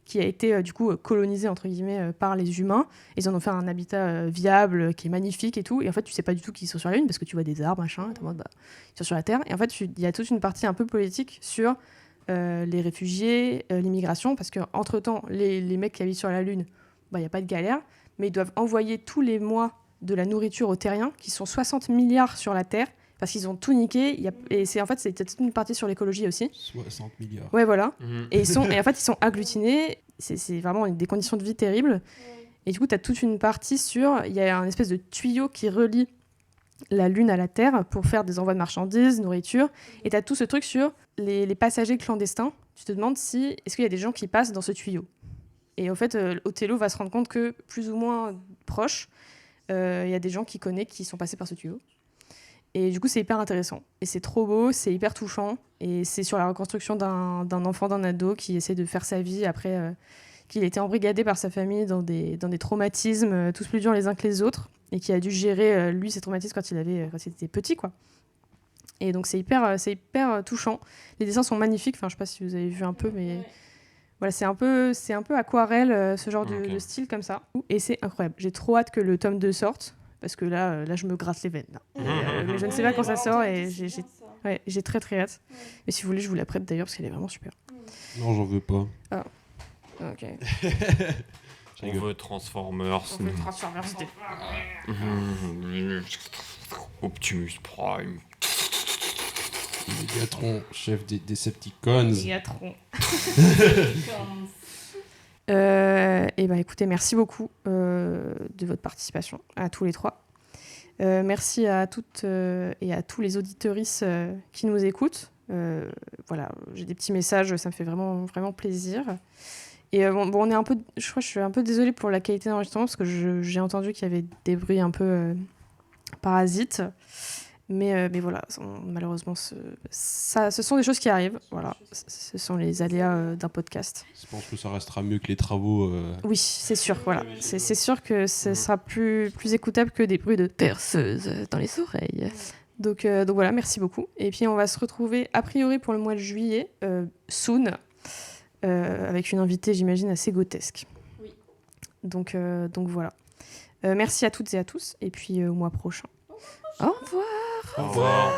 Speaker 1: qui a été du coup colonisée entre guillemets par les humains. Ils en ont fait un habitat viable qui est magnifique et tout. Et en fait, tu sais pas du tout qu'ils sont sur la Lune parce que tu vois des arbres, machin. Et t'es en mode, ils sont sur la Terre. Et en fait, il y a toute une partie un peu politique sur les réfugiés, l'immigration, parce qu'entre-temps, les mecs qui habitent sur la Lune, il n'y a pas de galère, mais ils doivent envoyer tous les mois de la nourriture aux terriens, qui sont 60 milliards sur la Terre, parce qu'ils ont tout niqué. Et c'est toute une partie sur l'écologie aussi.
Speaker 3: 60 milliards.
Speaker 1: Ouais, voilà. Et en fait, ils sont agglutinés. C'est vraiment des conditions de vie terribles. Et du coup, tu as toute une partie sur... Il y a un espèce de tuyau qui relie la Lune à la Terre pour faire des envois de marchandises, nourriture. Et tu as tout ce truc sur les passagers clandestins. Tu te demandes est-ce qu'il y a des gens qui passent dans ce tuyau. Et en fait, Othello va se rendre compte que, plus ou moins proche, il y a des gens qu'il connaît qui sont passés par ce tuyau. Et du coup, c'est hyper intéressant. Et c'est trop beau, c'est hyper touchant. Et c'est sur la reconstruction d'un enfant, d'un ado qui essaie de faire sa vie après qu'il a été embrigadé par sa famille dans des traumatismes tous plus durs les uns que les autres. Et qui a dû gérer, lui, ses traumatismes quand il était petit, quoi. Et donc, c'est hyper touchant. Les dessins sont magnifiques. Enfin, je sais pas si vous avez vu un peu, mais... Ouais. Voilà, c'est un peu aquarelle, ce genre de style comme ça. Et c'est incroyable. J'ai trop hâte que le tome 2 sorte. Parce que là, je me gratte les veines. Là. Mais je ne sais pas quand ça sort et j'ai très très hâte. Ouais. Mais si vous voulez, je vous la prête d'ailleurs parce qu'elle est vraiment super.
Speaker 3: Non, j'en veux pas.
Speaker 1: Ah, ok.
Speaker 4: On veut Transformers. Optimus Prime.
Speaker 3: Megatron, chef des Decepticons.
Speaker 1: Megatron. Et ben écoutez, merci beaucoup de votre participation à tous les trois. Merci à toutes et à tous les auditeuristes qui nous écoutent. Voilà, j'ai des petits messages, ça me fait vraiment, vraiment plaisir. Et on est je crois que je suis un peu désolée pour la qualité d'enregistrement parce que j'ai entendu qu'il y avait des bruits un peu parasites. Mais voilà, malheureusement, ce sont des choses qui arrivent. Voilà, ce sont les aléas d'un podcast.
Speaker 3: Je pense que ça restera mieux que les travaux.
Speaker 1: Oui, c'est sûr. Voilà, c'est sûr que ce sera plus écoutable que des bruits de perceuse dans les oreilles. Donc voilà, merci beaucoup. Et puis on va se retrouver a priori pour le mois de juillet, soon, avec une invitée, j'imagine, assez grotesque.
Speaker 2: Oui.
Speaker 1: Donc voilà. Merci à toutes et à tous. Et puis au mois prochain. Au revoir.
Speaker 4: Au revoir.